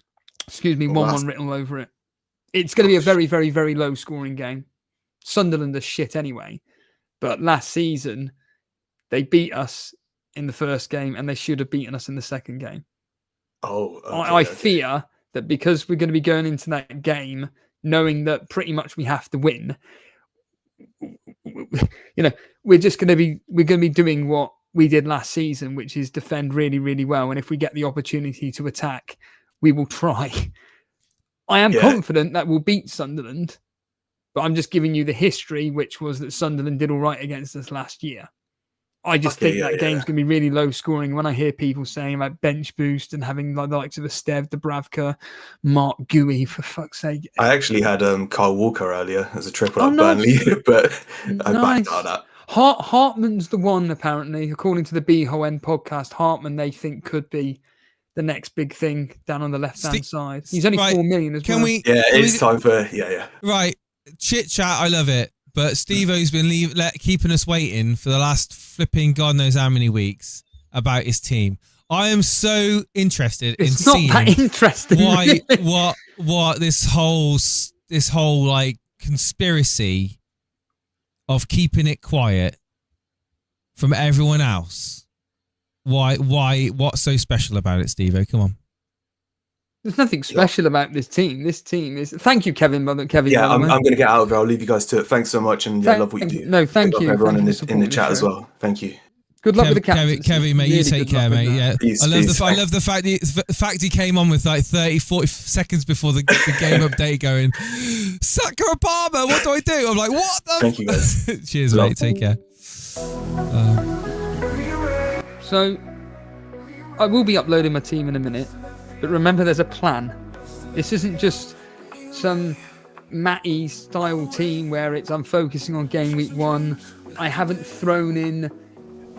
Excuse me, 1-1 written all over it. It's going to be a very, very, very low scoring game. Sunderland are shit anyway, but last season they beat us in the first game and they should have beaten us in the second game. Oh, okay, I fear that because we're going to be going into that game knowing that pretty much we have to win, we're going to be doing what we did last season, which is defend really, really well. And if we get the opportunity to attack, we will try. I am confident that we'll beat Sunderland, but I'm just giving you the history, which was that Sunderland did all right against us last year. I just think that game's going to be really low scoring. When I hear people saying about bench boost and having the likes of Estev, Dubravka, Mark Gooey, for fuck's sake. I actually had Kyle Walker earlier as a triple at Burnley, but I backed out of that. Hartman's the one, apparently, according to the BHON podcast. Hartman, they think, could be the next big thing down on the left-hand side. He's only 4 million as well. It's time for, Right, chit chat, I love it. But Steve-O's been keeping us waiting for the last flipping God knows how many weeks about his team. I am so interested in seeing what this whole like conspiracy of keeping it quiet from everyone else. What's so special about it, Steve-O? Come on. There's nothing special about this team. This team is. Thank you, Kevin. Yeah, I'm going to get out of here. I'll leave you guys to it. Thanks so much, and love what you do. No, thank you, everyone in the chat as well. Thank you. Good luck with the captain. Kevin, mate, you take care, mate. Yeah, peace, I love the fact he came on with like 30-40 seconds before the game update, going, Saka or Palmer, what do I do? I'm like, what the? Thank you, guys. Cheers, mate. Take care. So, I will be uploading my team in a minute. But remember, there's a plan. This isn't just some Matty style team where I'm focusing on game week 1. I haven't thrown in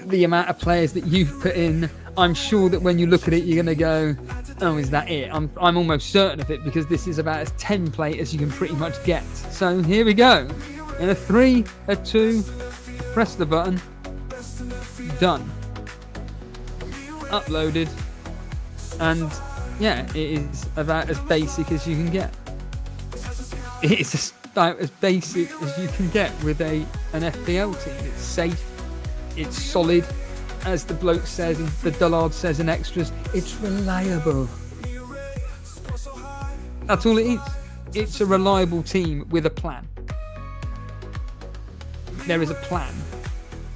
the amount of players that you've put in. I'm sure that when you look at it, you're going to go, oh, is that it? I'm almost certain of it, because this is about as template as you can pretty much get. So here we go. In a 3, a 2, press the button. Done. Uploaded. And yeah, it is about as basic as you can get. It's about as basic as you can get with an FPL team. It's safe, it's solid, as the bloke says, the dullard says in extras, it's reliable. That's all it is. It's a reliable team with a plan. There is a plan.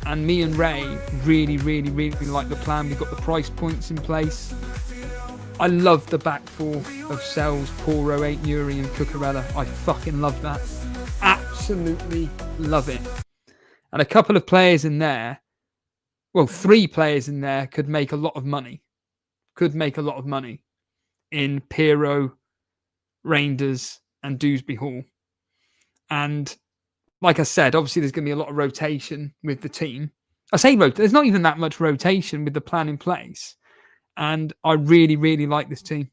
And me and Ray really, really, really like the plan. We've got the price points in place. I love the back four of Sells, Poro, 8 Nuri and Cucurella. I fucking love that. Absolutely love it. And a couple of players in there, well, 3 players in there could make a lot of money. In Piro, Reinders and Dewsbury Hall. And like I said, obviously there's going to be a lot of rotation with the team. I say there's not even that much rotation with the plan in place. And I really, really like this team.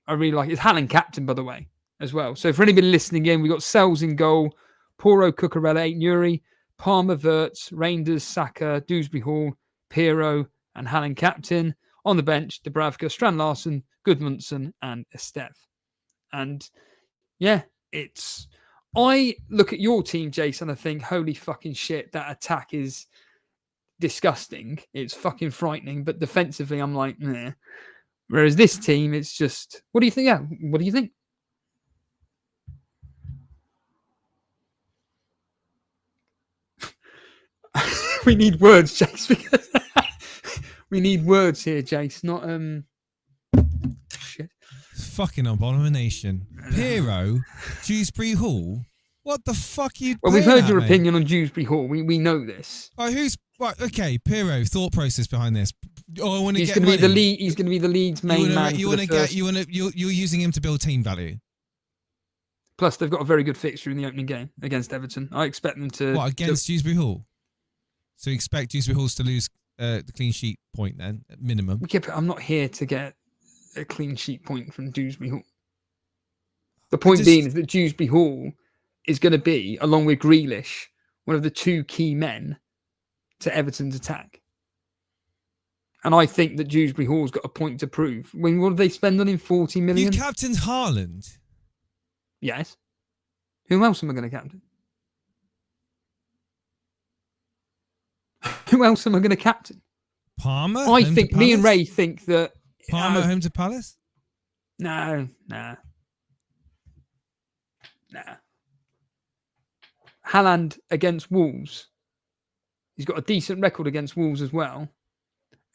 I really like it. It's Halland captain, by the way, as well. So for anybody listening in, we've got Sells in goal, Poro, Cucurella, 8 Nuri, Palmer, Verts, Reinders, Saka, Dewsbury Hall, Piero, and Halland captain. On the bench, Dubravka, Strand Larsen, Gudmundsson, and Estef. And yeah, I look at your team, Jason, I think, holy fucking shit, that attack is disgusting. It's fucking frightening. But defensively, I'm like, nah. Whereas this team, it's just, what do you think? Yeah, what do you think? We need words, Jace, because we need words here, Jace, not shit. Fucking abomination. Piero, Dewsbury Hall. What the fuck are you? Well, we've heard your mate? opinion on Dewsbury Hall. We know this. Oh, okay? Piero, thought process behind this. Oh, I want to He's get. Going to be the lead. He's going to be the Leeds main man. You're using him to build team value. Plus, they've got a very good fixture in the opening game against Everton. I expect them to. What, against Dewsbury Hall? So you expect Dewsbury Halls to lose the clean sheet point then, at minimum? Yeah, but I'm not here to get a clean sheet point from Dewsbury Hall. The point being is that Dewsbury Hall is going to be, along with Grealish, one of the two key men to Everton's attack. And I think that Dewsbury Hall's got a point to prove. What did they spend on him? 40 million? You captained Haaland? Yes. Who else am I going to captain? Who else am I going to captain? Palmer? I think, me and Ray think that... Palmer home to Palace? No. Haaland against Wolves. He's got a decent record against Wolves as well.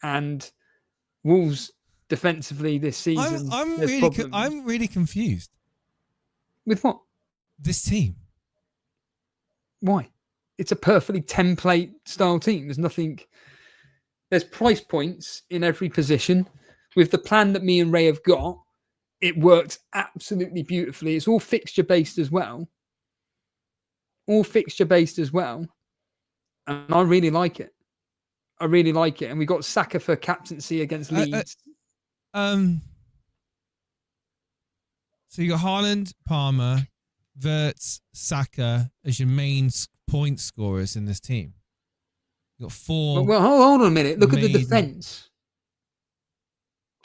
And Wolves defensively this season. I'm really confused. With what? This team. Why? It's a perfectly template style team. There's nothing. There's price points in every position. With the plan that me and Ray have got, it works absolutely beautifully. It's all fixture based as well. And I really like it. And we got Saka for captaincy against Leeds. So you got Haaland, Palmer, Verts, Saka as your main point scorers in this team. You got 4. Well, hold on a minute. Look at the defense.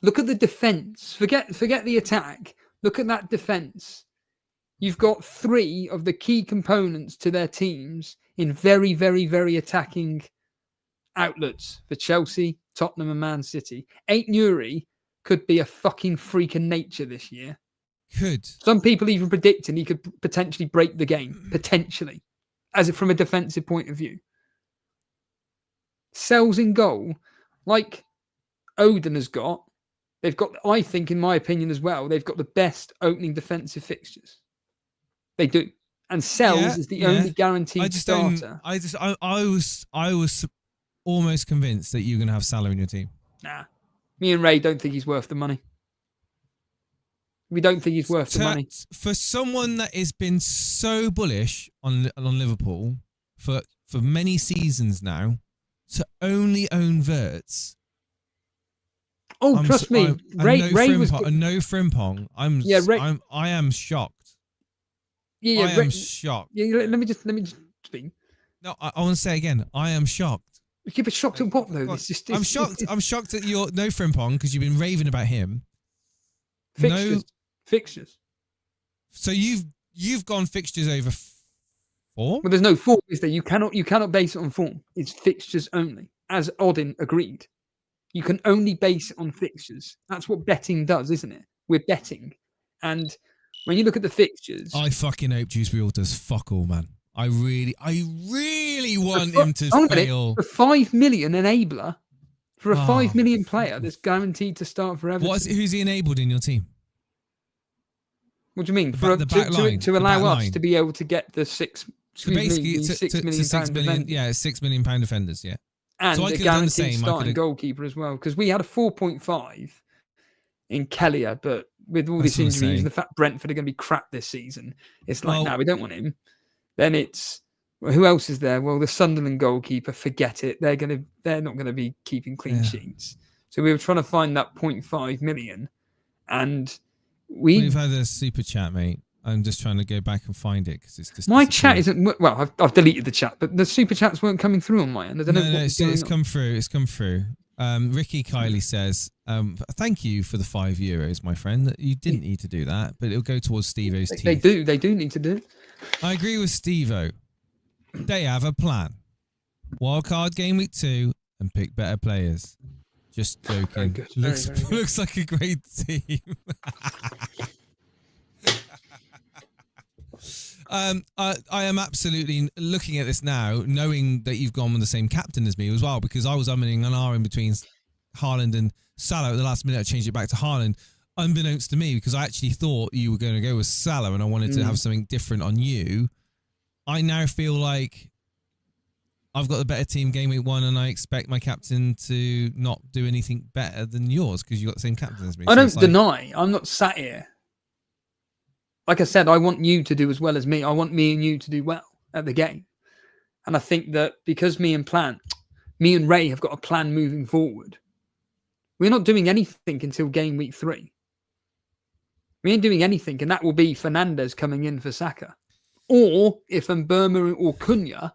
Forget the attack. Look at that defense. You've got 3 of the key components to their teams in very, very, very attacking outlets for Chelsea, Tottenham, and Man City. 8 Nuri could be a fucking freak of nature this year. Could. Some people even predicting he could potentially break the game. Potentially. As from a defensive point of view. Sells in goal, like Odin has got. They've got, I think, in my opinion as well, they've got the best opening defensive fixtures. They do. And Sells is the only guaranteed starter. I was almost convinced that you're going to have Salah in your team. Nah. Me and Ray don't think he's worth the money. We don't think he's worth the money. For someone that has been so bullish on Liverpool for many seasons now, to only own Verts. Oh, trust me. Ray was... No Frimpong. I am shocked. Yeah, I am shocked. Yeah, let me just speak. No, I want to say again. I am shocked. Yeah, but shocked at what though? I'm shocked. I'm shocked at your no Frimpong because you've been raving about him. Fixtures. So you've gone fixtures over form? Well, there's no form, is there? You cannot base it on form. It's fixtures only, as Odin agreed. You can only base it on fixtures. That's what betting does, isn't it? We're betting, and when you look at the fixtures, I fucking hope Dewsbury Hall does fuck all, man. I really want him to fail. For 5 million enabler, for a 5 million player that's guaranteed to start for Everton. Who's he enabled in your team? What do you mean? To allow us to be able to get the 6 million yeah, £6 million defenders, yeah. And so a guaranteed starting goalkeeper as well. Because we had a 4.5 in Kellier, but with all these injuries and the fact Brentford are going to be crap this season, it's like, no, we don't want him. Then it's Well, who else is there? Well, the Sunderland goalkeeper, forget it. They're not gonna be keeping clean sheets. So we were trying to find that 0.5 million, and We've had a super chat, mate. I'm just trying to go back and find it because it's just my chat isn't well. I've deleted the chat, but the super chats weren't coming through on my end. I don't know it's come through. It's come through. Ricky Kiley says, "Thank you for the €5, my friend. You didn't need to do that, but it'll go towards Steve-O's teeth." They do need to do it. I agree with Steve-O. They have a plan. Wildcard game week 2 and pick better players. Just joking. Good. Looks like a great team. I am absolutely looking at this now, knowing that you've gone with the same captain as me as well, because I was umming and ahhing between Haaland and Salah. At the last minute, I changed it back to Haaland, unbeknownst to me, because I actually thought you were going to go with Salah, and I wanted to have something different on you. I now feel like I've got the better team game week 1, and I expect my captain to not do anything better than yours because you got the same captain as me. I don't deny. I'm not sat here. Like I said, I want you to do as well as me. I want me and you to do well at the game. And I think that because me and Ray have got a plan moving forward, we're not doing anything until game week 3. We ain't doing anything, and that will be Fernandes coming in for Saka. Or if Mbeumo or Cunha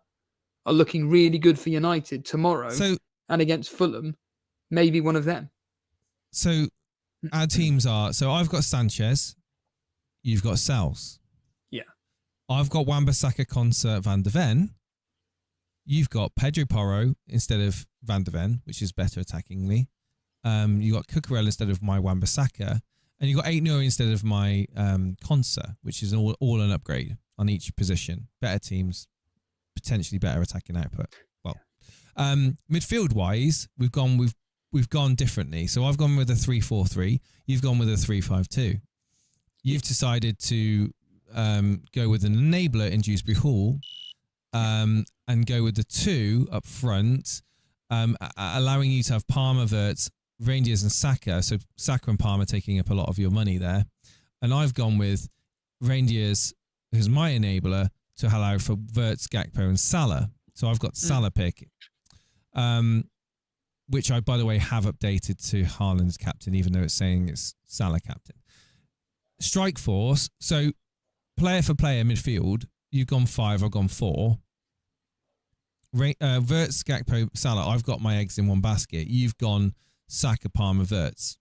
are looking really good for United tomorrow and against Fulham, maybe one of them. So our teams are... So I've got Sanchez... You've got Sels. Yeah. I've got Wan-Bissaka, Konsa, Van de Ven. You've got Pedro Porro instead of Van de Ven, which is better attackingly. You got Cucurella instead of my Wan-Bissaka. And you got 8-0 instead of my Konsa, which is all an upgrade on each position. Better teams, potentially better attacking output. Well, midfield-wise, we've gone differently. So I've gone with a 3-4-3. You've gone with a 3-5-2. You've decided to go with an enabler in Dewsbury Hall and go with the 2 up front, allowing you to have Palmer, Wirtz, Rangers and Saka. So Saka and Palmer taking up a lot of your money there. And I've gone with Rangers, who's my enabler, to allow for Wirtz, Gakpo and Salah. So I've got Salah pick, which I, by the way, have updated to Haaland's captain, even though it's saying it's Salah captain. Strike force, so player for player midfield, you've gone 5, I've gone 4. Wirtz, Gakpo, Salah, I've got my eggs in one basket. You've gone Saka, Palmer, Wirtz,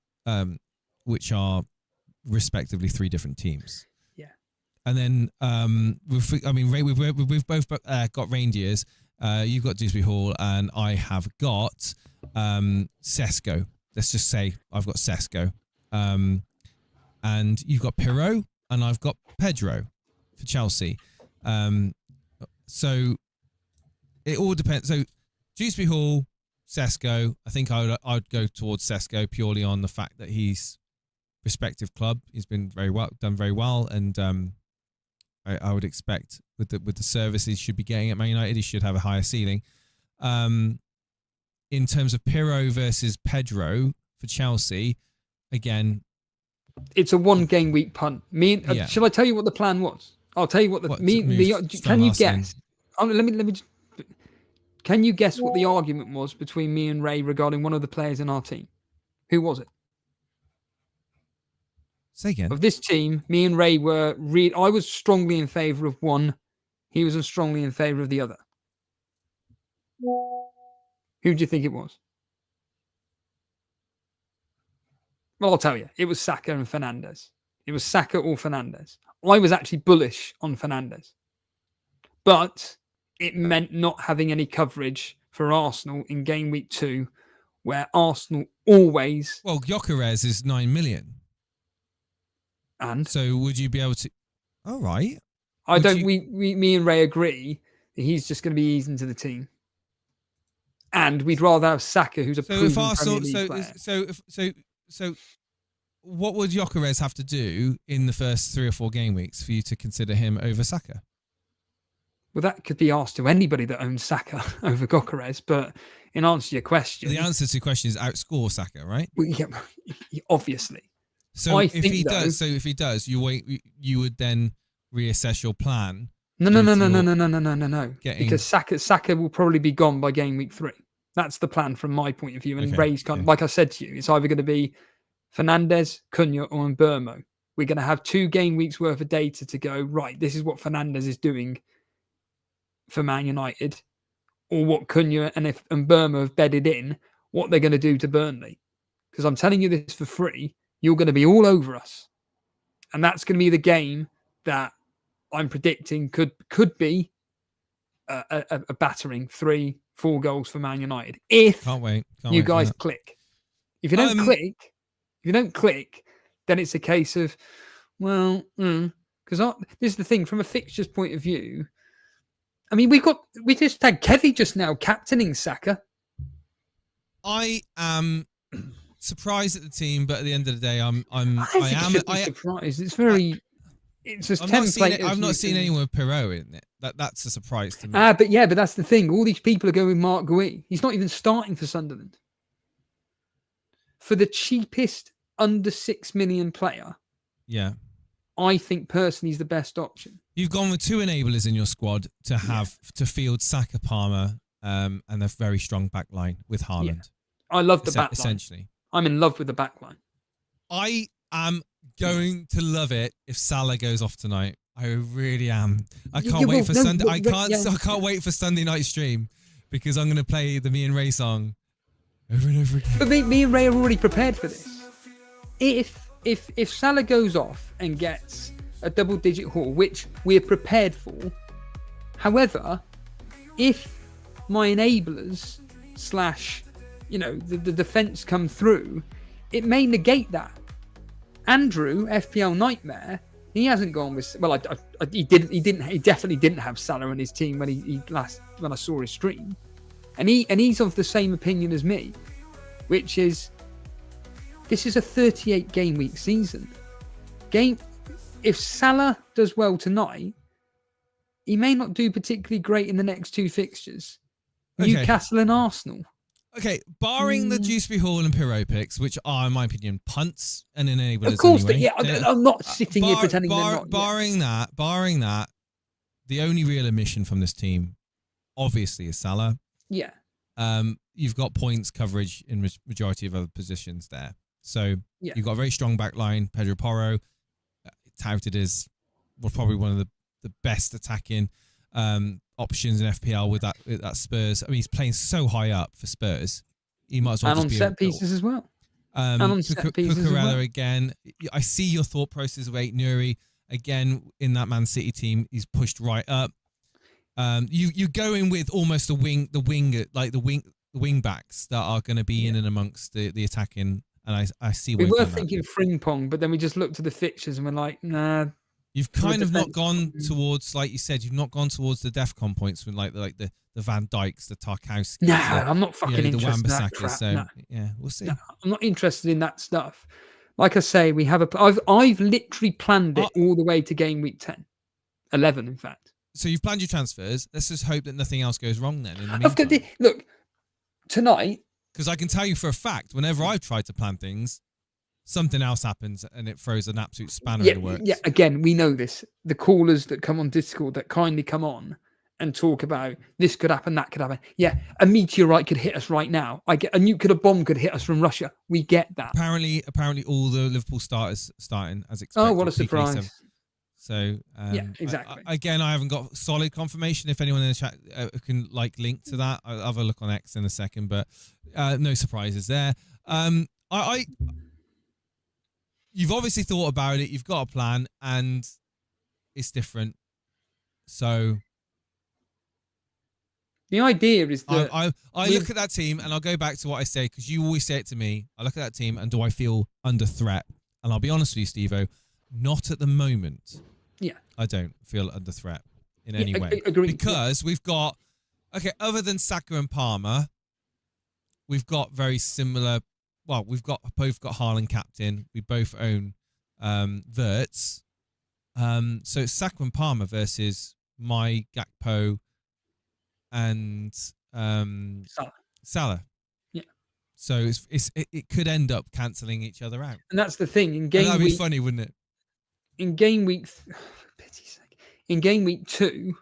which are respectively 3 different teams. Yeah. And then, we've both got Reindeers. You've got Dewsbury Hall, and I have got Sesko. Let's just say I've got Sesko. And you've got Pirot, and I've got Pedro for Chelsea. So it all depends. So Dewsbury Hall, Sesko. I think I'd go towards Sesko purely on the fact that he's respective club. He's been done very well, and I would expect with the service he should be getting at Man United, he should have a higher ceiling. In terms of Pirot versus Pedro for Chelsea, again. It's a 1 game week punt. Shall I tell you what the plan was? I'll tell you what can you guess? Let me just, can you guess what the argument was between me and Ray regarding one of the players in our team? Who was it? Say again. Of this team, me and Ray were I was strongly in favour of one. He was strongly in favour of the other. Who do you think it was? Well, I'll tell you. It was Saka and Fernandes. It was Saka or Fernandes. I was actually bullish on Fernandes. But it meant not having any coverage for Arsenal in game week 2, where Arsenal always... Well, Gyökeres is 9 million. And? So would you be able to... All right. Me and Ray agree that he's just going to be eased into the team. And we'd rather have Saka, who's a proven Premier League player. So what would Gyökeres have to do in the first 3 or 4 game weeks for you to consider him over Saka? Well, that could be asked to anybody that owns Saka over Gyökeres, but in answer to your question... The answer to your question is outscore Saka, right? Well, yeah, obviously. So if he does, you would then reassess your plan No. Getting- Because Saka will probably be gone by game week 3. That's the plan from my point of view. And Okay, Ray's gone. Like I said to you, it's either going to be Fernandes, Cunha, or Mbermo. We're going to have 2 game weeks worth of data to go, right, this is what Fernandes is doing for Man United, or what Cunha and if Mbermo have bedded in, what they're going to do to Burnley. Because I'm telling you this for free, you're going to be all over us. And that's going to be the game that I'm predicting could be a battering 3-4 goals for Man United. If Can't wait. you guys click. If you don't click, then it's a case of, well, because this is the thing from a fixtures point of view. I mean, we just had Kevy just now captaining Saka. I am surprised at the team, but at the end of the day, I am surprised. It's very. It's just I've not seen anyone with Pirot in it. That's a surprise to me. But that's the thing. All these people are going with Mark Gui. He's not even starting for Sunderland. For the cheapest under 6 million player, Yeah. I think personally he's the best option. You've gone with 2 enablers in your squad to have to field Saka, Palmer, and a very strong back line with Haaland. Yeah. I love the back line. Essentially. I'm in love with the back line. I am going to love it if Salah goes off tonight. I really am. I can't wait for Sunday. I can't wait for Sunday night stream because I'm going to play the Me and Ray song over and over again. But me and Ray are already prepared for this. If Salah goes off and gets a double-digit haul, which we're prepared for, however, if my enablers / the defense come through, it may negate that. Andrew, FPL Nightmare, he hasn't gone with. Well, he definitely didn't have Salah in his team when I saw his stream, and he's of the same opinion as me, which is this is a 38 game week season. If Salah does well tonight, he may not do particularly great in the next 2 fixtures, Newcastle and Arsenal. Okay, barring the Dewsbury Hall and Pirot picks, which are, in my opinion, punts and enablers. Of course, anyway. I'm not sitting here pretending they're not. Barring that, the only real omission from this team, obviously, is Salah. Yeah. You've got points coverage in majority of other positions there. So you've got a very strong back line. Pedro Porro, touted as probably one of the best attacking options in FPL with that Spurs. I mean, he's playing so high up for Spurs. He might as well and on set pieces as well. And on set pieces as well. Again. I see your thought process of Nuri again in that Man City team. He's pushed right up. You go in with almost the wing backs that are going to be in and amongst the attacking. And I see. We were thinking Frimpong, but then we just looked at the fixtures and we're like, nah. You've kind of not gone towards, like you said, you've not gone towards the DEFCON points with like the Van Dijks, the Tarkowskis. No, I'm not fucking interested in that crap. So no. yeah, we'll see. No, I'm not interested in that stuff. Like I say, I've literally planned it all the way to game week 10, 11, in fact. So you've planned your transfers. Let's just hope that nothing else goes wrong then. In the meantime. Look, tonight, because I can tell you for a fact, whenever I've tried to plan things, something else happens and it throws an absolute spanner in the works. Yeah, again, we know this. The callers that come on Discord that kindly come on and talk about this could happen, that could happen. Yeah, a meteorite could hit us right now. A nuclear bomb could hit us from Russia. We get that. Apparently all the Liverpool starters starting as expected. Oh, what a surprise. So yeah, exactly. I haven't got solid confirmation. If anyone in the chat can link to that, I'll have a look on X in a second. But no surprises there. You've obviously thought about it. You've got a plan, and it's different. So the idea is that I look at that team, and I'll go back to what I say because you always say it to me. I look at that team, and do I feel under threat? And I'll be honest with you, Steve-O, not at the moment. Yeah, I don't feel under threat in any way because we've got other than Saka and Palmer, we've got very similar. Well, we've both got Haaland captain. We both own Verts. So it's Saka and Palmer versus my Gakpo and Salah. Yeah. So it could end up cancelling each other out. And that's the thing. That'd be funny, wouldn't it? In game week, in game week 2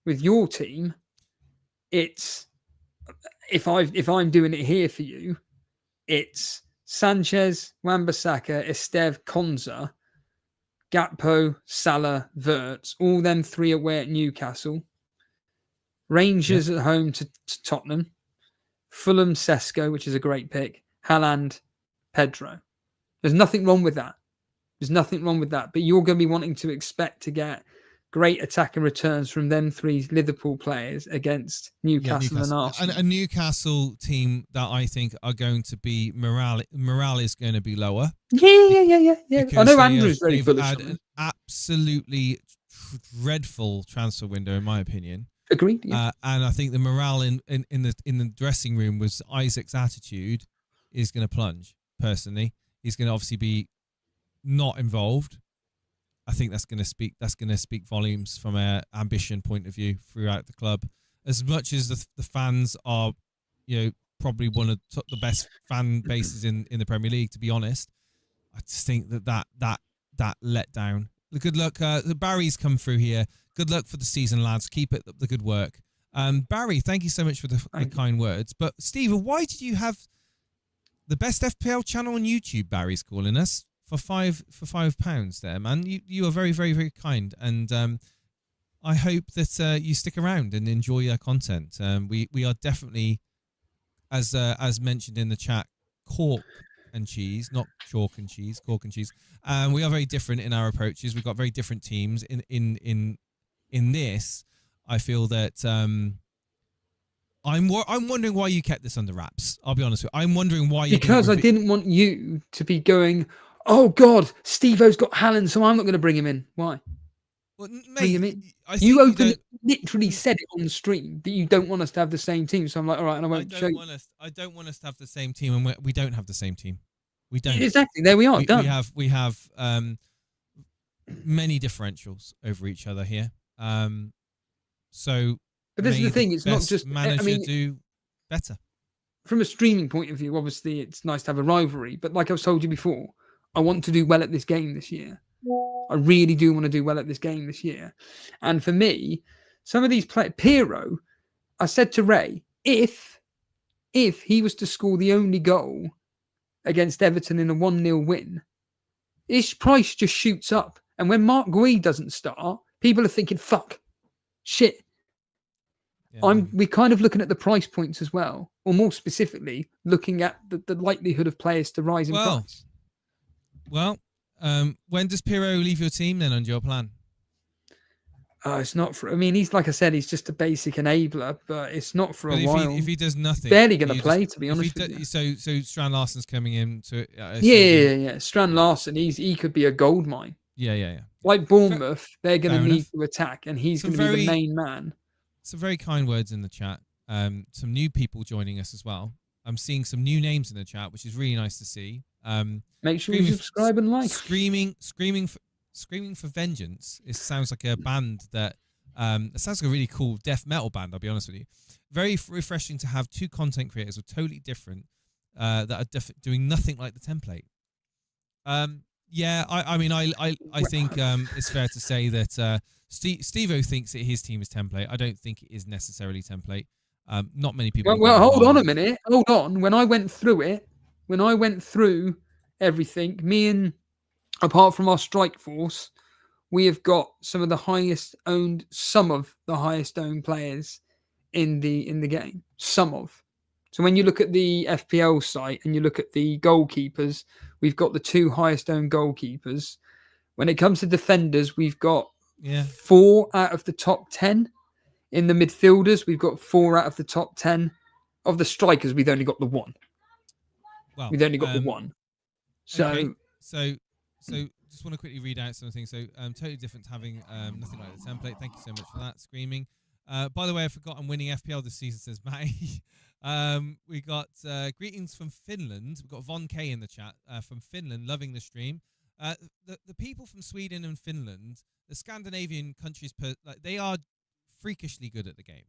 with your team, it's if I'm doing it here for you, it's Sanchez, Wan-Bissaka, Esteve, Konza, Gakpo, Salah, Wirtz, all them 3 away at Newcastle. Rangers at home to Tottenham. Fulham, Sesko, which is a great pick. Haaland, Pedro. There's nothing wrong with that. There's nothing wrong with that. But you're going to be wanting to expect to get great attacking returns from them 3 Liverpool players against Newcastle and Arsenal. A Newcastle team that I think are going to be morale is going to be lower. Yeah. I know Andrew's very they've bullish had on an absolutely dreadful transfer window, in my opinion. Agreed. Yeah. And I think the morale in the dressing room was Isaac's attitude is going to plunge. Personally, he's going to obviously be not involved. I think that's going to speak volumes from an ambition point of view throughout the club. As much as the fans are, probably one of the best fan bases in the Premier League. To be honest, I just think that letdown. The good luck. Barry's come through here. Good luck for the season, lads. Keep it the good work. Barry, thank you so much for the kind words. But Stephen, why did you have the best FPL channel on YouTube? Barry's calling us for £5 there, man. You are very, very, very kind, and I hope that you stick around and enjoy our content. We are definitely, as mentioned in the chat, cork and cheese, not chalk and cheese, cork and cheese. We are very different in our approaches. We've got very different teams. In this, I feel that I'm wondering why you kept this under wraps. I'll be honest with you. I'm wondering why you because I didn't want you to be going, oh God, Steve-O's got Haaland, so I'm not going to bring him in. Why? Well, bring him in. I You literally said it on the stream that you don't want us to have the same team. So I'm like, all right, and I won't show you. I don't want us to have the same team, and we don't have the same team. We don't. Exactly. There we are. Done. We have many differentials over each other here. So, but this is the thing. It's not just manager do better. From a streaming point of view, obviously, it's nice to have a rivalry. But like I've told you before, I want to do well at this game this year. I really do want to do well at this game this year. And for me, some of these Pirro, I said to Ray, if he was to score the only goal against Everton in a 1-0 win, his price just shoots up. And when Mark Gui doesn't start, people are thinking, fuck, shit. Yeah. We're kind of looking at the price points as well, or more specifically, looking at the likelihood of players to rise in price. Well, when does Pirro leave your team then under your plan? It's not for. I mean, he's like I said, he's just a basic enabler, but it's not for a while. If he does nothing, barely going to play. To be honest with you. So Strand Larsen's coming in to. Yeah. Strand Larsen, he could be a gold mine. Yeah. Like Bournemouth, they're going to need to attack, and he's going to be the main man. Some very kind words in the chat. Some new people joining us as well. I'm seeing some new names in the chat, which is really nice to see. Make sure you subscribe and like. Screaming for Vengeance. It sounds like a band that. It sounds like a really cool death metal band. I'll be honest with you. Very refreshing to have 2 content creators who are totally different that are doing nothing like the template. Yeah, I mean, I think it's fair to say that Steve-O thinks that his team is template. I don't think it is necessarily template. Not many people. Well, hold on a minute. Hold on. When I went through everything, me and, apart from our strike force, we have got some of the highest owned players in the game. Some of. So when you look at the FPL site and you look at the goalkeepers, we've got the 2 highest owned goalkeepers. When it comes to defenders, we've got 4 out of the top 10. In the midfielders, we've got 4 out of the top 10. Of the strikers, we've only got the 1. Well, we've only got the 1. So, okay. So just want to quickly read out something. So, totally different to having nothing like the template. Thank you so much for that. Screaming. By the way, I forgot I'm winning FPL this season, says Matty. We got greetings from Finland. We've got Von K in the chat from Finland, loving the stream. The people from Sweden and Finland, the Scandinavian countries, they are freakishly good at the game.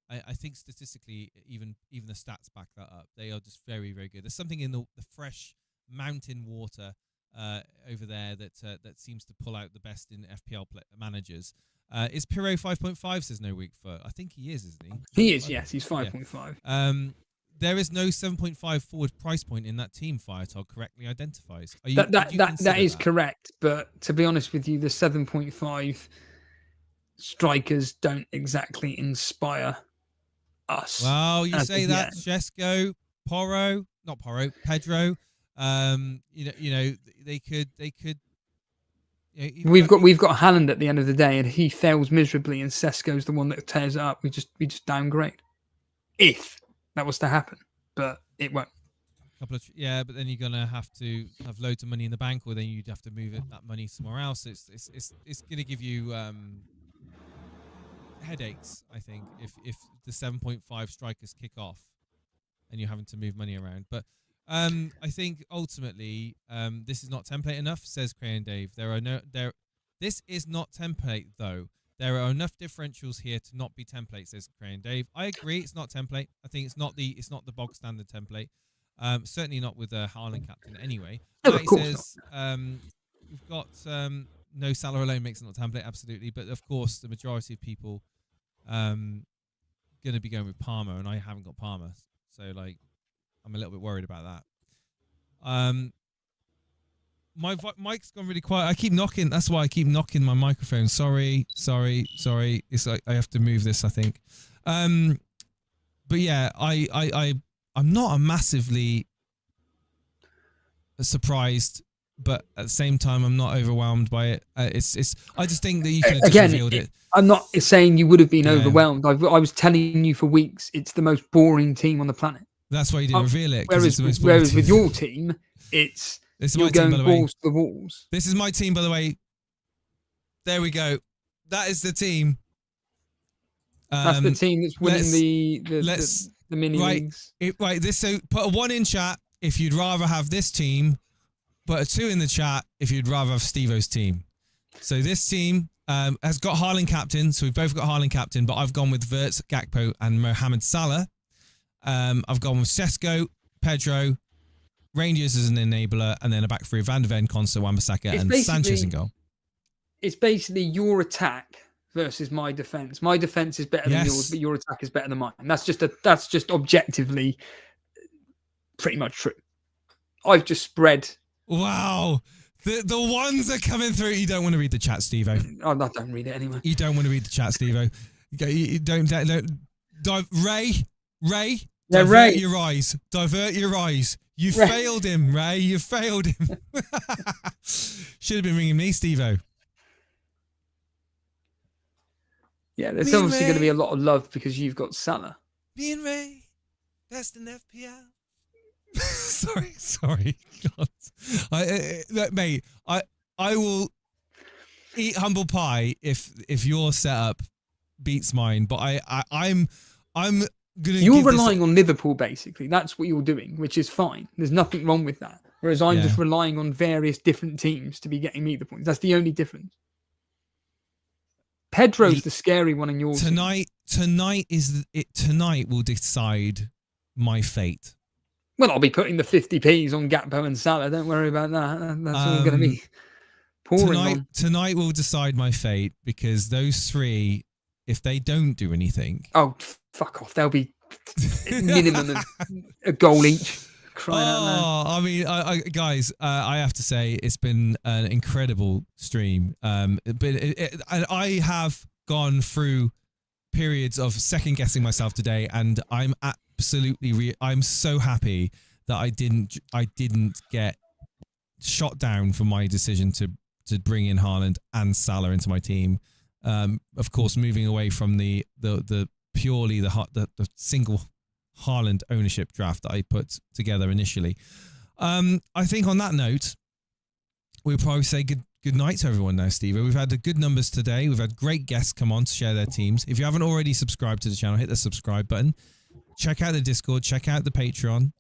I think statistically, even the stats back that up. They are just very, very good. There's something in the fresh mountain water over there that seems to pull out the best in FPL managers. Is Piro 5.5? Says No Weak Foot. I think he is, isn't he? He is, yes. He's 5.5. Yeah. There is no 7.5 forward price point in that team. Firetog correctly identifies. That is correct, but to be honest with you, the 7.5 strikers don't exactly inspire us. Well, you say that, Shesko, Pedro. They could. We've got Haaland at the end of the day, and he fails miserably, and Sesko's the one that tears it up. We just downgrade. If that was to happen, but it won't. But then you're gonna have to have loads of money in the bank, or then you'd have to move that money somewhere else. It's gonna give you headaches, I think, if the 7.5 strikers kick off and you're having to move money around. But I think ultimately this is not template enough, says Crayon Dave. This is not template though. There are enough differentials here to not be template, says Crayon Dave. I agree, it's not template. I think it's not the bog standard template. Certainly not with a Haaland captain anyway. No, of course says we've got no Salah alone makes it not template, absolutely. But of course, the majority of people going to be going with Palmer, and I haven't got Palmer, so like I'm a little bit worried about that. My mic's gone really quiet. I keep knocking. That's why I keep knocking my microphone. Sorry. It's like I have to move this, I think. But yeah, I'm not a massively surprised, but at the same time, I'm not overwhelmed by it. I just think that you could have just revealed it. I'm not saying you would have been overwhelmed. I was telling you for weeks, it's the most boring team on the planet. That's why you didn't reveal it. Whereas with your team, you're going balls to the walls. This is my team, by the way. There we go. That is the team. That's the team that's winning the mini leagues. So put a 1 in chat if you'd rather have this team. Put a 2 in the chat if you'd rather have Steve-O's team. So this team has got Haaland captain. So we've both got Haaland captain, but I've gone with Wirtz, Gakpo, and Mohamed Salah. I've gone with Sesko, Pedro, Rangers as an enabler, and then a back three of Van de Ven, Konsa, Wan-Bissaka, and Sanchez in goal. It's basically your attack versus my defense. My defense is better than yours, but your attack is better than mine. And that's just objectively pretty much true. I've just spread. Wow. The ones that are coming through. You don't want to read the chat, Steve-O. I don't read it anyway. You don't want to read the chat, Steve-O. You don't Ray, divert your eyes. Divert your eyes. You failed him, Ray. You failed him. Should have been ringing me, Steve-O. Yeah, there's obviously going to be a lot of love because you've got Salah. Me and Ray, best in FPL. sorry. God. Mate, I will eat humble pie if your setup beats mine, but I'm You're relying on Liverpool, basically. That's what you're doing, which is fine. There's nothing wrong with that. Whereas I'm just relying on various different teams to be getting me the points. That's the only difference. Pedro's the scary one in your team. Tonight will decide my fate. Well, I'll be putting the 50p's on Gakpo and Salah. Don't worry about that. That's all going to be pouring on. Tonight will decide my fate because those three, if they don't do anything... Oh, fuck off. They'll be minimum of a goal each. I mean, guys, I have to say it's been an incredible stream. But I have gone through periods of second guessing myself today, and I'm absolutely I'm so happy that I didn't get shot down for my decision to bring in Haaland and Salah into my team. Of course, moving away from the purely the single Haaland ownership draft that I put together initially. I think on that note, we'll probably say good night to everyone now, Steve. We've had good numbers today. We've had great guests come on to share their teams. If you haven't already subscribed to the channel, hit the subscribe button. Check out the Discord. Check out the Patreon.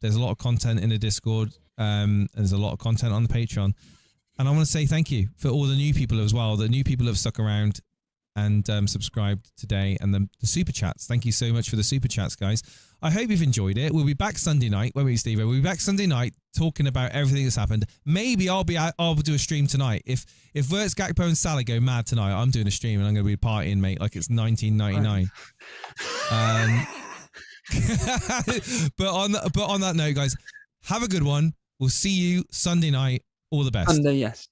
There's a lot of content in the Discord. There's a lot of content on the Patreon. And I want to say thank you for all the new people as well. The new people have stuck around. and subscribed today, and the super chats. Thank you so much for the super chats, guys. I hope you've enjoyed it. We'll be back Sunday night. Won't we, Steve? We'll be back Sunday night talking about everything that's happened. Maybe I'll do a stream tonight. If Wirtz, Gakpo, and Salah go mad tonight, I'm doing a stream and I'm going to be partying, mate, like it's 1999. But on that note, guys, have a good one. We'll see you Sunday night. All the best. Sunday, yes.